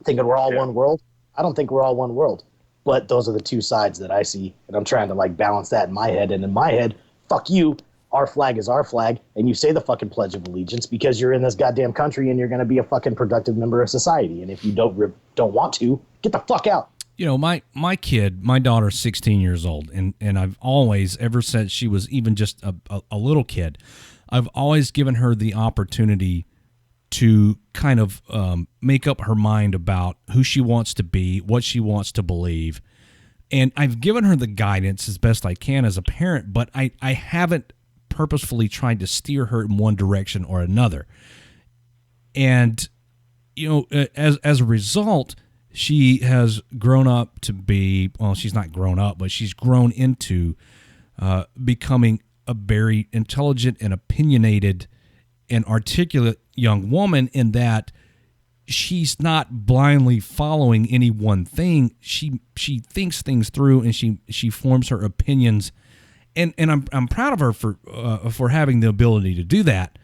Thinking we're all one world. I don't think we're all one world. But those are the two sides that I see, and I'm trying to balance that in my head. And in my head, fuck you. Our flag is our flag, and you say the fucking Pledge of Allegiance because you're in this goddamn country and you're going to be a fucking productive member of society. And if you don't want to, get the fuck out. My daughter's 16 years old, and I've always, ever since she was even just a little kid, I've always given her the opportunity to kind of make up her mind about who she wants to be, what she wants to believe. And I've given her the guidance as best I can as a parent, but I haven't purposefully tried to steer her in one direction or another. And, as a result, she has grown up to be, well, she's not grown up, but she's grown into becoming a very intelligent and opinionated and articulate young woman, in that she's not blindly following any one thing. She thinks things through, and she forms her opinions, and I'm proud of her for having the ability to do that.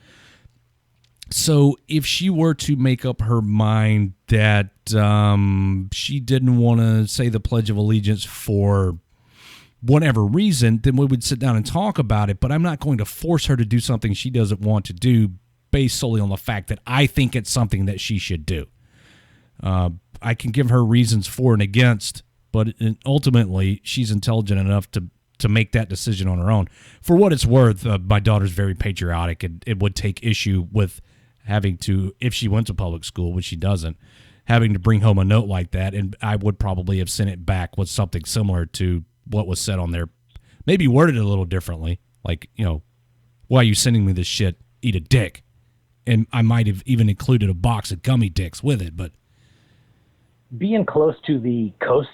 So if she were to make up her mind that she didn't want to say the Pledge of Allegiance for whatever reason, then we would sit down and talk about it. But I'm not going to force her to do something she doesn't want to do based solely on the fact that I think it's something that she should do. I can give her reasons for and against, but ultimately she's intelligent enough to make that decision on her own. For what it's worth, my daughter's very patriotic, and it would take issue with having to, if she went to public school, which she doesn't, having to bring home a note like that, and I would probably have sent it back with something similar to what was said on there, maybe worded a little differently, like, why are you sending me this shit? Eat a dick. And I might have even included a box of gummy dicks with it, but being close to the coasts,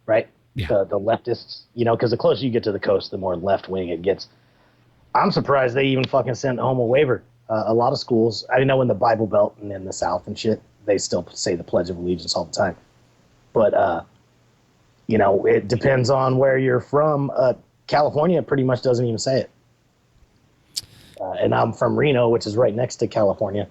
right? Yeah. The leftists, because the closer you get to the coast, the more left wing it gets. I'm surprised they even fucking sent home a waiver. A lot of schools, I know in the Bible Belt and in the South and shit, they still say the Pledge of Allegiance all the time. But, it depends on where you're from. California pretty much doesn't even say it. And I'm from Reno, which is right next to California.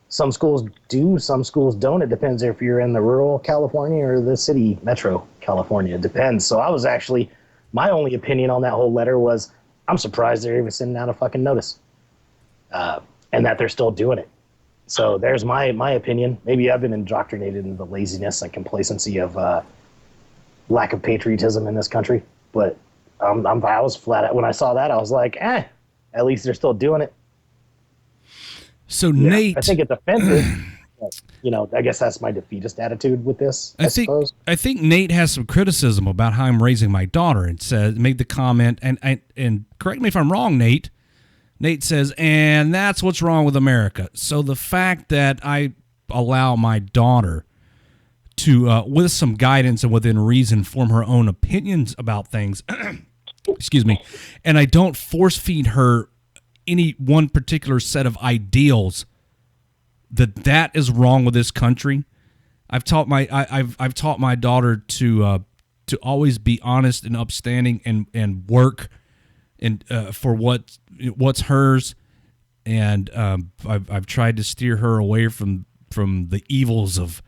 Some schools do, some schools don't. It depends if you're in the rural California or the city, metro California. It depends. So I was actually, my only opinion on that whole letter was, I'm surprised they're even sending out a fucking notice. And that they're still doing it. So there's my opinion. Maybe I've been indoctrinated into the laziness and complacency of lack of patriotism in this country. But I was flat out, when I saw that, I was like, at least they're still doing it. So Nate, I think it's offensive. But, I guess that's my defeatist attitude with this. I suppose. I think Nate has some criticism about how I'm raising my daughter, and made the comment, and correct me if I'm wrong, Nate. Nate says, and that's what's wrong with America. So the fact that I allow my daughter to, with some guidance and within reason, form her own opinions about things, excuse me, and I don't force feed her any one particular set of ideals, that is wrong with this country. I've taught my daughter to always be honest and upstanding and work and for what's hers, and I've tried to steer her away from the evils of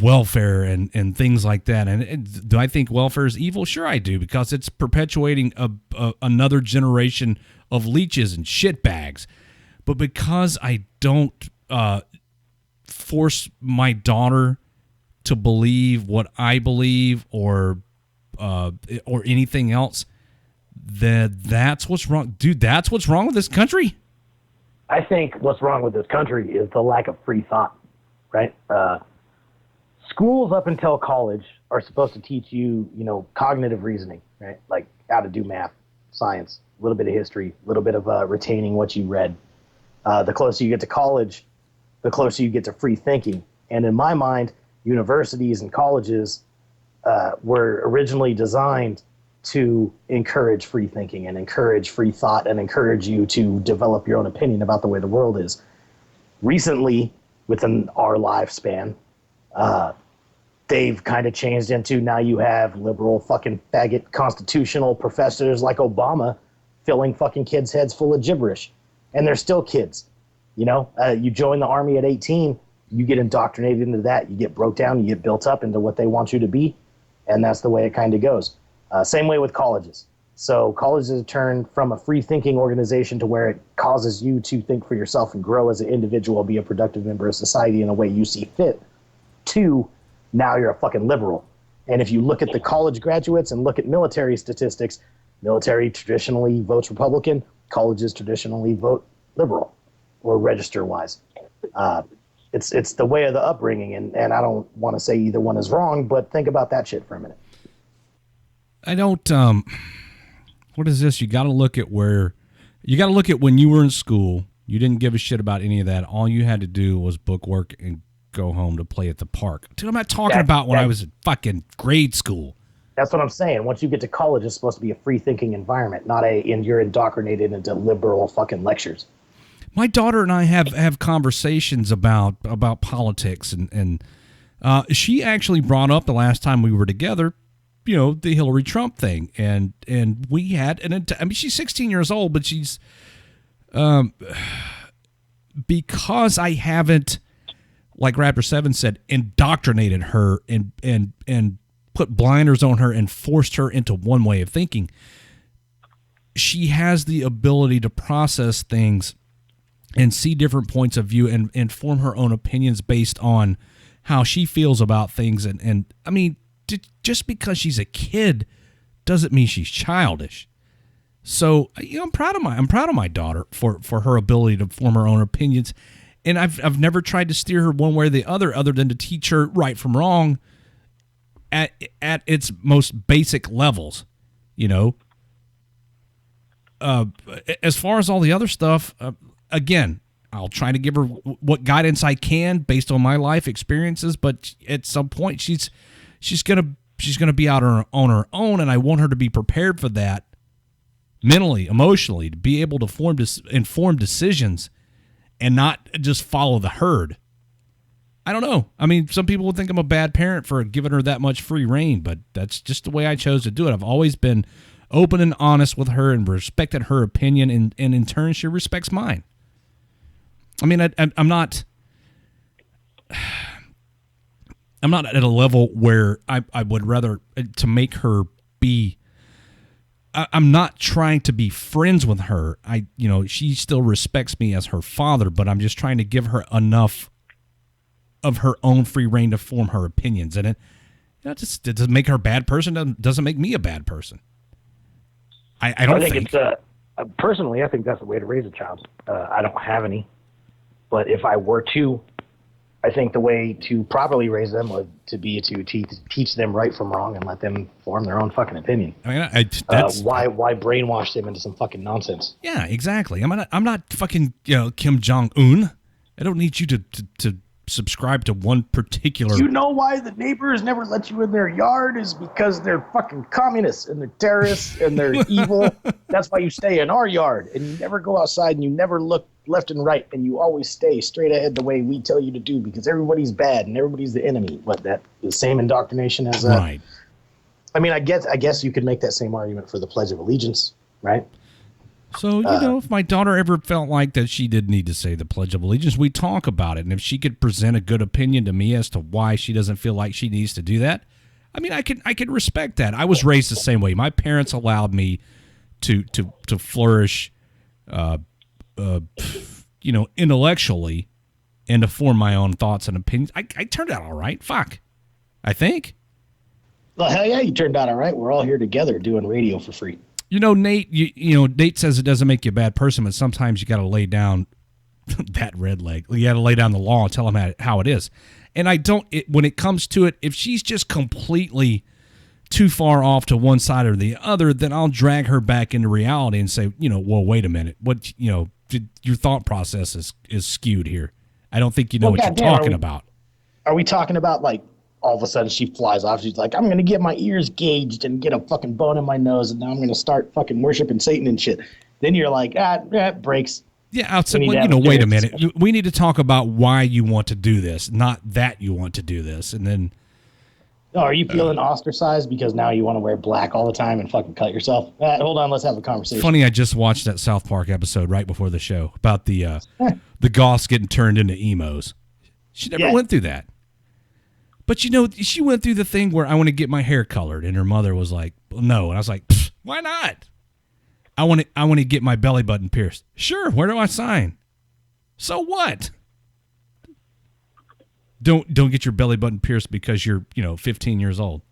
welfare and things like that. And do I think welfare is evil? Sure I do, because it's perpetuating another generation of leeches and shitbags. But because I don't force my daughter to believe what I believe or anything else, that's what's wrong. Dude, that's what's wrong with this country. I think what's wrong with this country is the lack of free thought, right? Schools up until college are supposed to teach you, cognitive reasoning, right? Like how to do math, science, a little bit of history, a little bit of retaining what you read. The closer you get to college, the closer you get to free thinking. And in my mind, universities and colleges were originally designed to encourage free thinking and encourage free thought and encourage you to develop your own opinion about the way the world is. Recently, within our lifespan, they've kind of changed into now you have liberal fucking faggot constitutional professors like Obama filling fucking kids' heads full of gibberish. And they're still kids. You join the army at 18, you get indoctrinated into that. You get broke down, you get built up into what they want you to be. And that's the way it kind of goes. Same way with colleges. So colleges have turned from a free thinking organization to where it causes you to think for yourself and grow as an individual, be a productive member of society in a way you see fit, to now you're a fucking liberal. And if you look at the college graduates and look at military statistics, military traditionally votes Republican, colleges traditionally vote liberal or register-wise. It's the way of the upbringing, and I don't want to say either one is wrong, but think about that shit for a minute. I don't, what is this? You got to look at when you were in school, you didn't give a shit about any of that. All you had to do was book work and go home to play at the park. Dude, I'm not talking about when I was in fucking grade school. That's what I'm saying. Once you get to college, it's supposed to be a free thinking environment, and you're indoctrinated into liberal fucking lectures. My daughter and I have conversations about politics, and she actually brought up the last time we were together, the Hillary Trump thing, and we had she's 16 years old, but she's because I haven't, like Raptor 7 said, indoctrinated her and put blinders on her and forced her into one way of thinking. She has the ability to process things and see different points of view and form her own opinions based on how she feels about things. And I mean, just because she's a kid doesn't mean she's childish. So, I'm proud of my daughter for her ability to form her own opinions. And I've never tried to steer her one way or the other than to teach her right from wrong at its most basic levels, As far as all the other stuff, again, I'll try to give her what guidance I can based on my life experiences, but at some point she's gonna be out on her own, and I want her to be prepared for that mentally, emotionally, to be able to form informed decisions and not just follow the herd. I don't know. I mean, some people would think I'm a bad parent for giving her that much free reign, but that's just the way I chose to do it. I've always been open and honest with her and respected her opinion, and in turn, she respects mine. I mean, I'm not at a level where I would rather to make her be. I'm not trying to be friends with her. She still respects me as her father, but I'm just trying to give her enough of her own free reign to form her opinions. And it doesn't make her a bad person. Doesn't make me a bad person. I don't think it's personally, I think that's the way to raise a child. I don't have any, but if I were to, I think the way to properly raise them would to be to teach them right from wrong and let them form their own fucking opinion. I mean, why brainwash them into some fucking nonsense? Yeah, exactly. I'm not fucking Kim Jong-un. I don't need you to subscribe to one particular. You know why the neighbors never let you in their yard is because they're fucking communists and they're terrorists and they're evil. That's why you stay in our yard and you never go outside and you never look left and right and you always stay straight ahead the way we tell you to do because everybody's bad and everybody's the enemy. What, that the same indoctrination as right? I mean, I guess you could make that same argument for the Pledge of Allegiance, right? So, if my daughter ever felt like that she did need to say the Pledge of Allegiance, we talk about it. And if she could present a good opinion to me as to why she doesn't feel like she needs to do that, I mean, I could respect that. I was raised the same way. My parents allowed me to flourish, intellectually and to form my own thoughts and opinions. I turned out all right. Fuck. I think. Well, hell yeah, you turned out all right. We're all here together doing radio for free. Nate, Nate says it doesn't make you a bad person, but sometimes you got to lay down that red leg. You got to lay down the law and tell them how it is. And when it comes to it, if she's just completely too far off to one side or the other, then I'll drag her back into reality and say, well, wait a minute. What, your thought process is skewed here. I don't think you know what you're talking about. Are we talking about like, all of a sudden she flies off. She's like, I'm going to get my ears gauged and get a fucking bone in my nose. And now I'm going to start fucking worshiping Satan and shit. Then you're like, breaks. Yeah. Outside, wait a minute. We need to talk about why you want to do this, not that you want to do this. And then. Oh, are you feeling ostracized because now you want to wear black all the time and fucking cut yourself? Hold on. Let's have a conversation. Funny. I just watched that South Park episode right before the show about the goths getting turned into emos. She never went through that. But, she went through the thing where I want to get my hair colored, and her mother was like, no. And I was like, why not? I want to get my belly button pierced. Sure, where do I sign? So what? Don't get your belly button pierced because you're, 15 years old.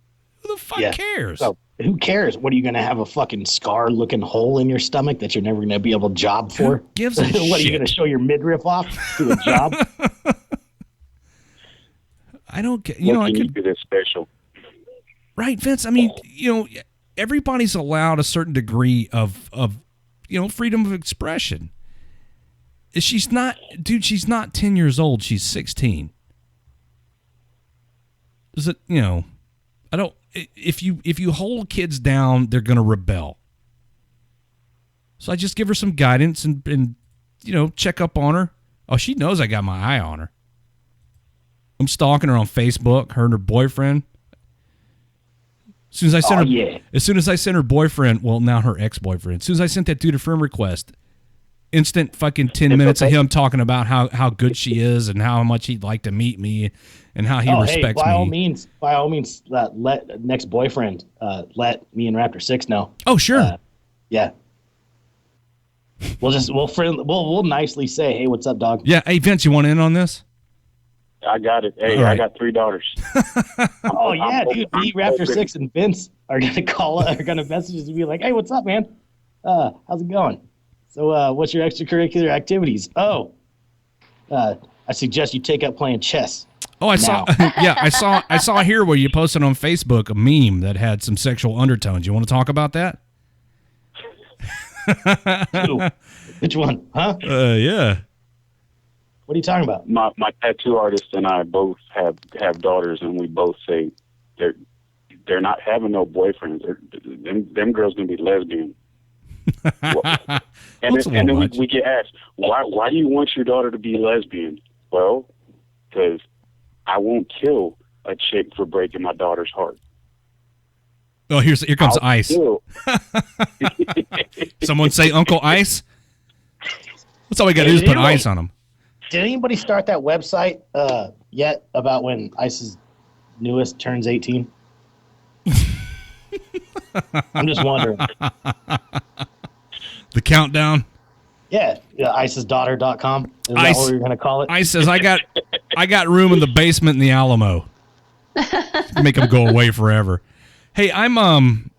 Who the fuck cares? So, who cares? What, are you going to have a fucking scar-looking hole in your stomach that you're never going to be able to job for? Who gives a shit? What, are you going to show your midriff off to a job? I don't get, I could do this special. Right, Vince. I mean, everybody's allowed a certain degree of freedom of expression. She's not 10 years old. She's 16. Is it, I don't, if you hold kids down, they're going to rebel. So I just give her some guidance and check up on her. Oh, she knows I got my eye on her. I'm stalking her on Facebook, her and her boyfriend. As soon as I sent her boyfriend, well, now her ex-boyfriend, as soon as I sent that dude a friend request, instant fucking 10 minutes of him talking about how good she is and how much he'd like to meet me and how he respects by me. By all means, let next boyfriend let me and Raptor 6 know. Oh, sure. Yeah. We'll nicely say, hey, what's up, dog? Yeah. Hey, Vince, you want in on this? I got it. Hey, right. I got 3 daughters. Dude. Me, Raptor 6, and Vince are gonna message us and be like, "Hey, what's up, man? How's it going? So, what's your extracurricular activities? Oh, I suggest you take up playing chess." Oh, I saw. Yeah, I saw here where you posted on Facebook a meme that had some sexual undertones. You want to talk about that? Which one? Huh? Yeah. What are you talking about? My tattoo artist and I both have daughters, and we both say they're not having no boyfriends. Them girls gonna be lesbian. And then we get asked, why do you want your daughter to be lesbian? Well, because I won't kill a chick for breaking my daughter's heart. Oh, here comes Ice. Someone say Uncle Ice. That's all we got to do is put ice on him. Did anybody start that website yet about when Ice's newest turns 18? I'm just wondering. The countdown? Yeah, icesdaughter.com. Is that what you're going to call it? Ice says, I got room in the basement in the Alamo. Make them go away forever. Hey, I'm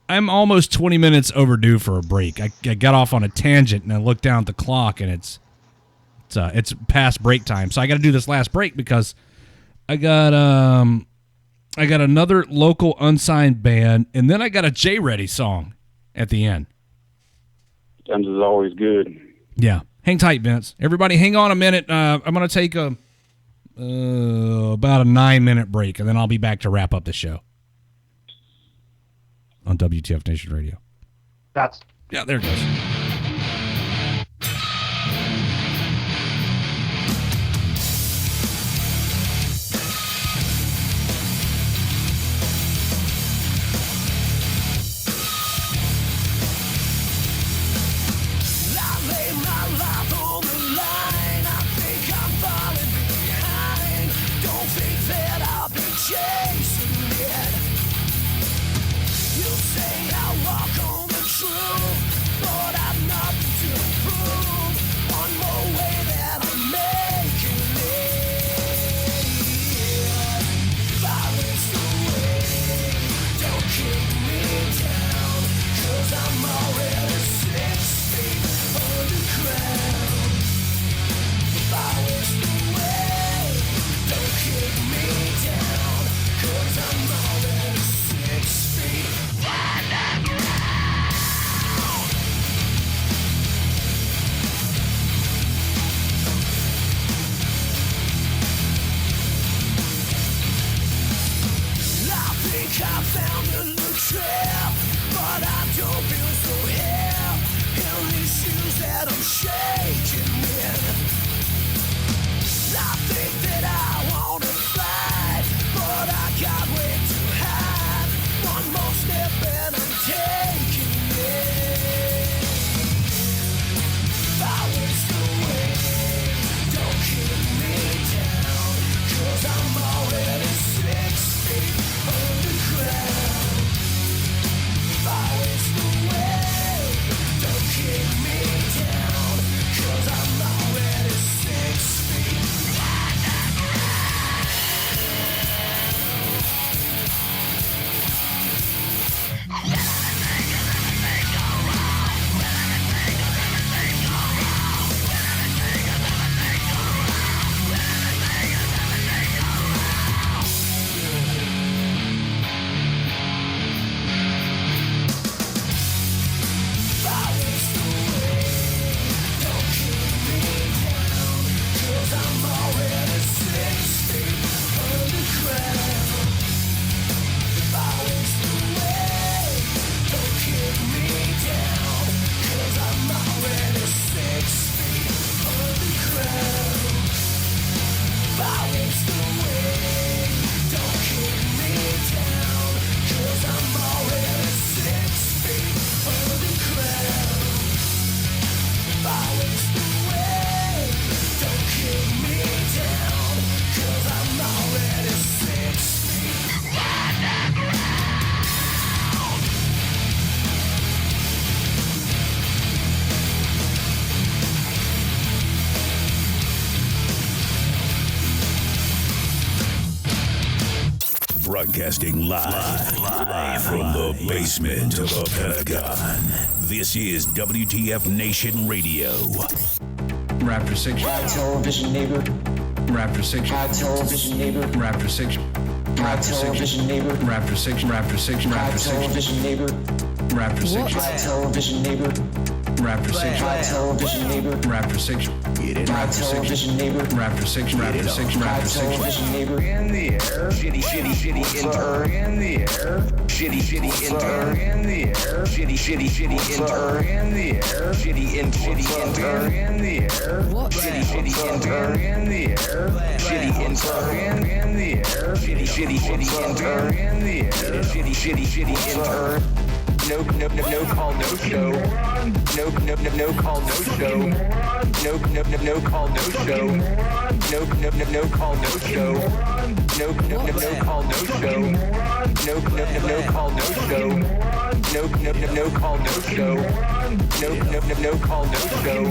almost 20 minutes overdue for a break. I got off on a tangent and I looked down at the clock and it's past break time. So I got to do this last break because I got another local unsigned band and then I got a J Ready song at the end. Guns is always good. Yeah. Hang tight, Vince. Everybody hang on a minute. I'm going to take a about a 9-minute break, and then I'll be back to wrap up the show on WTF Nation Radio. Yeah, there it goes. Broadcasting live from the basement of the Pentagon. This is WTF Nation Radio. Raptor 6. Television neighbor. Raptor 6. Television neighbor. Raptor 6. Raptor 6. Television neighbor. Raptor 6. Raptor 6. Raptor 6. Television neighbor. Raptor 6. Television neighbor. Raptor 6. Television neighbor. Raptor 6. Television neighbor. Raptor 6. Raptor 6. Raptor 6. Television neighbor. In the air. Shitty intern. In the air. Shitty intern. In the air. Shitty intern. In the air. Shitty intern. In the air. Shitty intern. In the air. Shitty intern. In the air. Shitty intern. In the air. Shitty intern. No call, no show. No call, no show. No call, no show. No call, no show. No call, no show. No call, no show. No call, no show. No call, no show.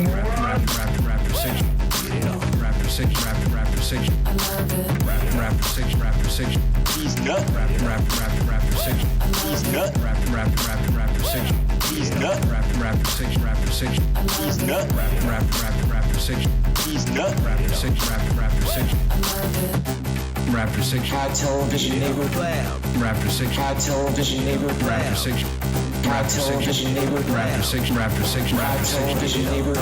Raptor 6. Raptor 6. Raptor 6. I love it. Raptor 6. Raptor 6. He's nut. Raptor 6. He's nut. Raptor 6. He's nut. Raptor 6. Raptor 6. He's nut. Raptor 6. He's nut. Raptor 6. Raptor 6. I love it. Raptor 6. High television neighbor. Raptor 6. High television neighbor. Raptor 6. High television neighbor. Raptor 6. Raptor 6. High Raptor 6. television neighbor.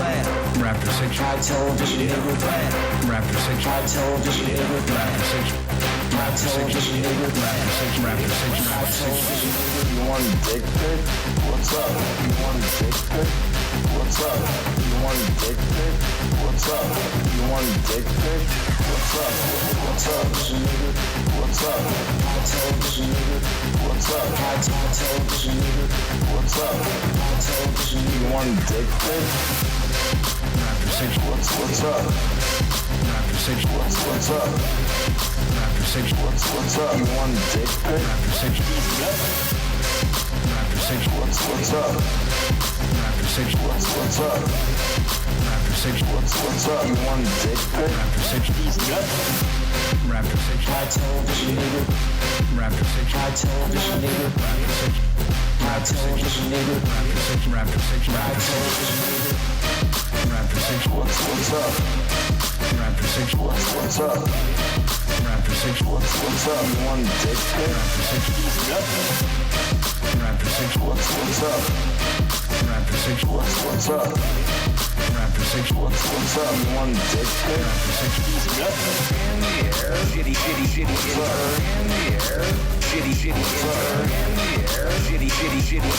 Raptor 6. High television neighbor. Raptor 6. High television neighbor. Raptor 6. High television neighbor. Raptor 6. Raptor 6. High Raptor 6. television neighbor. You want a dick pic? What's up? You want a dick pic? What's up? You want a dick pic? What's up? You want a dick pic? What's up? What's up? What's up? High television neighbor. What's up? High television neighbor. What's up? High television neighbor. You want a dick pic? Raptor 6. What's up? Raptor 6. What's up? Raptor 6. What's up? You want a dick pic? Raptor 6. Raptor 6. What's up? Raptor 6. What's up? Raptor 6. What's up? You want a dick pic? Raptor 6. Raptor 6. High television neighbor. Raptor 6. High television neighbor. Raptor 6. High television neighbor. Raptor 6. Raptor 6. High Raptor 6. television neighbor. Raptor 6. What's up? Raptor 6. What's up? Raptor 6. What's up? You want a dick pic? Raptor 6. Raptor 6. What's up? Raptor 6. What's up? Raptor 6. What's up? You want a dick pic? Raptor 6. In the air, shitty, shitty, shitty, in the air, shitty, shitty, in the air, shitty, shitty, shitty,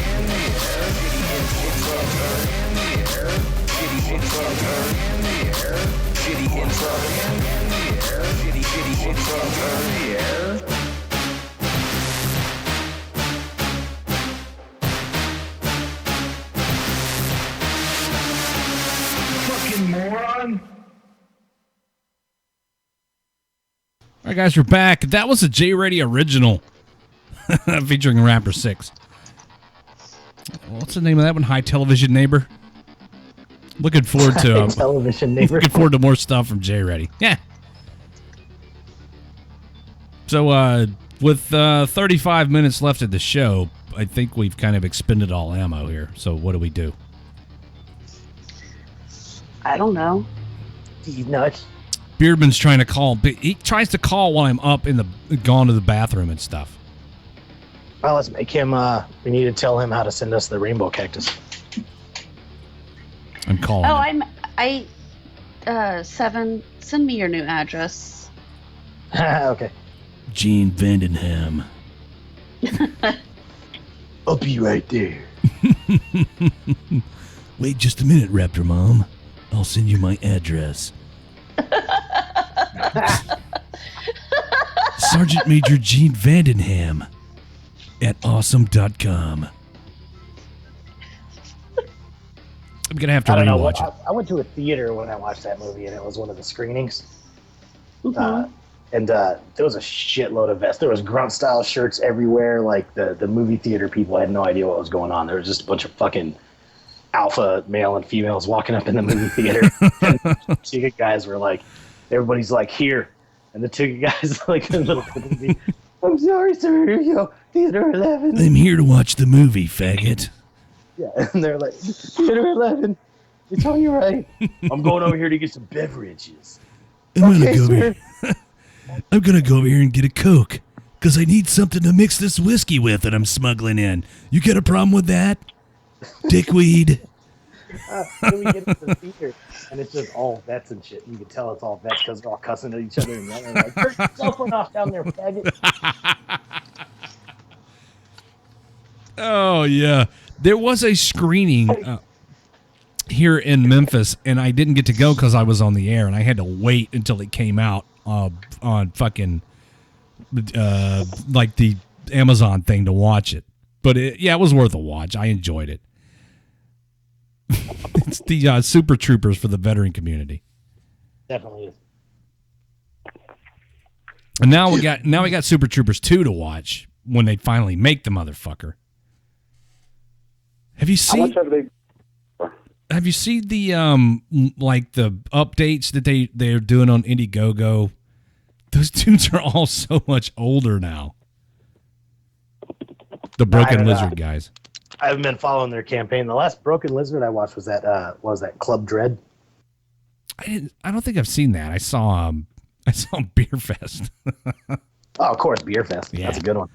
in the air, shitty, in the air, shitty, shitty, in the air, shitty, in the air, shitty, shitty, in the air. Fucking moron. All right, guys, we're back. That was a J-Ready original featuring Raptor 6. What's the name of that one? High Television Neighbor? Looking forward to Television Neighbor. Looking forward to more stuff from J-Ready. Yeah. So, with 35 minutes left of the show, I think we've kind of expended all ammo here. So, what do we do? I don't know. He's nuts. Beardman's trying to call. He tries to call while I'm up in the gone to the bathroom and stuff. Well, let's make him. We need to tell him how to send us the rainbow cactus. I'm calling. Oh, 7. Send me your new address. Okay. Gene Vandenham. I'll be right there. Wait just a minute, Raptor Mom. I'll send you my address. Sergeant Major Gene Vandenham at awesome.com. I'm going to have to rewatch it. I went to a theater when I watched that movie, and it was one of the screenings. Mm-hmm. And there was a shitload of vests. There was grunt-style shirts everywhere. Like, the movie theater people had no idea what was going on. There was just a bunch of fucking alpha male and females walking up in the movie theater. And the ticket guys were like, everybody's like, here. And the ticket guys like, I'm sorry, sir. You know, theater 11. I'm here to watch the movie, faggot. Yeah, and they're like, theater 11. It's on your right. I'm going over here to get some beverages. I'm gonna go over here and get a Coke, because I need something to mix this whiskey with that I'm smuggling in. You got a problem with that? Dickweed. Then we get into the theater, and it's just all vets and shit. You can tell it's all vets because they're all cussing at each other and yelling like, "Turn your cell phone off down there, faggot." Oh, yeah. There was a screening here in Memphis, and I didn't get to go because I was on the air, and I had to wait until it came out on fucking like the Amazon thing to watch it. But it was worth a watch. I enjoyed it. It's the Super Troopers for the veteran community. Definitely is. And now we got Super Troopers 2 to watch when they finally make the motherfucker. Have you seen? How much have they? Have you seen the like the updates that they're doing on Indiegogo? Those dudes are all so much older now. The Broken Lizard guys. I haven't been following their campaign. The last Broken Lizard I watched was that Club Dread. I don't think I've seen that. I saw I saw Beer Fest. Oh, of course, Beer Fest. Yeah. That's a good one.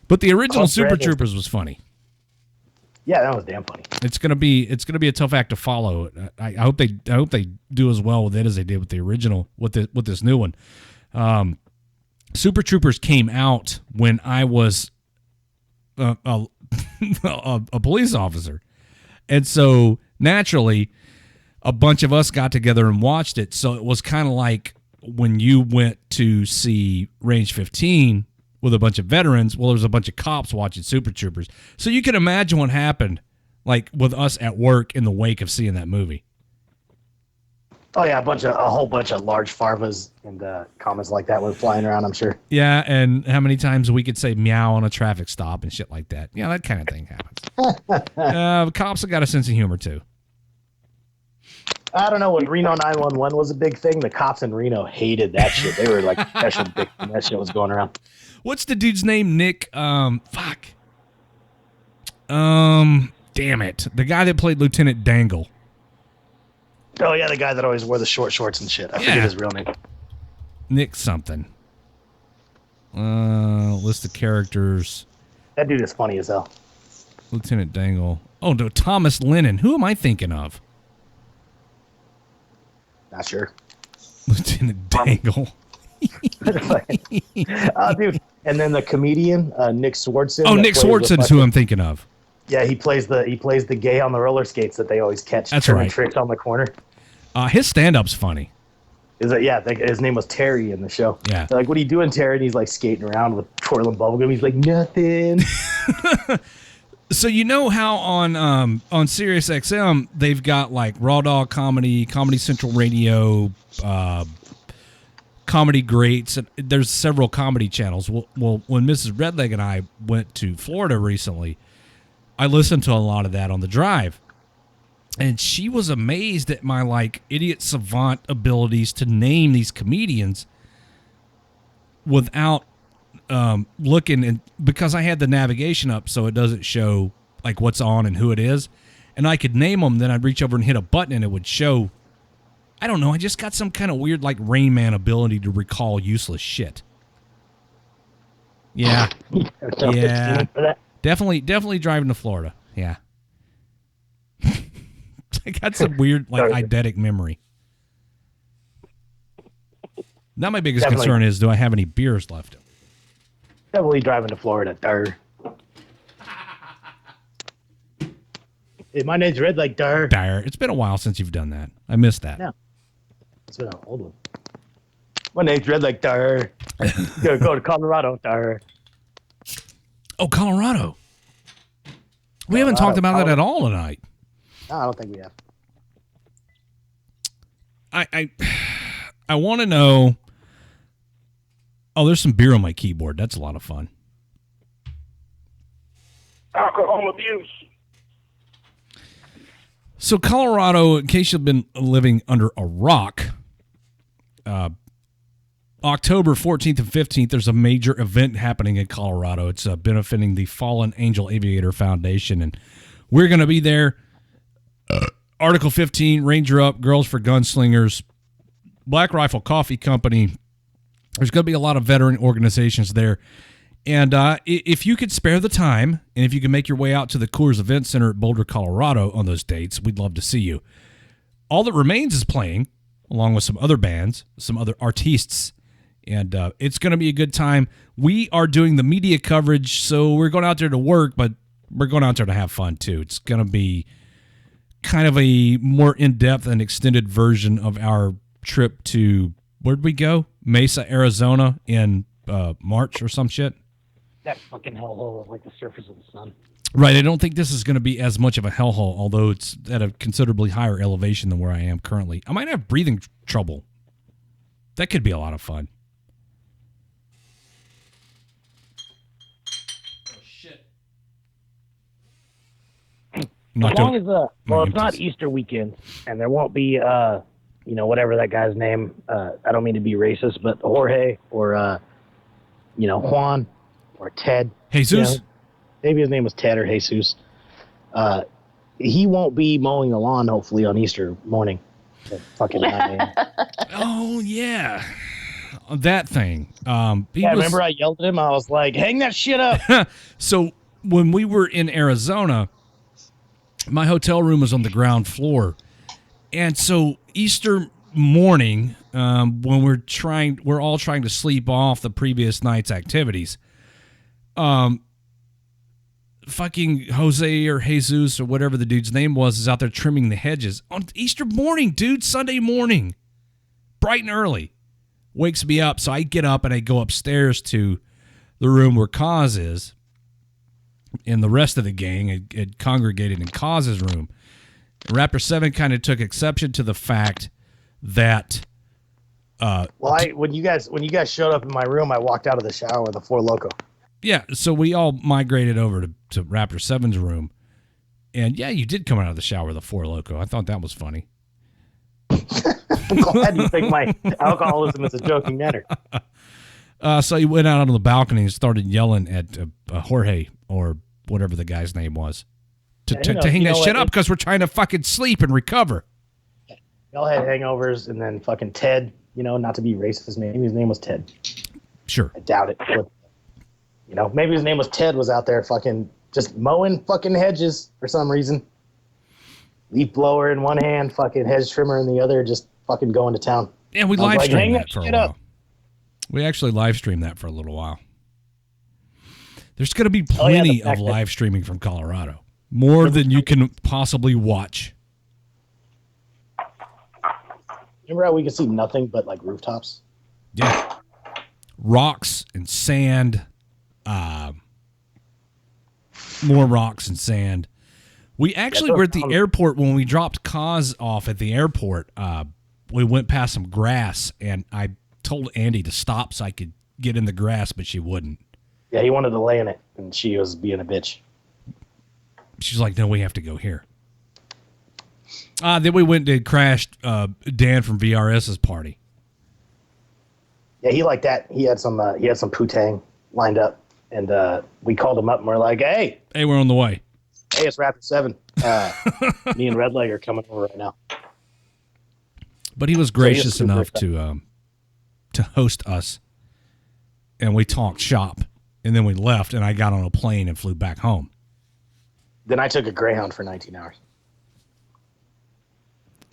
But the original Club Super Dread is- Troopers was funny. Yeah, that was damn funny. It's gonna be a tough act to follow. I hope they do as well with it as they did with the original with this new one. Super Troopers came out when I was a police officer, and so naturally, a bunch of us got together and watched it. So it was kind of like when you went to see Range 15 with a bunch of veterans. Well, there was a bunch of cops watching Super Troopers. So you can imagine what happened, like with us at work in the wake of seeing that movie. Oh yeah, a whole bunch of large farvas and comments like that went flying around, I'm sure. Yeah, and how many times we could say meow on a traffic stop and shit like that. Yeah, that kind of thing happens. Cops have got a sense of humor too. I don't know, when Reno 911 was a big thing, the cops in Reno hated that shit. They were like special big when that shit was going around. What's the dude's name? Nick. Damn it. The guy that played Lieutenant Dangle. Oh yeah, the guy that always wore the short shorts and shit. I forget his real name. Nick something. List of characters. That dude is funny as hell. Lieutenant Dangle. Oh no, Thomas Lennon. Who am I thinking of? Not sure. Lieutenant Dangle. Dude. And then the comedian, Nick Swardson. Oh, Nick Swardson's who I'm thinking of. Yeah, he plays the gay on the roller skates that they always catch. That's turning right. Tricks on the corner. His stand-up's funny. Is it? Yeah, his name was Terry in the show. Yeah. They're like, what are you doing, Terry? And he's like skating around with twirling bubblegum. He's like, nothing. So you know how on Sirius XM they've got like Raw Dog Comedy, Comedy Central Radio, Comedy Greats, and there's several comedy channels. Well, when Mrs. Redleg and I went to Florida recently, I listened to a lot of that on the drive, and she was amazed at my like idiot savant abilities to name these comedians without looking, and because I had the navigation up so it doesn't show like what's on and who it is, and I could name them, then I'd reach over and hit a button and it would show. I don't know, I just got some kind of weird like Rain Man ability to recall useless shit. Yeah. Yeah. Definitely driving to Florida. Yeah. I got some weird like eidetic memory. Now my biggest concern is, do I have any beers left? Definitely driving to Florida. Hey, my name's Red Lake Dar. It's been a while since you've done that. I missed that. Yeah. It's been an old one. My name's Red Lake Dar. Go to Colorado, Dar. Oh, Colorado. We haven't talked about that at all tonight. No, I don't think we have. I want to know. Oh, there's some beer on my keyboard. That's a lot of fun. Alcohol abuse. So Colorado, in case you've been living under a rock, October 14th and 15th, there's a major event happening in Colorado. It's benefiting the Fallen Angel Aviator Foundation, and we're going to be there. Article 15, Ranger Up, Girls for Gunslingers, Black Rifle Coffee Company. There's going to be a lot of veteran organizations there. And if you could spare the time, and if you can make your way out to the Coors Event Center at Boulder, Colorado on those dates, we'd love to see you. All That Remains is playing, along with some other bands, some other artists, and it's going to be a good time. We are doing the media coverage, so we're going out there to work, but we're going out there to have fun, too. It's going to be kind of a more in-depth and extended version of our trip to, where'd we go? Mesa, Arizona in March or some shit. That fucking hellhole is like the surface of the sun. Right. I don't think this is going to be as much of a hellhole, although it's at a considerably higher elevation than where I am currently. I might have breathing trouble. That could be a lot of fun. Oh, shit. As long as, well, it's not Easter weekend, and there won't be, whatever that guy's name, I don't mean to be racist, but Jorge or, Juan or Ted. Jesus? Maybe his name was Ted or Jesus. He won't be mowing the lawn, hopefully, on Easter morning. At fucking 9 a.m. Oh, yeah. that thing. Remember I yelled at him? I was like, hang that shit up. So when we were in Arizona, my hotel room was on the ground floor. And so Easter morning, when we're all trying to sleep off the previous night's activities, fucking Jose or Jesus or whatever the dude's name was is out there trimming the hedges on Easter morning, dude, Sunday morning, bright and early. Wakes me up, so I get up and I go upstairs to the room where Kaz is, and the rest of the gang had congregated in Kaz's room. Raptor 7 kind of took exception to the fact that when you guys showed up in my room, I walked out of the shower with a Four Loko. Yeah, so we all migrated over to Raptor 7's room. And yeah, you did come out of the shower with a Four Loko. I thought that was funny. I'm glad you think my alcoholism is a joking matter. So he went out on the balcony and started yelling at Jorge, or whatever the guy's name was, to hang that shit up because we're trying to fucking sleep and recover. Y'all had hangovers, and then fucking Ted, not to be racist, maybe his name was Ted. Sure. I doubt it. Maybe his name was Ted, was out there fucking just mowing fucking hedges for some reason. Leaf blower in one hand, fucking hedge trimmer in the other, just fucking going to town. Yeah, we live streamed that for a while. We actually live streamed that for a little while. There's going to be plenty of live streaming from Colorado. More than you can possibly watch. Remember how we could see nothing but like rooftops? Yeah. Rocks and sand. More rocks and sand. We actually were at the airport when we dropped Kaz off at the airport. We went past some grass, and I told Andy to stop so I could get in the grass, but she wouldn't. Yeah, he wanted to lay in it, and she was being a bitch. She's like, no, we have to go here. Then we went and crashed Dan from VRS's party. Yeah, he liked that. He had some putang lined up, and we called him up, and we're like, hey, we're on the way. Hey, it's Raptor 7. Me and Redleg are coming over right now. But he was gracious enough to host us, and we talked shop, and then we left, and I got on a plane and flew back home. Then I took a Greyhound for 19 hours.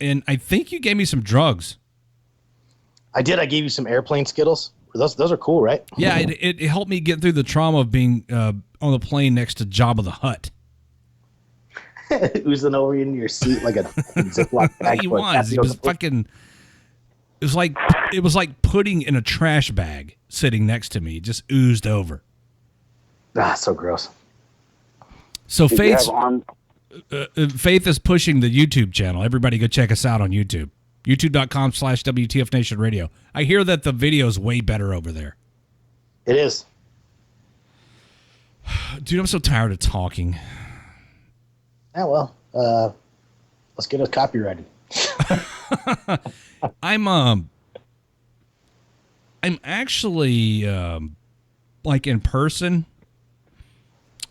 And I think you gave me some drugs. I did. I gave you some airplane Skittles. Those are cool, right? Yeah, it helped me get through the trauma of being on the plane next to Jabba the Hutt. Oozing over into your seat like a Ziploc bag. He was fucking. It was like putting in a trash bag sitting next to me. It just oozed over. So gross. So Faith is pushing the YouTube channel. Everybody go check us out on YouTube. YouTube.com/WTF Nation Radio. I hear that the video is way better over there. It is. Dude, I'm so tired of talking. Yeah, well, let's get us copyrighted. I'm actually like in person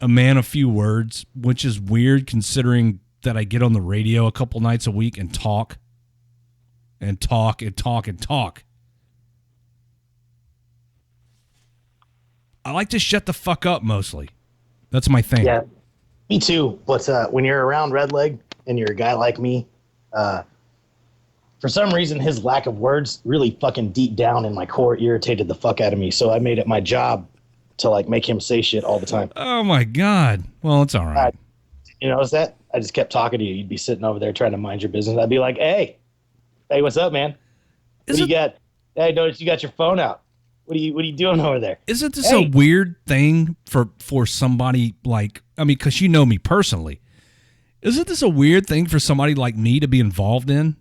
a man of few words, which is weird considering that I get on the radio a couple nights a week and talk and talk and talk and talk. I like to shut the fuck up mostly. That's my thing. Yeah, me too. But when you're around Redleg and you're a guy like me, for some reason his lack of words really fucking deep down in my core irritated the fuck out of me. So I made it my job to like make him say shit all the time. Oh my God. Well, it's all right. You notice that? I just kept talking to you. You'd be sitting over there trying to mind your business. I'd be like, hey, what's up, man? What do you got? Hey, I noticed you got your phone out. What are you doing over there? Isn't this a weird thing for somebody like, I mean, because you know me personally. Isn't this a weird thing for somebody like me to be involved in?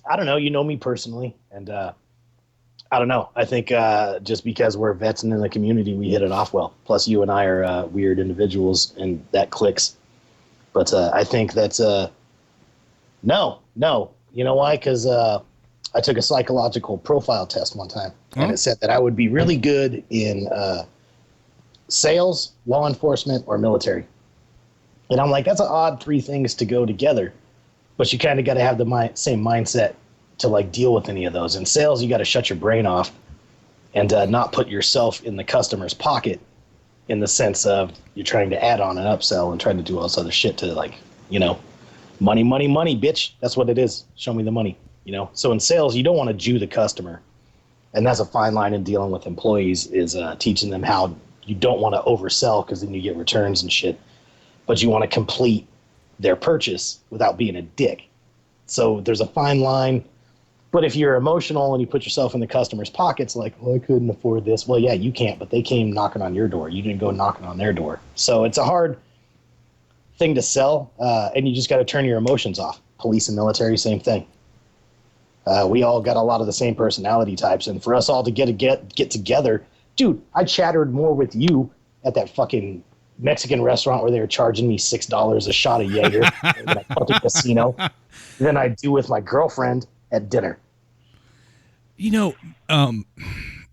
I don't know. You know me personally. And I don't know. I think just because we're vets and in the community, we hit it off well. Plus, you and I are weird individuals, and that clicks. But I think that's no. You know why? Because I took a psychological profile test one time, and it said that I would be really good in sales, law enforcement, or military. And I'm like, that's an odd three things to go together. But you kind of got to have the same mindset to like deal with any of those. In sales, you got to shut your brain off and not put yourself in the customer's pocket in the sense of you're trying to add on an upsell and trying to do all this other shit to like, you know, money, bitch. That's what it is. Show me the money, you know? So in sales, you don't want to Jew the customer. And that's a fine line in dealing with employees is teaching them how you don't want to oversell because then you get returns and shit. But you want to complete their purchase without being a dick. So there's a fine line. But if you're emotional and you put yourself in the customer's pockets, like, well, I couldn't afford this. Well, yeah, you can't, but they came knocking on your door. You didn't go knocking on their door. So it's a hard thing to sell, and you just got to turn your emotions off. Police and military, same thing. We all got a lot of the same personality types, and for us all to get together, dude, I chattered more with you at that fucking Mexican restaurant where they were charging me $6 a shot of Jaeger in that fucking casino than I do with my girlfriend at dinner. You know,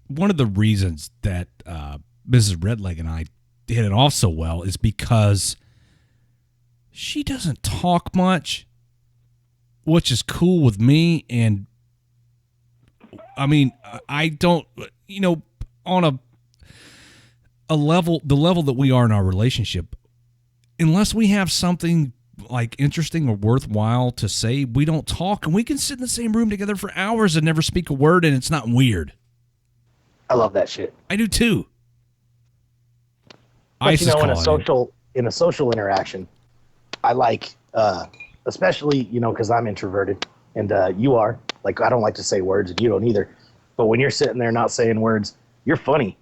one of the reasons that Mrs. Redleg and I hit it off so well is because she doesn't talk much, which is cool with me. And I mean, I don't, you know, on a level, the level that we are in our relationship, unless we have something like interesting or worthwhile to say, we don't talk, and we can sit in the same room together for hours and never speak a word, and it's not weird. I love that shit. I do too. But you know, in a social interaction, I like, especially, you know, because I'm introverted and you are. Like, I don't like to say words, and you don't either. But when you're sitting there not saying words, you're funny.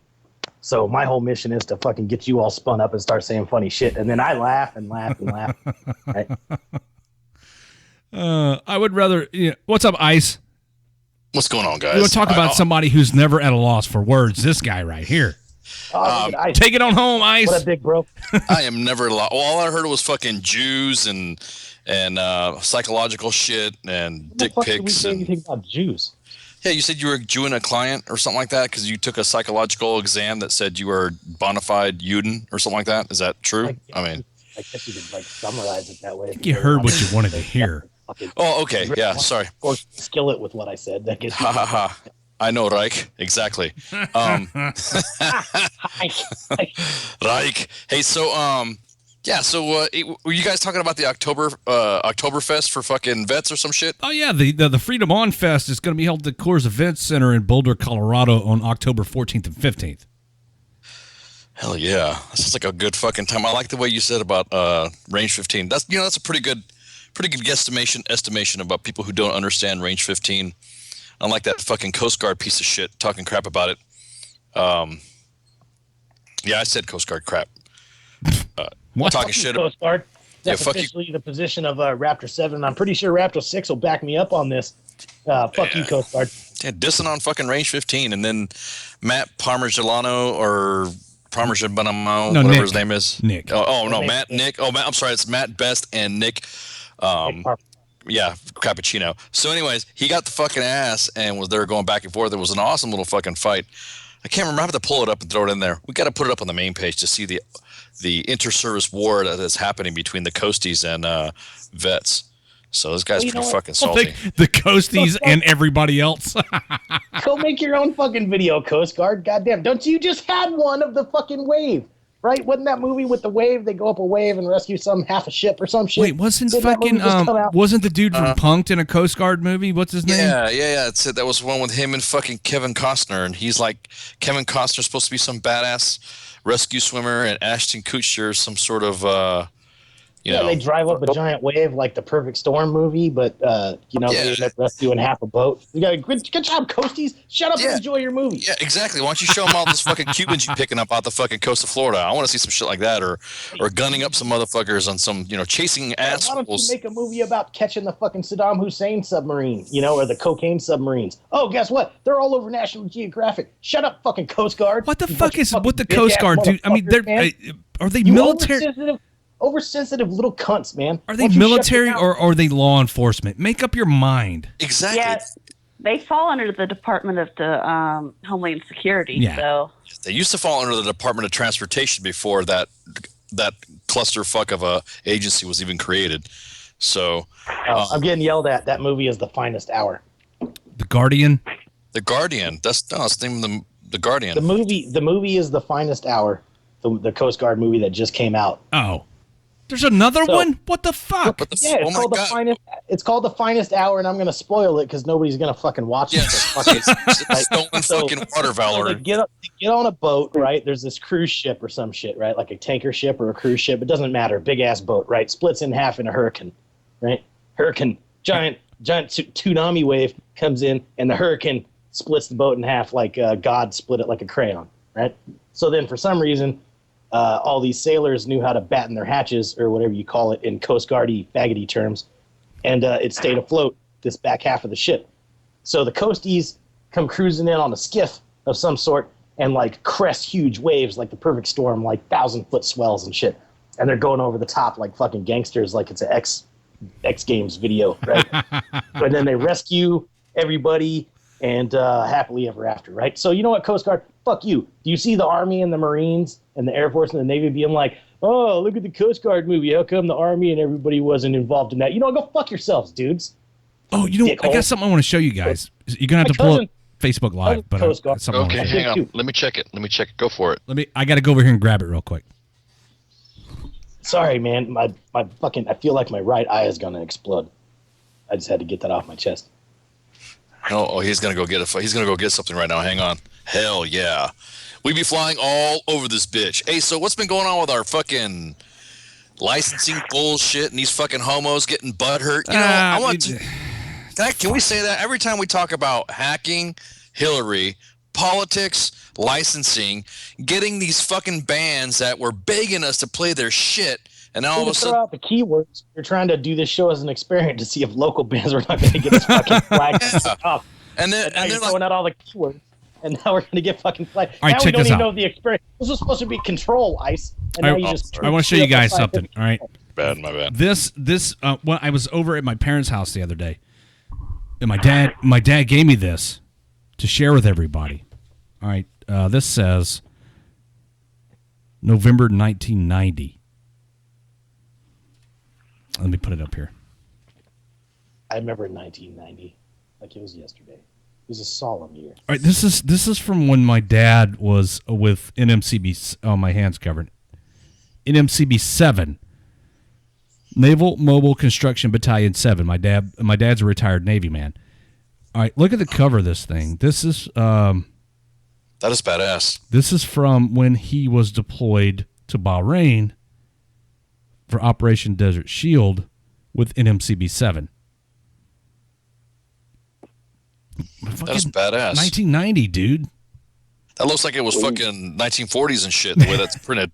So my whole mission is to fucking get you all spun up and start saying funny shit, and then I laugh and laugh and laugh. Right? I would rather. You know, what's up, Ice? What's going on, guys? You want to talk about somebody who's never at a loss for words? This guy right here. Take it on home, Ice. What up, big bro? I am never at a loss. Well, all I heard was fucking Jews and psychological shit and dick pics. Did we say anything about Jews? Yeah, you said you were Jewing a client or something like that because you took a psychological exam that said you were bona fide Juden or something like that. Is that true? I guess you could like summarize it that way. I think you heard what you wanted to hear. Oh, okay. Yeah, sorry. Or skillet with what I said. That gets ha ha ha. I know, Reich. Exactly. Reich. Hey, so yeah. So were you guys talking about the Oktoberfest for fucking vets or some shit? Oh yeah, the Freedom On Fest is going to be held at the Coors Event Center in Boulder, Colorado, on October 14th and 15th. Hell yeah, that sounds like a good fucking time. I like the way you said about Range 15. That's that's a pretty good estimation about people who don't understand Range 15. Unlike that fucking Coast Guard piece of shit talking crap about it. Yeah, I said Coast Guard crap. Talking shit. Coast Guard. That's fuck officially the position of Raptor 7. And I'm pretty sure Raptor 6 will back me up on this. Fuck you, Coast Guard. Yeah, dissing on fucking Range 15. And then Matt Parmigiano or Parmigiano, whatever Nick. his name is. Nick. Oh no, Matt. Nick. Oh, Matt. I'm sorry. It's Matt Best and Nick. Yeah, Cappuccino. So anyways, he got the fucking ass and was there going back and forth. It was an awesome little fucking fight. I can't remember. I have to pull it up and throw it in there. We got to put it up on the main page to see the inter-service war that is happening between the Coasties and vets. So this guy's pretty fucking salty. The Coasties and everybody else. Go make your own fucking video, Coast Guard. Goddamn. Don't you just had one of the fucking wave? Right? Wasn't that movie with the wave? They go up a wave and rescue half a ship or some shit. Wait, wasn't the dude from Punk'd in a Coast Guard movie? What's his name? Yeah. It's that was one with him and fucking Kevin Costner, and he's like Kevin Costner's supposed to be some badass rescue swimmer, and Ashton Kutcher is some sort of they drive up a giant wave like the Perfect Storm movie, but they end up rescuing half a boat. You got a good job, Coasties. Shut up and enjoy your movie. Yeah, exactly. Why don't you show them all those fucking Cubans you picking up out the fucking coast of Florida? I want to see some shit like that, or gunning up some motherfuckers on some chasing assholes. Why don't you make a movie about catching the fucking Saddam Hussein submarine, or the cocaine submarines? Oh, guess what? They're all over National Geographic. Shut up, fucking Coast Guard. What the fuck is with the Coast Guard, dude? I mean, are they military? Oversensitive little cunts, man. Are they military or are they law enforcement? Make up your mind. Exactly. Yes, they fall under the Department of Homeland Security. Yeah. So they used to fall under the Department of Transportation before that clusterfuck of a agency was even created. So I'm getting yelled at. That movie is The Finest Hour. The Guardian. The Guardian. That's the name of the Guardian. The movie is The Finest Hour, the Coast Guard movie that just came out. Oh, there's another one. What the fuck? Yeah, it's called The Finest. It's called The Finest Hour, and I'm gonna spoil it because nobody's gonna fucking watch it. Stolen fucking water valor. They get on a boat, right? There's this cruise ship or some shit, right? Like a tanker ship or a cruise ship. It doesn't matter. Big ass boat, right? Splits in half in a hurricane, right? Hurricane, giant tsunami wave comes in, and the hurricane splits the boat in half like God split it like a crayon, right? So then, for some reason, all these sailors knew how to batten their hatches, or whatever you call it in Coast Guardy faggoty terms, and it stayed afloat, this back half of the ship. So the coasties come cruising in on a skiff of some sort and like crest huge waves like the perfect storm, like 1,000-foot swells and shit. And they're going over the top like fucking gangsters, like it's an X Games video, right? But then they rescue everybody and happily ever after, right? So you know what, Coast Guard? Fuck you. Do you see the Army and the Marines and the Air Force and the Navy being like, oh, look at the Coast Guard movie. How come the Army and everybody wasn't involved in that? You know, go fuck yourselves, dudes. Oh, you know, I got something I want to show you guys. You're gonna have to pull up Facebook Live, but something I wanna Okay, show you. hang on. Let me check it. Go for it. I got to go over here and grab it real quick. Sorry, man. My fucking, I feel like my right eye is gonna explode. I just had to get that off my chest. Oh, he's gonna go get He's gonna go get something right now. Hang on. Hell yeah, we be flying all over this bitch. Hey, so what's been going on with our fucking licensing bullshit and these fucking homos getting butthurt? You know, I want to. Can we say that every time we talk about hacking, Hillary, politics, licensing, getting these fucking bands that were begging us to play their shit, and now all of a throw sudden. out the keywords. You're trying to do this show as an experiment to see if local bands were not going to get us fucking flagged. Off. And then you're throwing out all the keywords, and now we're going to get fucking flagged. All right, now check we don't this even out. know the experience. This was supposed to be control, Ice, and now you just. I want to show you guys something. All right. My bad. This when I was over at my parents' house the other day, and my dad gave me this to share with everybody. All right. This says November 1990. Let me put it up here. I remember 1990, like it was yesterday. It was a solemn year. All right, this is from when my dad was with NMCB. Oh, my hand's covered. NMCB 7, Naval Mobile Construction Battalion 7. My dad's a retired Navy man. All right, look at the cover of this thing. This is that is badass. This is from when he was deployed to Bahrain for Operation Desert Shield with NMCB 7. That's badass. 1990, dude. That looks like it was fucking 1940s and shit, the way that's printed.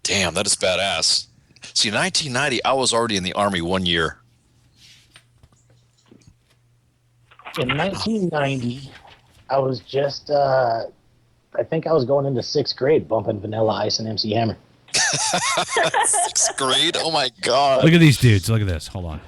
Damn, that is badass. See, 1990, I was already in the Army 1 year. In 1990, I was just, I think I was going into 6th grade bumping Vanilla Ice and MC Hammer. 6th grade? Oh my God. Look at these dudes. Look at this. Hold on.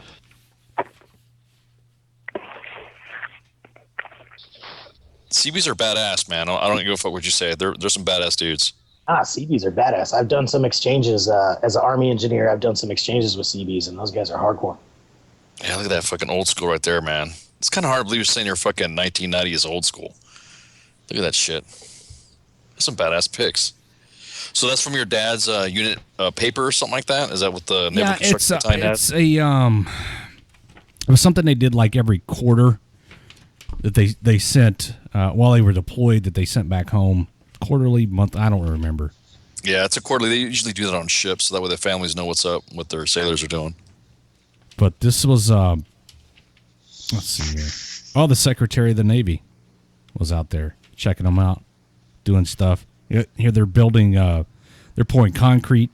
CBs are badass, man. I don't give a fuck what you say. They're some badass dudes. CBs are badass. I've done some exchanges as an Army engineer. I've done some exchanges with CBs, and those guys are hardcore. Yeah, look at that fucking old school right there, man. It's kind of hard to believe you're saying your fucking 1990 is old school. Look at that shit. That's some badass pics. So that's from your dad's unit paper or something like that? Is that what the Naval Construction Battalion had? It's it was something they did like every quarter that they sent while they were deployed, that they sent back home. Quarterly, month, I don't remember. Yeah, it's a quarterly. They usually do that on ships, so that way the families know what's up, what their sailors are doing. But this was, let's see here. Oh, the Secretary of the Navy was out there checking them out, doing stuff. Here they're building, they're pouring concrete.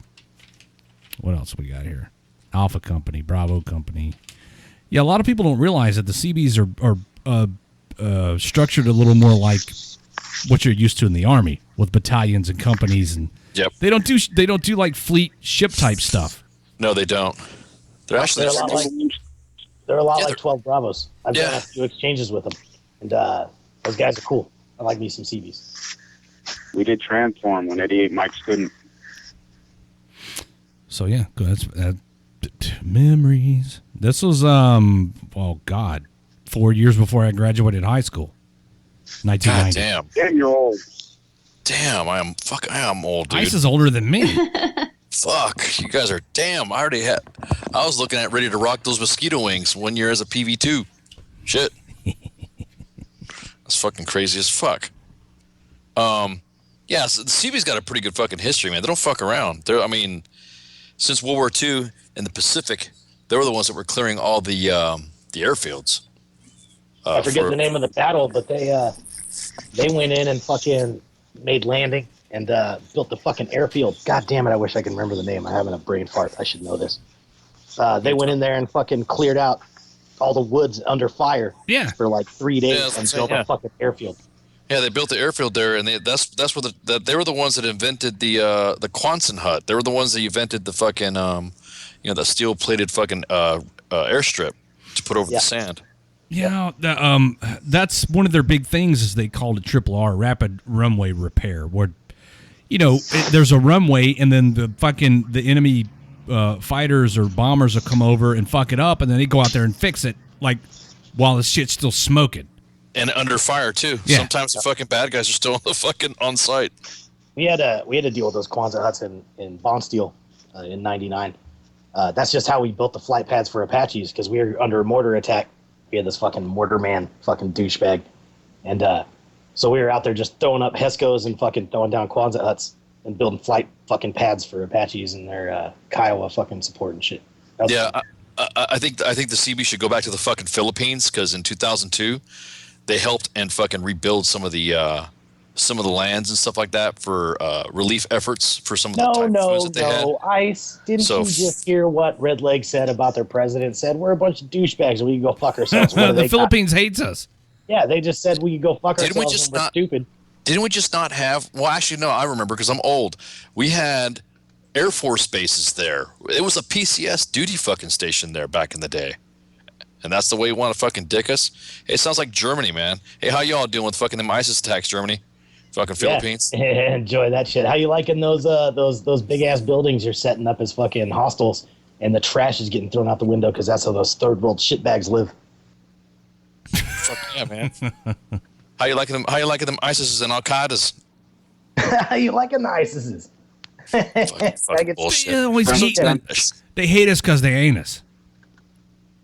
What else we got here? Alpha Company, Bravo Company. Yeah, a lot of people don't realize that the CBs are structured a little more like what you're used to in the Army, with battalions and companies, and yep. They don't do like fleet ship type stuff. No, they don't. They're actually a lot like 12 Bravos. I've done a few exchanges with them, and those guys are cool. I like me some CBs. We did transform when 88 Mike's couldn't. So yeah, good. Memories. This was, oh, God, 4 years before I graduated high school. 1990. God damn. Damn, you're old. Damn, I am old, dude. Ice is older than me. Fuck, you guys are damn. I was looking at ready to rock those mosquito wings 1 year as a PV2. Shit. That's fucking crazy as fuck. Yeah, so the CB's got a pretty good fucking history, man. They don't fuck around. I mean, since World War II in the Pacific, they were the ones that were clearing all the airfields. I forget the name of the battle, but they went in and fucking made landing and built the fucking airfield. God damn it, I wish I could remember the name. I'm having a brain fart. I should know this. They went in there and fucking cleared out all the woods under fire for like 3 days and built a fucking airfield. Yeah, they built the airfield there, and that's where they were the ones that invented the Quonset hut. They were the ones that invented the fucking the steel plated fucking airstrip to put over the sand. Yeah, that's one of their big things is they called it RRR, Rapid Runway Repair, where, there's a runway and then the enemy fighters or bombers will come over and fuck it up, and then they go out there and fix it, like, while the shit's still smoking. And under fire, too. Yeah. Sometimes the fucking bad guys are still on site. We had to deal with those Quonset huts in Bond Steel in '99. That's just how we built the flight pads for Apaches, because we were under a mortar attack. We had this fucking mortar man, fucking douchebag. And so we were out there just throwing up HESCOs and fucking throwing down Quonset huts and building flight fucking pads for Apaches and their Kiowa fucking support and shit. Yeah, I think the CB should go back to the fucking Philippines, because in 2002, they helped and fucking rebuild some of the lands and stuff like that for relief efforts for some of the typhoons that they had. Ice. Didn't you just hear what Red Leg said about their president? Said we're a bunch of douchebags and we can go fuck ourselves. The Philippines hates us. Yeah, they just said we can go fuck Didn't we ourselves just and we're not- stupid. Didn't we just not have? Well, actually, no. I remember because I'm old. We had Air Force bases there. It was a PCS duty fucking station there back in the day. And that's the way you want to fucking dick us? Hey, it sounds like Germany, man. Hey, how y'all doing with fucking them ISIS attacks, Germany? Fucking Philippines? Yeah. Enjoy that shit. How you liking those big ass buildings you're setting up as fucking hostels and the trash is getting thrown out the window because that's how those third world shitbags live? Fuck yeah, man. How you liking them? How you liking them ISIS and Al Qaeda's? How you liking the ISIS's? Fucking bullshit. They always hate They hate us because they ain't us.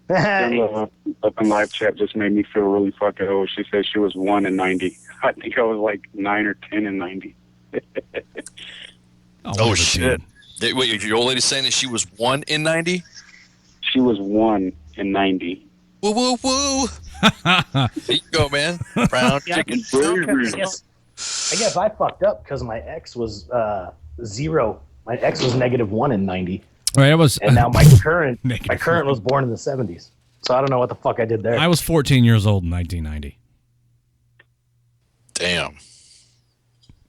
Up in live chat just made me feel really fucking old. She said she was 1 in 90. I think I was like 9 or 10 in 90. Oh shit! Wait, your old lady saying that she was 1 in 90? She was 1 in 90. Woo woo woo! There you go, man. Brown chicken. I guess I fucked up because my ex was 0. My ex was -1 in 90. Right, it was, and now my current was born in the 70s. So I don't know what the fuck I did there. I was 14 years old in 1990. Damn.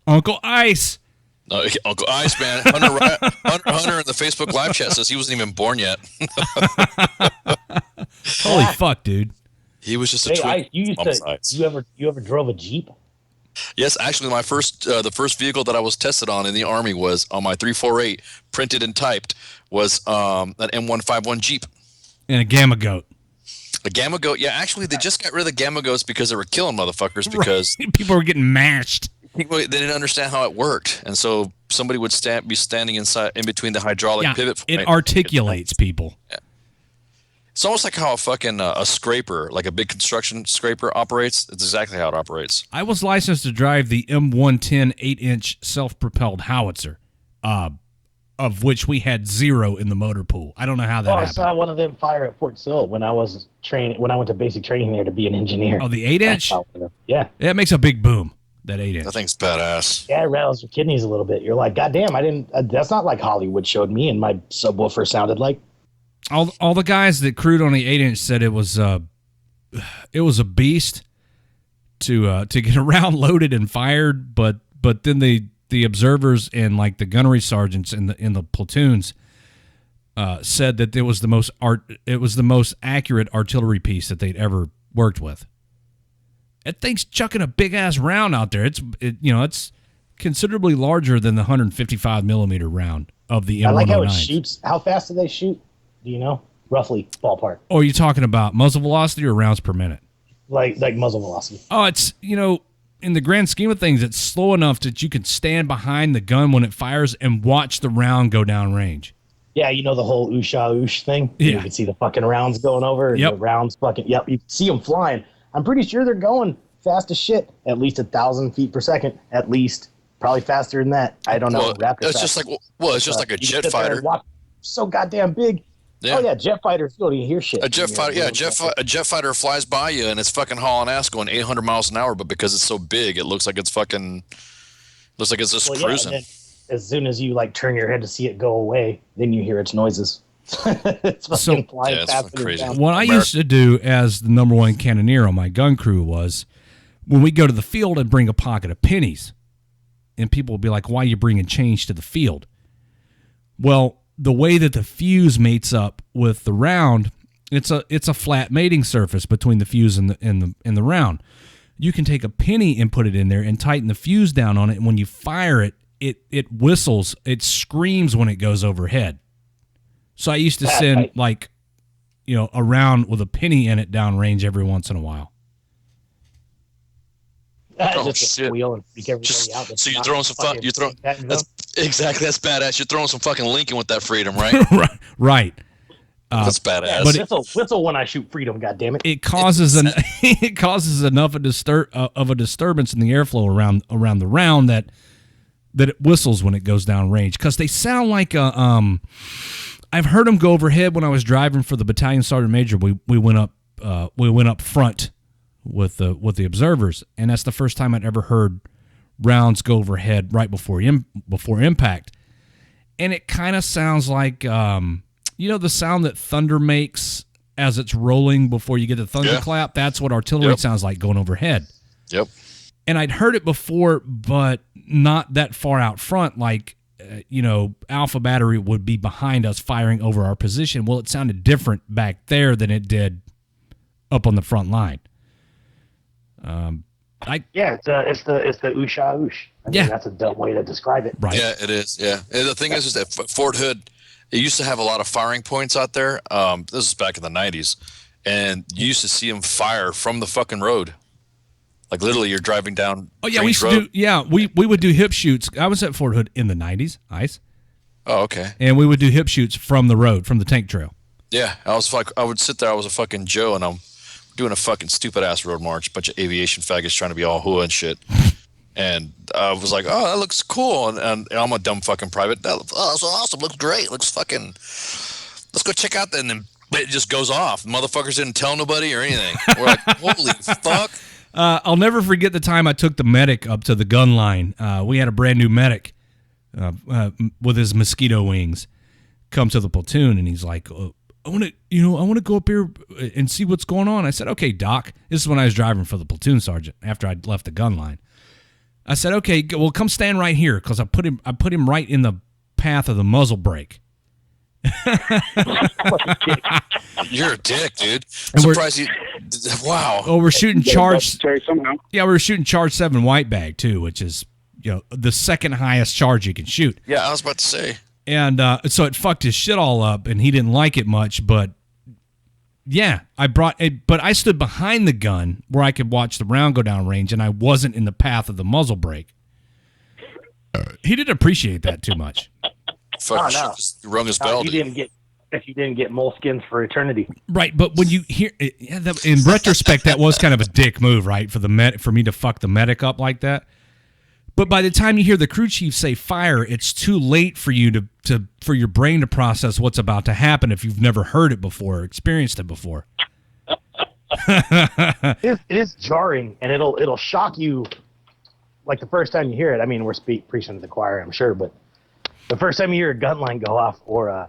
Uncle Ice. No, Uncle Ice, man. Hunter in the Facebook live chat says he wasn't even born yet. Holy fuck, dude. He was just a Hey, twin. Ice, you ever drove a Jeep? Yes, actually, my the first vehicle that I was tested on in the Army was on my 348, printed and typed, was an M151 Jeep. And a Gamma Goat. A Gamma Goat, yeah. Actually, they just got rid of the Gamma Goats because they were killing motherfuckers because people were getting mashed. They didn't understand how it worked, and so somebody would be standing in between the hydraulic pivot. It articulates people. Yeah. It's almost like how a fucking a scraper, like a big construction scraper, operates. It's exactly how it operates. I was licensed to drive the M110 8-inch self-propelled howitzer, of which we had 0 in the motor pool. I don't know how that I happened. saw one of them fire at Fort Sill when I was training. When I went to basic training there to be an engineer. Oh, the 8-inch? Yeah. Yeah, it makes a big boom. That 8-inch. That thing's badass. Yeah, it rattles your kidneys a little bit. You're like, God damn, I didn't. That's not like Hollywood showed me, and my subwoofer sounded like. All the guys that crewed on the 8-inch said it was a beast to get around loaded and fired, but then the observers and like the gunnery sergeants in the platoons said that it was the most accurate artillery piece that they'd ever worked with. That thing's chucking a big ass round out there. It's considerably larger than the 155 millimeter round of the M109. I like how it shoots. How fast do they shoot? Do you know? Roughly, ballpark. Or are you talking about muzzle velocity or rounds per minute? Like muzzle velocity. Oh, it's, in the grand scheme of things, it's slow enough that you can stand behind the gun when it fires and watch the round go down range. Yeah, you know the whole oosh thing? Yeah. You can see the fucking rounds going over. And Yep. the rounds fucking, you can see them flying. I'm pretty sure they're going fast as shit. At least 1,000 feet per second. At least. Probably faster than that. I don't know. Well, Raptor it's fast. just like it's just like a You jet sit there and fighter. watch, so goddamn big. Yeah. Oh, yeah, jet fighters, you don't even hear shit. A jet fighter flies by you and it's fucking hauling ass going 800 miles an hour, but because it's so big, it looks like it's just Well, yeah, cruising. and then as soon as you like turn your head to see it go away, then you hear its noises. It's fucking flying it's faster fucking crazy. than sound. What I used to do as the number one cannoneer on my gun crew was when we go to the field, I'd bring a pocket of pennies. And people would be like, why are you bringing change to the field? Well, the way that the fuse mates up with the round, it's a flat mating surface between the fuse and the round. You can take a penny and put it in there and tighten the fuse down on it, and when you fire it, it whistles, it screams when it goes overhead. So I used to send a round with a penny in it downrange every once in a while. Just a squeal and freak everybody out. So you're throwing some fun. Exactly. That's badass. You're throwing some fucking Lincoln with that freedom, right? Right. That's badass. But whistle when I shoot freedom. Goddammit! It causes it causes enough of a disturbance in the airflow around the round that it whistles when it goes down range, because they sound like a. I've heard them go overhead when I was driving for the battalion sergeant major. We went up front with the observers, and that's the first time I'd ever heard rounds go overhead right before impact, and it kind of sounds like the sound that thunder makes as it's rolling before you get the thunderclap. That's what artillery sounds like going overhead. Yep. And I'd heard it before, but not that far out front. Like Alpha Battery would be behind us firing over our position. Well, it sounded different back there than it did up on the front line. It's the oosha oosh. I mean, that's a dumb way to describe it. Right. Yeah, it is. Yeah. And the thing is that Fort Hood, it used to have a lot of firing points out there. This is back in the 90s, and you used to see them fire from the fucking road. Like literally, you're driving down. Oh yeah, we used to do. Yeah, we would do hip shoots. I was at Fort Hood in the 90s, Ice. Oh, okay. And we would do hip shoots from the road, from the tank trail. Yeah, I would sit there. I was a fucking Joe, and I'm doing a fucking stupid ass road march, bunch of aviation faggots trying to be all hua and shit. And I was like, oh, that looks cool. And I'm a dumb fucking private. That's awesome. Looks great. Looks fucking. Let's go check out that. And then it just goes off. Motherfuckers didn't tell nobody or anything. We're like, holy fuck. I'll never forget the time I took the medic up to the gun line. We had a brand new medic with his mosquito wings come to the platoon, and he's like, I want to go up here and see what's going on. I said, okay, Doc. This is when I was driving for the platoon sergeant after I'd left the gun line. I said, okay, well, come stand right here, because I put him right in the path of the muzzle brake. You're a dick, dude. I'm surprised you. Wow. Oh, we're shooting charge. Yeah, we were shooting charge 7 white bag too, which is the second highest charge you can shoot. Yeah, I was about to say. And so it fucked his shit all up, and he didn't like it much. But yeah, but I stood behind the gun where I could watch the round go down range, and I wasn't in the path of the muzzle brake. He didn't appreciate that too much. Fucking just rung his bell. If you didn't get moleskins for eternity. Right, but when you hear in retrospect, that was kind of a dick move, right? For me to fuck the medic up like that. But by the time you hear the crew chief say fire, it's too late for you for your brain to process what's about to happen if you've never heard it before or experienced it before. It is jarring, and it'll shock you like the first time you hear it. I mean, we're preaching to the choir, I'm sure, but the first time you hear a gun line go off, or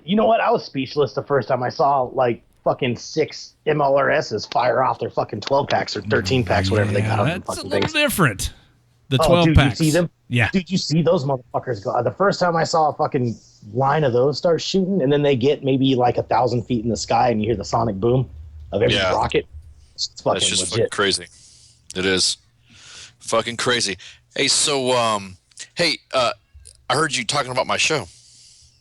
you know what? I was speechless the first time I saw like fucking 6 MLRSs fire off their fucking 12 packs or 13 packs, whatever they got. That's a little different. The 12 12 packs. You see them? Yeah. Dude, you see those motherfuckers go. The first time I saw a fucking line of those start shooting, and then they get maybe like 1,000 feet in the sky, and you hear the sonic boom of every rocket. It's fucking That's just legit. fucking crazy. It is fucking crazy. Hey, so I heard you talking about my show.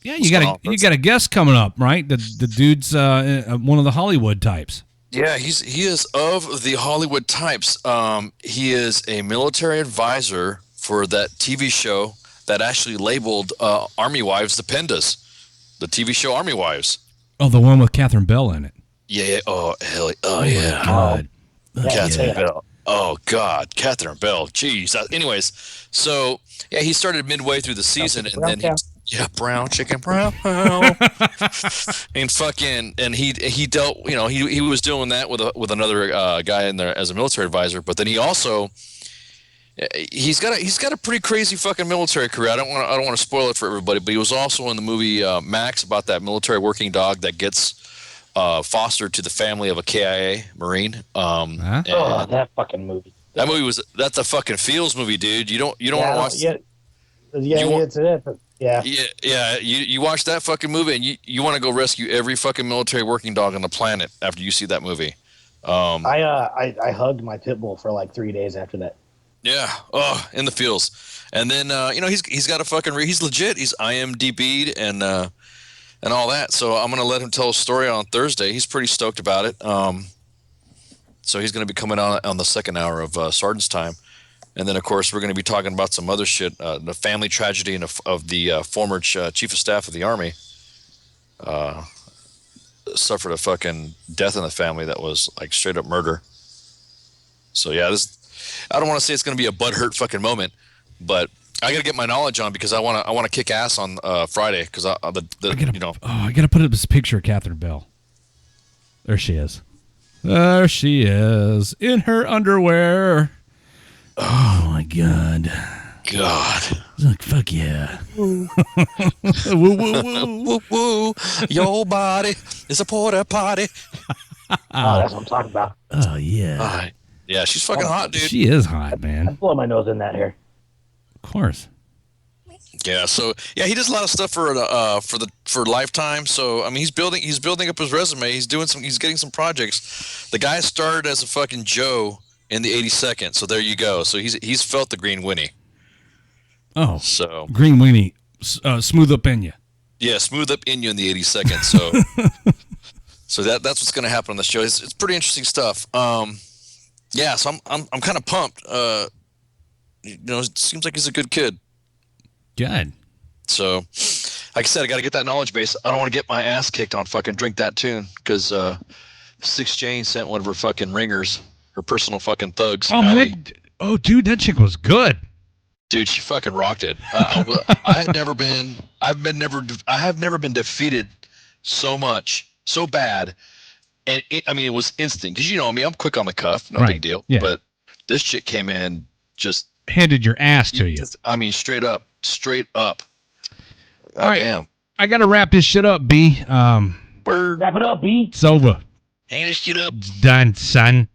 Yeah, you got a guest coming up, right? The dude's one of the Hollywood types. Yeah, he is of the Hollywood types. He is a military advisor for that TV show that actually labeled Army Wives the Pendas, the TV show Army Wives. Oh, the one with Catherine Bell in it. Yeah. Oh hell. Oh yeah. God. Catherine Bell. Oh God, Catherine Bell. Jeez. Anyways, so yeah, he started midway through the season, and then brown chicken brown. and he dealt. You know, he was doing that with another guy in there as a military advisor, but then he also. He's got a pretty crazy fucking military career. I don't want to spoil it for everybody, but he was also in the movie Max, about that military working dog that gets fostered to the family of a KIA Marine. That fucking movie. That's a fucking feels movie, dude. You don't want to watch. You watch that fucking movie and you want to go rescue every fucking military working dog on the planet after you see that movie. I hugged my pit bull for like 3 days after that. Yeah. In the feels. And then he's got a fucking he's legit. He's IMDb'd and all that. So I'm gonna let him tell a story on Thursday. He's pretty stoked about it. So he's gonna be coming on the second hour of Sergeant's Time, and then of course we're gonna be talking about some other shit, the family tragedy of the former chief of staff of the Army. Suffered a fucking death in the family that was like straight up murder. So yeah, I don't want to say it's going to be a butthurt fucking moment, but I got to get my knowledge on because I want to kick ass on Friday because I got to put up this picture of Catherine Bell. There she is. There she is in her underwear. Oh my God. Like, fuck yeah. Woo, woo, woo. Woo, woo. Your body is a porta potty. That's what I'm talking about. Oh yeah. Yeah, she's fucking hot, dude. She is hot, man. I blow my nose in that hair. Of course. Yeah, so yeah, he does a lot of stuff for Lifetime. So I mean, he's building up his resume. He's getting some projects. The guy started as a fucking Joe in the 82nd. So there you go. So he's felt the green Winnie. Oh, so green weenie, smooth up in you. Yeah, smooth up in you in the 82nd. So, so that's what's going to happen on the show. It's pretty interesting stuff. Yeah, so I'm kind of pumped. It seems like he's a good kid. Good. So, like I said, I got to get that knowledge base. I don't want to get my ass kicked on fucking Drink That Tune because 6 Jane sent one of her fucking ringers, her personal fucking thugs. Oh man, dude, that chick was good. Dude, she fucking rocked it. I have never been defeated so much, so bad. And it was instant. Because you know me, I'm quick on the cuff, no big deal. Yeah. But this chick came in, just handed your ass to you. Straight up. All right, damn. I gotta wrap this shit up, B. Wrap it up, B. It's over. Hang this shit up. It's done, son.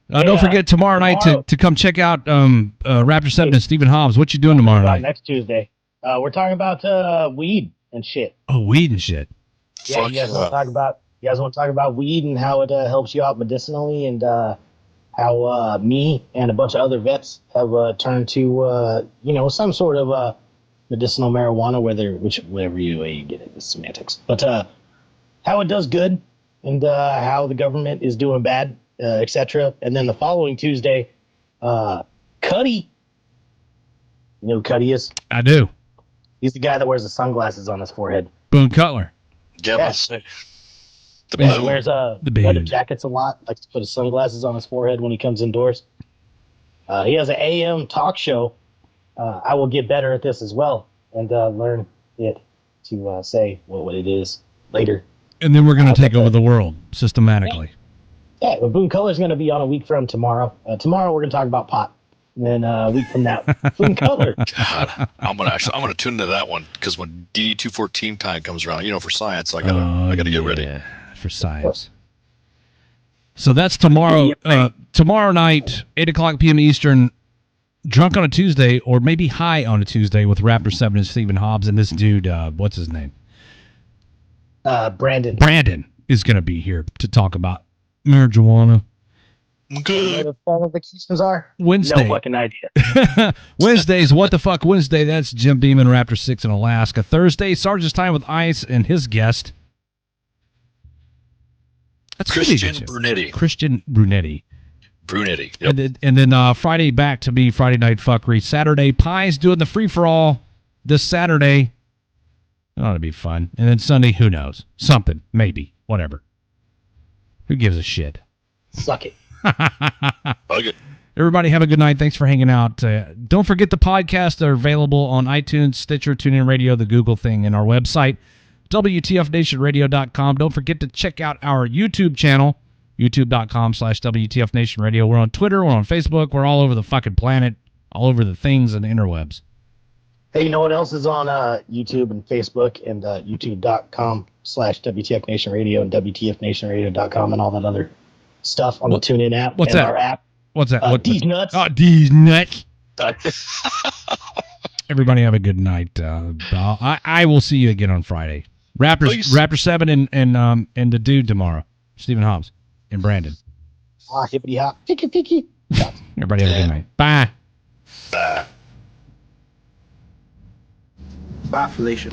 Don't forget tomorrow night to come check out Raptor 7 and Stephen Hobbs. What you doing tomorrow night? Next Tuesday. We're talking about weed and shit. Oh, weed and shit. Yeah, you guys want to talk about weed and how it helps you out medicinally, and how me and a bunch of other vets have turned to some sort of medicinal marijuana, whatever you get it, it's semantics. But how it does good, and how the government is doing bad, etc. And then the following Tuesday, Cuddy. You know who Cuddy is? I do. He's the guy that wears the sunglasses on his forehead. Boone Cutler. Yeah. He wears leather jackets a lot. Likes to put his sunglasses on his forehead when he comes indoors. He has an AM talk show. I will get better at this as well and learn it to say what it is later. And then we're going to take over the world systematically. Yeah, but Boone Color's going to be on a week from tomorrow. Tomorrow we're going to talk about pot. And then a week from now, Boone Color. God, I'm gonna tune into that one because when DD214 time comes around, for science, I gotta get ready for science. So that's tomorrow. Tomorrow night, 8:00 p.m. Eastern. Drunk on a Tuesday, or maybe high on a Tuesday, with Raptor 7 and Stephen Hobbs and this dude. What's his name? Brandon. Brandon is going to be here to talk about marijuana What the fall vacations are? Wednesday. No fucking idea. Wednesday's What the Fuck Wednesday. That's Jim Beam and Raptor 6 in Alaska. Thursday, Sergeant's Time with Ice and his guest. That's Christian Brunetti. Christian Brunetti. Brunetti. Yep. And then Friday back to be Friday Night Fuckery. Saturday, Pie's doing the free-for-all this Saturday. It ought to be fun. And then Sunday, who knows? Something. Maybe. Whatever. Who gives a shit? Suck it. Bug it. Everybody have a good night. Thanks for hanging out. Don't forget the podcasts are available on iTunes, Stitcher, TuneIn Radio, the Google thing, and our website, WTFNationRadio.com. Don't forget to check out our YouTube channel, YouTube.com/WTFNationRadio. We're on Twitter. We're on Facebook. We're all over the fucking planet, all over the things and the interwebs. Hey, you know what else is on YouTube and Facebook and YouTube.com/WTFNationRadio and WTFNationRadio.com and all that other stuff on the TuneIn app. What's and that? Our app. What's that? These nuts. Oh, these nuts. Everybody have a good night. I will see you again on Friday. Raptor 7 and the dude tomorrow. Stephen Hobbs and Brandon. Hippity hop. Picky picky. Everybody have a good night. Bye. Bye. Bye, Felicia.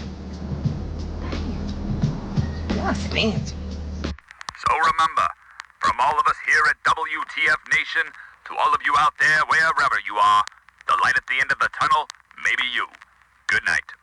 That's fancy. So remember, from all of us here at WTF Nation, to all of you out there, wherever you are, the light at the end of the tunnel may be you. Good night.